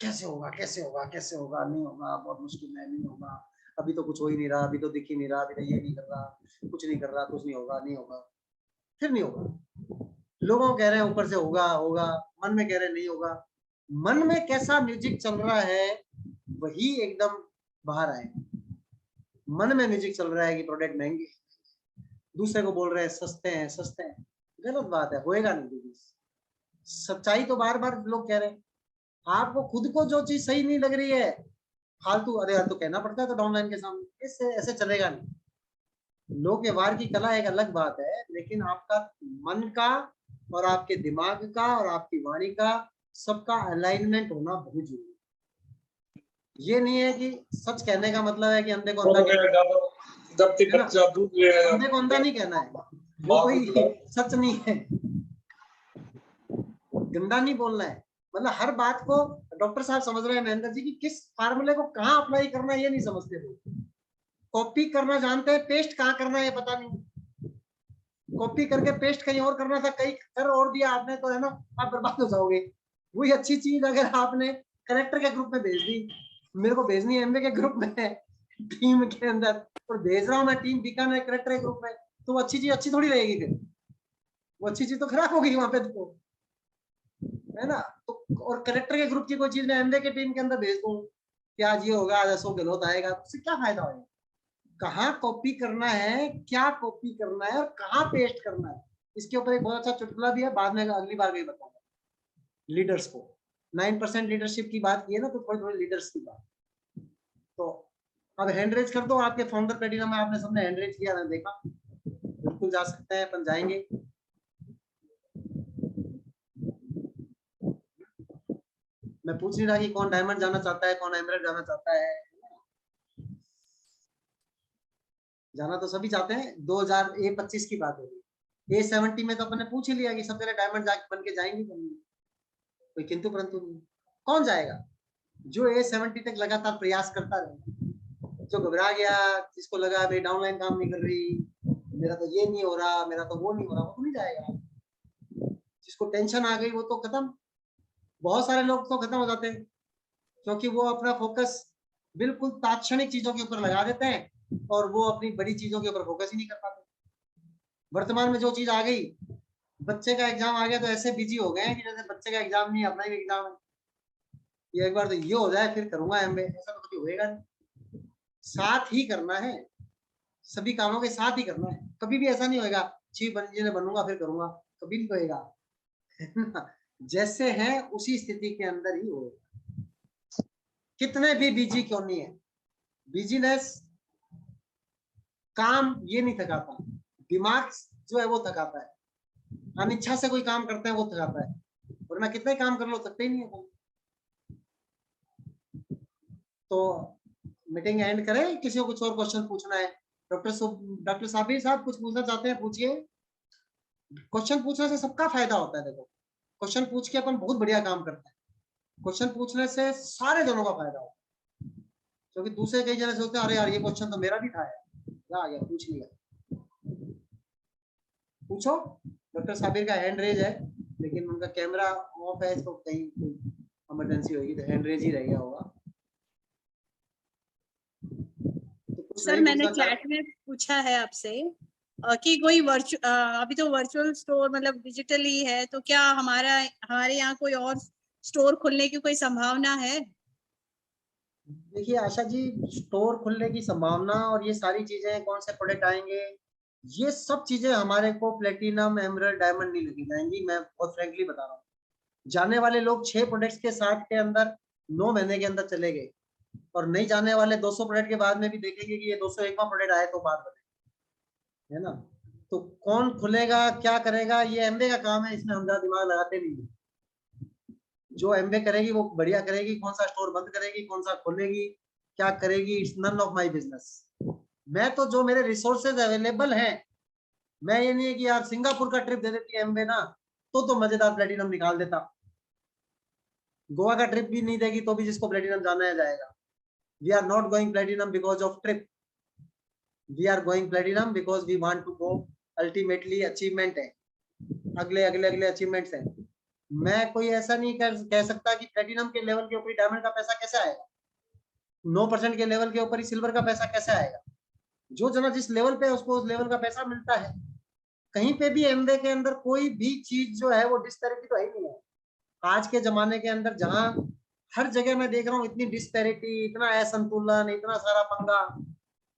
कैसे होगा, कैसे होगा, कैसे होगा, नहीं होगा, बहुत मुश्किल है, नहीं होगा, अभी तो कुछ हो ही नहीं रहा, अभी तो दिख ही नहीं रहा, अभी तो ये नहीं कर रहा, कुछ नहीं कर रहा, कुछ नहीं होगा, नहीं होगा, फिर नहीं होगा। लोगों कह रहे हैं ऊपर से होगा होगा, मन में कह रहे हैं नहीं होगा। मन में कैसा म्यूजिक चल रहा है वही एकदम बाहर आएगा। मन में म्यूजिक चल रहा है कि प्रोडक्ट महंगे, दूसरे को बोल रहे हैं सस्ते हैं सस्ते हैं, गलत बात है, होएगा नहीं। सच्चाई तो बार बार लोग कह रहे हैं। आपको खुद को जो चीज सही नहीं लग रही है, फालतू अरे यार तो कहना पड़ता है तो डाउनलाइन के सामने, इससे ऐसे चलेगा नहीं। लोक व्यवहार की कला एक अलग बात है, लेकिन आपका मन का और आपके दिमाग का और आपकी वाणी का सबका अलाइनमेंट होना बहुत जरूरी है। ये नहीं है कि सच कहने का मतलब है कि अंधे को अंधा अंधे को अंधा नहीं कहना है, वो कोई सच नहीं है। गंदा नहीं बोलना है, मतलब हर बात को डॉक्टर साहब समझ रहे हैं महेंद्र जी की किस फार्मूले को कहाँ अप्लाई करना है ये नहीं समझते लोग। कॉपी करना जानते हैं, पेस्ट कहाँ करना है ये पता नहीं। कॉपी करके पेस्ट कहीं और करना था, कहीं कर और दिया आपने तो है ना, आप बर्बाद हो जाओगे। वही अच्छी चीज अगर आपने करेक्टर के ग्रुप में भेज दी, मेरे को भेजनी है एमवे के ग्रुप में टीम के अंदर, और भेज रहा हूँ मैं टीम बीकानेर करेक्टर के ग्रुप में, तो वो अच्छी चीज अच्छी थोड़ी रहेगी, फिर वो अच्छी चीज तो खराब होगी वहां पे, तो है ना। तो और कलेक्टर के ग्रुप की कोई चीज मैं एमवे के टीम के अंदर भेज दूं कि आज ये होगा, आज अशोक गहलोत आएगा, तो उससे क्या फायदा होगा? कहाँ कॉपी करना है, क्या कॉपी करना है और कहाँ पेस्ट करना है, इसके ऊपर एक बहुत अच्छा चुटकुला भी है, बाद में अगली बार भी बताऊंगा। लीडर्स को 9% लीडरशिप की बात की है ना, तो थोड़ी थोड़ी लीडर्स की बात। तो अब हैंड रेज कर दो, आपके फाउंडर प्लेटिनम में आपने सबने हैंड रेज किया, मैंने देखा। बिल्कुल जा सकते हैं, अपन जाएंगे। मैं पूछ नहीं रहा कि कौन डायमंड जाना चाहता है, कौन एमराल्ड जाना चाहता है, जाना तो सभी चाहते हैं। 2025 की बात हो रही है। A70 में तो अपन ने पूछ ही लिया कि सब जगह डायमंड बन के जाएंगे, कोई किंतु परंतु नहीं। कौन जाएगा? जो A70 तक लगातार प्रयास करता रहे, जो घबरा गया, जिसको लगा भाई डाउनलाइन काम नहीं कर रही, मेरा तो ये नहीं हो रहा, मेरा तो वो नहीं हो रहा, वो तो नहीं जाएगा। जिसको टेंशन आ गई वो तो खत्म। बहुत सारे लोग तो खत्म हो जाते हैं क्योंकि वो अपना फोकस बिल्कुल तात्क्षणिक चीजों के ऊपर लगा देते हैं और वो अपनी बड़ी चीजों के ऊपर फोकस ही नहीं कर पाते। वर्तमान में जो चीज आ गई, बच्चे का एग्जाम आ गया तो ऐसे बिजी हो गए हैं कि जैसे बच्चे का एग्जाम नहीं, अपना ही एग्जाम है। ये एक बार तो ये हो जाए फिर करूंगा एमबी, ऐसा तो कभी होएगा नहीं। साथ ही करना है, सभी कामों के साथ ही करना है। कभी भी ऐसा नहीं होएगा चीफ इंजीनियर बनूंगा फिर करूंगा, कभी नहीं होएगा। जैसे है उसी स्थिति के अंदर ही होगा, कितने भी बिजी क्यों नहीं है। बिजीनेस काम ये नहीं थकाता, दिमाग जो है वो थकाता है। अनिच्छा से कोई काम करते हैं वो थकाता है, वरना कितने काम कर लो, थकते ही नहीं है। तो मीटिंग एंड करें, किसी को कुछ और क्वेश्चन पूछना है? डॉक्टर साबिर साहब कुछ पूछना चाहते हैं, पूछिए। क्वेश्चन पूछने से सबका फायदा होता है। देखो, क्वेश्चन पूछ के अपन बहुत बढ़िया काम करते हैं। क्वेश्चन पूछने से सारे जनों का फायदा होता है, क्योंकि दूसरे कई जने सोचते हैं अरे यार ये क्वेश्चन तो मेरा भी था यार, क्या आ गया, पूछ लिया। पूछो। डॉक्टर साबिर का हैंड रेज है, लेकिन उनका कैमरा ऑफ है, तो कहीं इमरजेंसी होगी तो हैंड रेज ही रह गया होगा। तो सर मैंने चैट में पूछा है आपसे कि कोई अभी तो वर्चुअल स्टोर मतलब डिजिटली है, तो क्या हमारे यहाँ कोई और स्टोर खुलने की कोई संभावना है? देखिए आशा जी, स्टोर खुलने की संभावना और ये सारी चीजें, कौन से प्रोडक्ट आएंगे, ये सब चीजें हमारे को प्लेटिनम, एमराल्ड, डायमंड नहीं लगी जाएंगी। मैं बहुत फ्रेंकली बता रहा हूँ। जाने वाले लोग 6 प्रोडक्ट्स के साथ के अंदर 9 महीने के अंदर चले गए, और नहीं जाने वाले 200 प्रोडक्ट के बाद में भी देखेंगे कि ये 201वां प्रोडक्ट आए तो बात बने, है ना। तो कौन खुलेगा, क्या करेगा, ये एमबे का काम है, इसमें हम ज्यादा दिमाग लगाते नहीं। जो एमबे करेगी वो बढ़िया करेगी, कौन सा स्टोर बंद करेगी, कौन सा खोलेगी, क्या करेगी, it's none of my business. मैं तो जो मेरे रिसोर्सेज अवेलेबल हैं, मैं ये नहीं है कि यार सिंगापुर का ट्रिप दे देती है एमबे ना, तो मजेदार प्लेटिनम निकाल देता। गोवा का ट्रिप भी नहीं देगी तो भी जिसको प्लेटिनम जाना है जाएगा। We are not going platinum because of trip, we are going platinum because we want to go. Ultimately achievement है, अगले अचीवमेंट्स हैं। मैं कोई ऐसा नहीं कह सकता कि प्लेटिनम के लेवल के ऊपर डायमंड का पैसा कैसे आएगा, 9% के लेवल के ऊपर ही सिल्वर का पैसा कैसे आएगा। जो जना जिस लेवल पे है उसको उस लेवल का पैसा मिलता है। कहीं पे भी एमबे के अंदर कोई भी चीज जो है वो डिस्पैरिटी तो है ही नहीं है। आज के जमाने के अंदर जहां हर जगह मैं देख रहा हूँ इतनी डिस्पैरिटी, इतना असंतुलन, इतना सारा पंगा,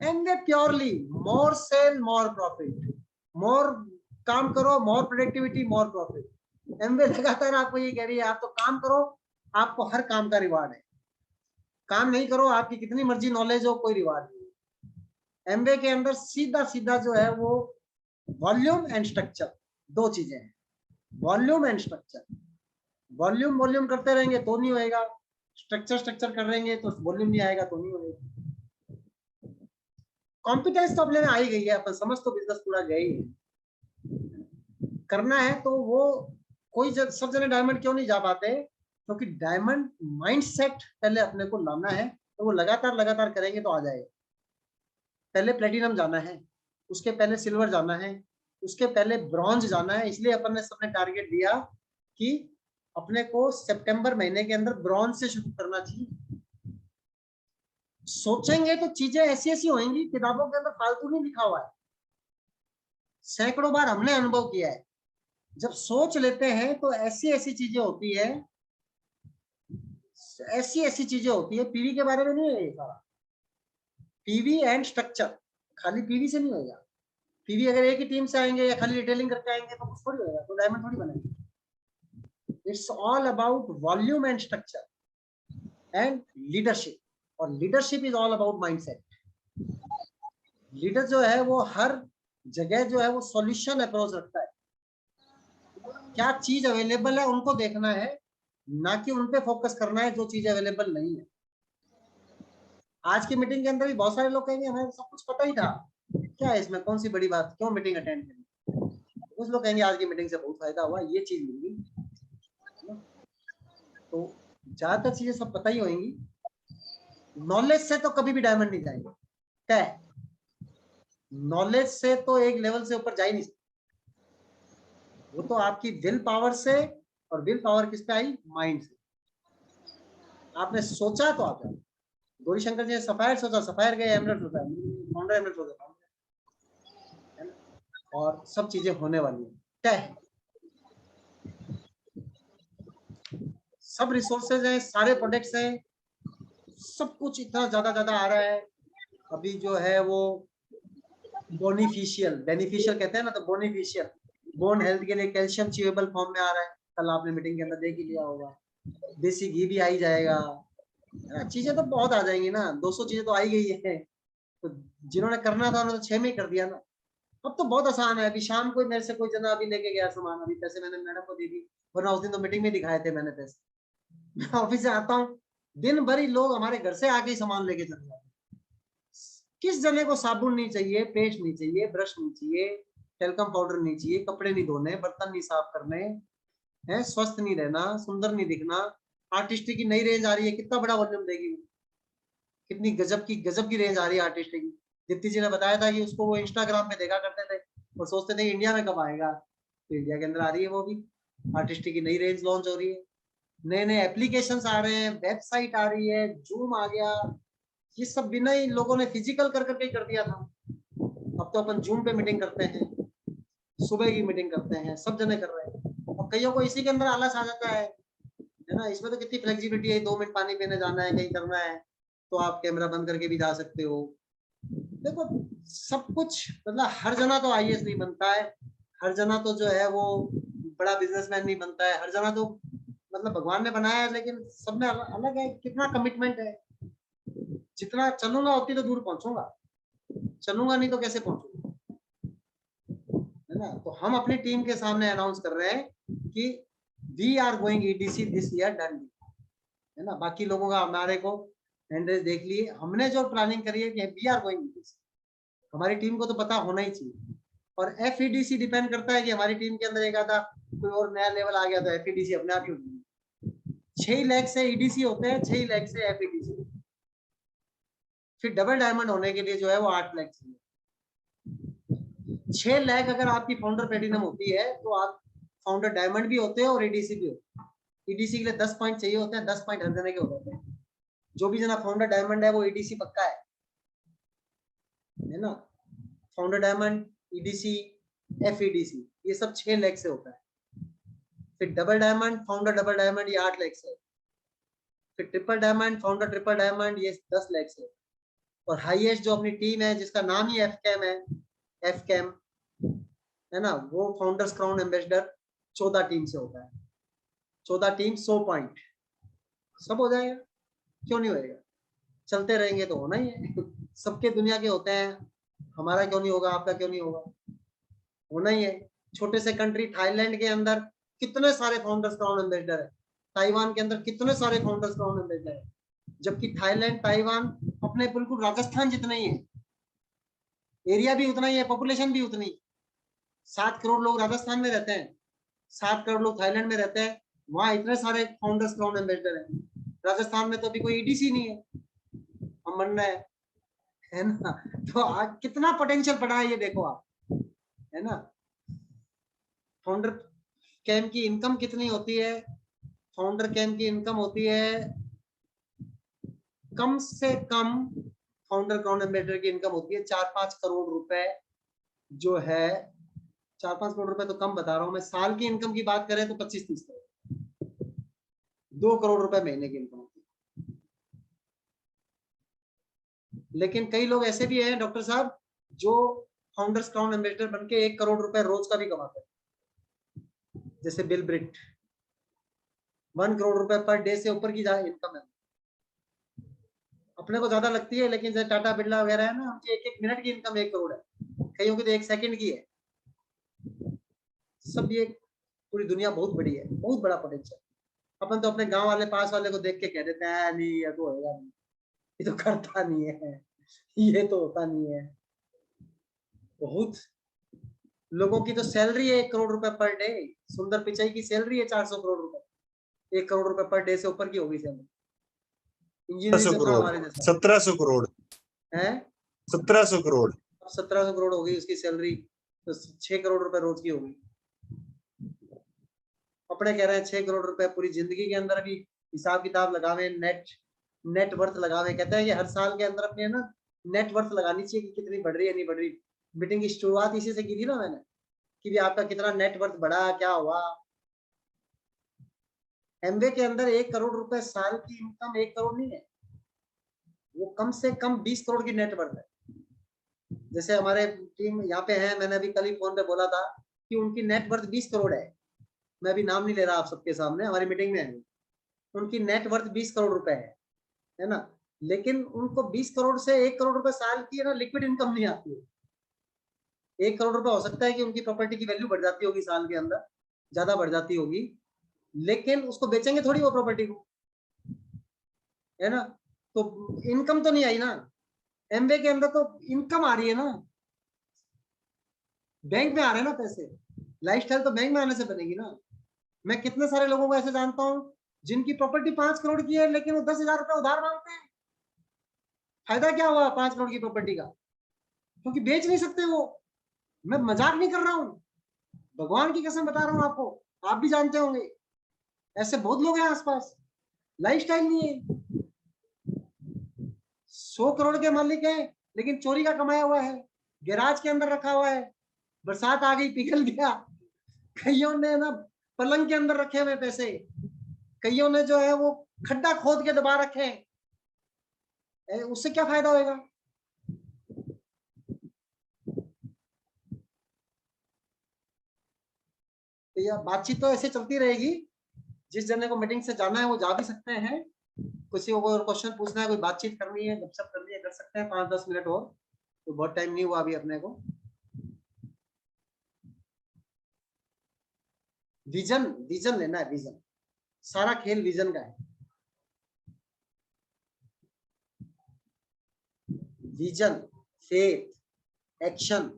एमबे प्योरली मोर सेल मोर प्रॉफिट, मोर काम करो मोर प्रोडक्टिविटी मोर प्रॉफिट। एमबे लगातार आपको ये कह रही है आप तो काम करो, आपको हर काम का रिवार्ड है। काम नहीं करो, आपकी कितनी मर्जी नॉलेज हो, कोई रिवार्ड नहीं। एमबे के अंदर सीधा सीधा जो है वो वॉल्यूम एंड स्ट्रक्चर, दो चीजें हैं, वॉल्यूम एंड स्ट्रक्चर। वॉल्यूम करते रहेंगे तो नहीं होएगा, स्ट्रक्चर कर रहेंगे तो वॉल्यूम नहीं आएगा तो नहीं होएगा। कॉम्पिटेंस तो अपने में आ ही गई है, अपन समझ तो बिजनेस पूरा गए ही है। करना है तो वो कोई सब जने डायमंड क्यों नहीं जा पाते, क्योंकि डायमंड माइंडसेट पहले अपने को लाना है, तो वो लगातार करेंगे तो आ जाएगा। पहले प्लेटिनम जाना है, उसके पहले सिल्वर जाना है, उसके पहले ब्रॉन्ज जाना है। इसलिए अपन ने सबने टारगेट दिया कि अपने को सितंबर महीने के अंदर ब्रॉन्ज से शुरू करना चाहिए। सोचेंगे तो चीजें ऐसी ऐसी होंगी, किताबों के अंदर फालतू नहीं लिखा हुआ है। सैकड़ों बार हमने अनुभव किया है, जब सोच लेते हैं तो ऐसी ऐसी चीजें होती है ऐसी ऐसी चीजें होती है, पीवी के बारे में नहीं है ये सारा। पीवी एंड स्ट्रक्चर, खाली पीवी से नहीं होगा। पीवी अगर एक ही टीम से आएंगे या खाली रिटेलिंग करके आएंगे तो कुछ थोड़ी होगा, तो डायमंड थोड़ी बनेगी। It's all about volume and structure and leadership, और leadership is all about mindset. Leader जो है वो हर जगह जो है वो सॉल्यूशन अप्रोच रखता है। क्या चीज अवेलेबल है उनको देखना है, ना कि उन पे फोकस करना है जो चीज अवेलेबल नहीं है। आज की मीटिंग के अंदर भी बहुत सारे लोग कहेंगे हमें सब कुछ पता ही था, क्या है इसमें कौन सी बड़ी बात, क्यों मीटिंग अटेंड करी। कुछ लोग कहेंगे आज की मीटिंग से बहुत फायदा हुआ, ये चीज मिल गई। तो ज्यादातर चीजें सब पता ही होंगी। नॉलेज से तो कभी भी डायमंड नहीं जाएंगे, क्या है, नॉलेज से तो एक लेवल से ऊपर जा ही नहीं सकते। वो तो आपकी विल पावर से, और विल पावर किस पे आई, माइंड से। आपने सोचा तो आप जाए। गौरी शंकर जी ने सफायर सोचा, सफायर गए, एमरल्ड सोचा, फाउंडर एमरल्ड सोचा, है ना। और सब चीजें होने वाली है, क्या है, सब रिसोर्सेज हैं, सारे प्रोडक्ट्स हैं, सब कुछ इतना ज्यादा आ रहा है। अभी जो है वो बोनिफिशियल, बेनिफिशियल कहते हैं ना, तो बोनिफिशियल, बोन हेल्थ के लिए कैल्शियम च्यूएबल फॉर्म में आ रहा है। कल आपने मीटिंग के अंदर देख ही लिया होगा। देसी घी भी आ ही जाएगा, चीजें तो बहुत आ जाएंगी ना, 200 चीजें तो आई गई है। तो जिन्होंने करना था उन्होंने 6 में ही कर दिया ना। अब तो बहुत आसान है। अभी शाम को मेरे से कोई जना अभी लेके गया सामान, अभी पैसे मैंने मैडम को दे दी, वरना उस दिन तो मीटिंग में दिखाए थे मैंने पैसे। मैं ऑफिस से आता हूँ, दिन भर ही लोग हमारे घर से आके ही सामान लेके चले जाते। किस जने को साबुन नहीं चाहिए, पेस्ट नहीं चाहिए, ब्रश नहीं चाहिए, टेल्कम पाउडर नहीं चाहिए, कपड़े नहीं धोने, बर्तन नहीं साफ करने, है स्वस्थ नहीं रहना, सुंदर नहीं दिखना। आर्टिस्ट की नई रेंज आ रही है, कितना बड़ा वॉल्यूम देगी, कितनी गजब की रेंज आ रही है आर्टिस्ट की। दीप्ति जी ने बताया था कि उसको वो इंस्टाग्राम पे देखा करते थे और सोचते थे इंडिया में कब आएगा, तो इंडिया के अंदर आ रही है वो भी। आर्टिस्ट की नई रेंज लॉन्च हो रही है, नए नए एप्लीकेशंस आ रहे हैं, वेबसाइट आ रही है, जूम आ गया। ये सब बिना ही लोगों ने फिजिकल कर करके कर दिया था। अब तो अपन जूम पे मीटिंग करते हैं, सुबह की मीटिंग करते हैं, सब जने कर रहे हैं। और कईयों को इसी के अंदर आलस आ जाता है ना। इसमें तो कितनी फ्लेक्सिबिलिटी है, 2 मिनट पानी पीने जाना है, कहीं करना है तो आप कैमरा बंद करके भी जा सकते हो। देखो सब कुछ, मतलब हर जना तो आईएएस नहीं बनता है, हर जना तो जो है वो बड़ा बिजनेसमैन नहीं बनता है, हर जना तो मतलब भगवान ने बनाया है, लेकिन सब में अलग है, कितना कमिटमेंट है। जितना चलूंगा उतनी तो दूर पहुंचूंगा, चलूंगा नहीं तो कैसे पहुंचूंगा, है ना। तो हम अपनी टीम के सामने अनाउंस कर रहे हैं कि we are going EDC this year done, है ना। बाकी लोगों का हमारे को हैंडरेज देख लिए, हमने जो प्लानिंग करी है कि वी आर गोइंग ईडीसी, हमारी टीम को तो पता होना ही चाहिए। और एफईडीसी डिपेंड करता है कि हमारी टीम के अंदर एक आधा कोई और नया लेवल आ गया तो एफईडीसी अपने आप ही होगी। 6 लाख से ईडीसी होते हैं, 6 लाख से एफईडीसी। फिर डबल डायमंड होने के लिए जो है वो 8 लाख चाहिए। 6 लाख अगर आपकी फाउंडर प्लेटिनम होती है तो आप फाउंडर डायमंड भी होते हैं और ईडीसी भी होते हैं। ईडीसी के लिए 10 पॉइंट चाहिए होते हैं, 10 पॉइंट हर जने के होते हैं। जो भी जना फाउंडर डायमंड है वो ईडीसी पक्का है ना। फाउंडर डायमंड, ईडीसी, एफईडीसी, ये सब 6 लाख से होता है। फिर double diamond, founder double diamond, ये 8 लाख से। फिर triple diamond, founder triple diamond, ये 10 लाख से। और हाईएस्ट जो अपनी टीम है जिसका नाम ही एफकैम है, एफकैम, है ना, वो फाउंडर्स क्राउन एम्बेसडर 14 टीम से होता है। 14 टीम 100 पॉइंट, सब हो जाएगा, क्यों नहीं होएगा। चलते रहेंगे तो होना ही है। सबके दुनिया के होते हैं, हमारा क्यों नहीं होगा, आपका क्यों नहीं होगा, होना ही है। छोटे से कंट्री थाईलैंड के अंदर कितने सारे फाउंडर्स क्राउन एम्बेसडर है, ताइवान के अंदर कितने सारे फाउंडर्स क्राउन एम्बेसडर है, जबकि थाईलैंड ताइवान अपने बिल्कुल राजस्थान जितना ही है, एरिया भी उतना ही है, पॉपुलेशन भी उतनी। 7 करोड़ लोग राजस्थान में रहते हैं, 7 करोड़ लोग थाईलैंड में रहते हैं, वहां इतने सारे फाउंडर्स क्राउन एम्बेसडर हैं। राजस्थान में तो अभी कोई ईडीसी नहीं है, हम मन रहे है ना। तो आज कितना पोटेंशियल पड़ा है ये देखो आप, है ना। फाउंडर कैम की इनकम कितनी होती है, फाउंडर कैम की इनकम होती है कम से कम, फाउंडर क्राउन एम्बेसडर की इनकम होती है 4-5 करोड़ रुपए जो है। 4-5 करोड़ रुपए तो कम बता रहा हूं मैं, साल की इनकम की बात करें तो 25-30 करोड़, 2 करोड़ रुपए महीने की इनकम होती है। लेकिन कई लोग ऐसे भी हैं डॉक्टर साहब जो फाउंडर्स क्राउन एम्बेसडर बन के 1 करोड़ रुपए रोज का भी कमाते हैं, जैसे बिल ब्रिट 1 करोड़ रुपए पर डे से ऊपर की इनकम है। अपने को ज्यादा लगती है, लेकिन जैसे टाटा बिरला वगैरह है ना, उनकी 1-1 मिनट की इनकम 1 करोड़ है, कईयों की तो 1 सेकंड की है। सब ये पूरी दुनिया बहुत बड़ी है, बहुत बड़ा पोटेंशियल। अपन तो अपने गांव वाले पास वाले को देख के कह देते हैं नहीं ये तो होगा नहीं, ये तो करता नहीं है, ये तो होता नहीं है। बहुत लोगों की तो सैलरी है 1 करोड़ रुपए पर डे। सुंदर पिचाई की सैलरी है 400 करोड़ रुपए, 1 करोड़ रुपए पर डे से ऊपर की होगी सैलरी। इंजीनियरिंग से पूरा हमारे जैसा 1700 करोड़ है। 1700 करोड़ 1700 करोड़ हो गई उसकी सैलरी, तो 6 करोड़ रुपए रोज की होगी। अपने कह रहे हैं 6 करोड़ रुपए पूरी जिंदगी के अंदर भी हिसाब किताब लगावे, नेट वर्थ लगावे। कहते हैं कि हर साल के अंदर अपने ना नेट वर्थ लगानी चाहिए कि कितनी बढ़ रही है नहीं बढ़ रही। मीटिंग की शुरुआत इसी से की थी ना मैंने, कि भी आपका कितना नेट वर्थ बढ़ा, क्या हुआ। एमवे के अंदर 1 करोड़ रुपए साल की इनकम 1 करोड़ नहीं है, वो कम से कम 20 करोड़ की नेट वर्थ है। जैसे हमारे टीम यहाँ पे है, मैंने अभी कल ही फोन पे बोला था कि उनकी नेट वर्थ 20 करोड़ है। मैं अभी नाम नहीं ले रहा आप सबके सामने, हमारी मीटिंग में है। उनकी नेट वर्थ 20 करोड़ रुपए है ना, लेकिन उनको 20 करोड़ से 1 करोड़ रुपए साल की है ना लिक्विड इनकम नहीं आती है। 1 करोड़ रुपए हो सकता है कि उनकी प्रॉपर्टी की वैल्यू बढ़ जाती होगी साल के अंदर, ज्यादा बढ़ जाती होगी, लेकिन उसको बेचेंगे थोड़ी वो प्रॉपर्टी को, है ना। तो इनकम तो नहीं आई ना। एमवे के अंदर तो इनकम आ रही है ना, बैंक में आ रहे हैं ना पैसे। लाइफस्टाइल तो बैंक में आने से बनेगी ना। मैं कितने सारे लोगों को ऐसे जानता हूँ जिनकी प्रॉपर्टी 5 करोड़ की है, लेकिन वो 10,000 रुपए उधार मांगते हैं। फायदा क्या हुआ 5 करोड़ की प्रॉपर्टी का, क्योंकि बेच नहीं सकते वो। मैं मजाक नहीं कर रहा हूँ, भगवान की कसम बता रहा हूँ आपको, आप भी जानते होंगे ऐसे बहुत लोग हैं आसपास। लाइफस्टाइल नहीं है। 100 करोड़ के मालिक है, लेकिन चोरी का कमाया हुआ है, गैराज के अंदर रखा हुआ है, बरसात आ गई पिघल गया। कईयों ने ना पलंग के अंदर रखे हुए पैसे, कईयों ने जो है वो खड्डा खोद के दबा रखे हैं। उससे क्या फायदा होगा। तो यह बातचीत तो ऐसे चलती रहेगी। जिस जने को मीटिंग से जाना है वो जा भी सकते हैं, किसी को और क्वेश्चन पूछना है, कोई बातचीत करनी है, गपशप करनी है, कर सकते हैं 5-10 मिनट और, तो बहुत टाइम नहीं हुआ अभी अपने को। विजन लेना है, विजन। सारा खेल विजन का है। Vision, faith, action,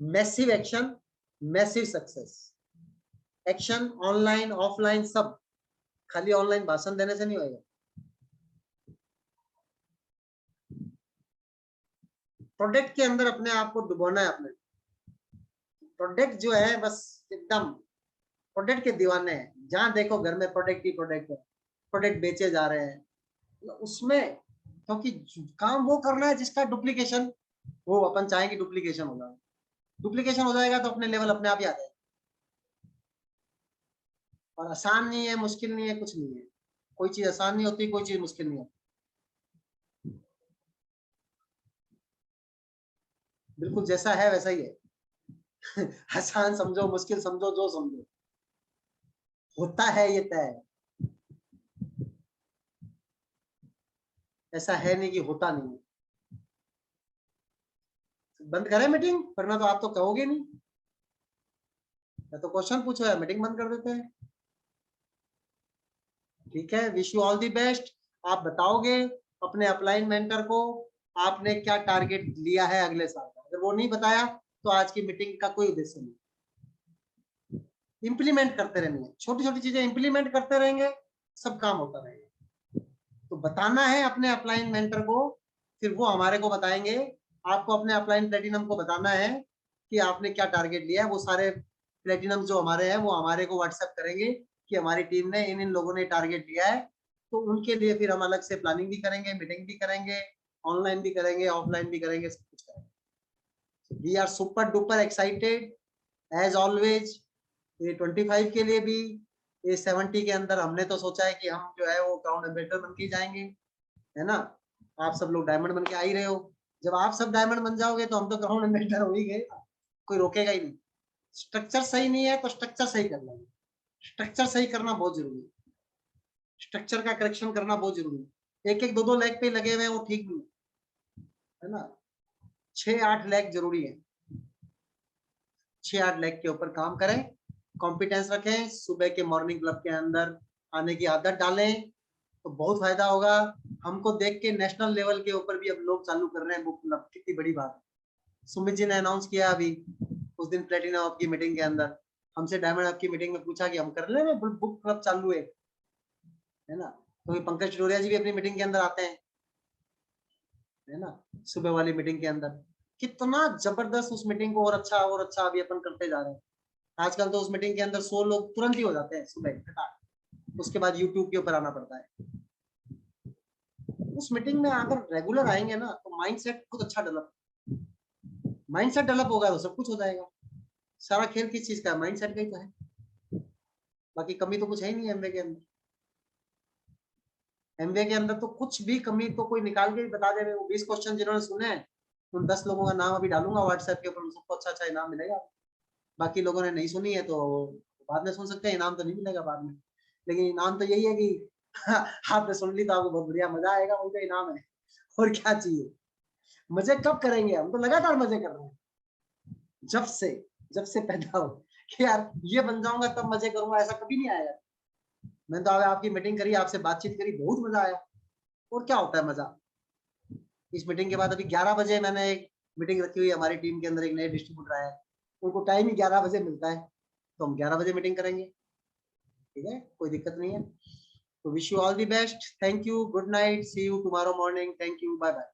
massive action, massive success. Action online offline सब, खाली ऑनलाइन भाषण देने से नहीं होगा। प्रोडक्ट के अंदर अपने आप को डुबोना है। अपने प्रोडक्ट जो है बस एकदम प्रोडक्ट के दीवाने हैं। जहां देखो घर में प्रोडक्ट ही प्रोडक्ट है, प्रोडक्ट बेचे जा रहे हैं उसमें, क्योंकि काम वो करना है जिसका डुप्लीकेशन, वो अपन चाहेंगे डुप्लीकेशन होगा। डुप्लीकेशन हो जाएगा तो अपने लेवल अपने आप ही आ जाएगा। और आसान नहीं है, मुश्किल नहीं है, कुछ नहीं है। कोई चीज आसान नहीं होती, कोई चीज मुश्किल नहीं होती। बिल्कुल जैसा है वैसा ही है। आसान समझो, मुश्किल समझो, जो समझो, होता है ये तय। ऐसा है नहीं कि होता नहीं है। बंद करें मीटिंग, वरना तो आप तो कहोगे नहीं। मैं तो क्वेश्चन पूछो है, मीटिंग बंद कर देते हैं। ठीक है, wish you all the best. आप बताओगे अपने अपलाइन मेंटर को आपने क्या टारगेट लिया है अगले साल का। अगर वो नहीं बताया तो आज की मीटिंग का कोई उद्देश्य नहीं। इंप्लीमेंट करते रहेंगे, छोटी छोटी चीजें इंप्लीमेंट करते रहेंगे, सब काम होता रहेगा। तो बताना है अपने अपलाइन मेंटर को, फिर वो हमारे को बताएंगे। आपको अपने अपलाइन प्लेटिनम को बताना है कि आपने क्या टारगेट लिया है। वो सारे प्लेटिनम जो हमारे हैं वो हमारे को व्हाट्सएप करेंगे कि हमारी टीम ने इन लोगों ने टारगेट लिया है। तो उनके लिए फिर हम अलग से प्लानिंग भी करेंगे, मीटिंग भी करेंगे, ऑनलाइन भी करेंगे, ऑफलाइन भी करेंगे, सब कुछ करेंगे। We are super duper excited as always. ये 25 के लिए भी A70 के अंदर हमने तो सोचा है कि हम जो है वो क्राउन एम्बेसडर बन के जाएंगे, है ना। आप सब लोग डायमंड बन के आ ही रहे हो। जब आप सब डायमंड बन जाओगे तो हम तो क्राउन एम्बेसडर हो ही गए, कोई रोकेगा ही नहीं। स्ट्रक्चर सही नहीं है तो स्ट्रक्चर सही कर लेंगे। स्ट्रक्चर सही करना बहुत जरूरी है, स्ट्रक्चर का करेक्शन करना बहुत जरूरी है। एक एक दो दो लेग पे लगे हुए हैं वो ठीक नहीं है ना। 6-8 लेग जरूरी है, 6-8 लेग के ऊपर काम करें, कॉम्पिटेंस रखें, सुबह के मॉर्निंग क्लब के अंदर आने की आदत डालें तो बहुत फायदा होगा। हमको देख के नेशनल लेवल के ऊपर भी अब लोग चालू कर रहे हैं बुक क्लब, कितनी बड़ी बात है। सुमित जी ने अनाउंस किया अभी उस दिन प्लेटिनम आपकी मीटिंग के अंदर, हमसे डायमंड आपकी मीटिंग में पूछा कि हम कर ले बुक क्लब चालू है ना। तो पंकज टिटोरिया जी भी अपनी मीटिंग के अंदर आते हैं, है ना, सुबह वाली मीटिंग के अंदर। कितना जबरदस्त उस मीटिंग को और अच्छा अभी अपन करते जा रहे हैं। आजकल तो उस मीटिंग के अंदर 100 लोग तुरंत ही हो जाते हैं सुबह, उसके बाद यूट्यूब के ऊपर आना पड़ता है। उस मीटिंग में अगर रेगुलर आएंगे ना तो माइंडसेट खुद अच्छा डेवलप, माइंडसेट डेवलप होगा तो सब कुछ हो जाएगा। सारा खेल किस चीज का है, माइंडसेट का ही तो है। बाकी कमी तो कुछ है ही नहीं एमबीए के अंदर। एमबीए के अंदर तो कुछ भी कमी तो कोई निकाल के ही बता दे रहे। वो 20 क्वेश्चन जिन्होंने सुने हैं उन 10 लोगों का नाम अभी डालूंगा व्हाट्सएप के ऊपर, उन सबको अच्छा अच्छा इनाम मिलेगा। बाकी लोगों ने नहीं सुनी है तो बाद में सुन सकते हैं, इनाम तो नहीं मिलेगा बाद में, लेकिन इनाम तो यही है कि आपने सुन ली तो आपको बहुत बढ़िया मजा आएगा, वही तो इनाम है। और क्या चाहिए। मजे कब करेंगे, हम तो लगातार मजे कर रहे हैं जब से पैदा हो कि यार ये बन जाऊंगा तब मजे करूंगा, ऐसा कभी नहीं आएगा। मैंने तो आपकी मीटिंग करी, आपसे बातचीत करी, बहुत मजा आया। और क्या होता है मजा। इस मीटिंग के बाद अभी 11 बजे मैंने एक मीटिंग रखी हुई है, हमारी टीम के अंदर एक नए डिस्ट्रीब्यूटर आया है, उनको टाइम ही 11 बजे मिलता है, तो हम 11 बजे मीटिंग करेंगे, ठीक है, कोई दिक्कत नहीं है। तो wish you all the best, thank you, good night, see you tomorrow morning, thank you, bye bye.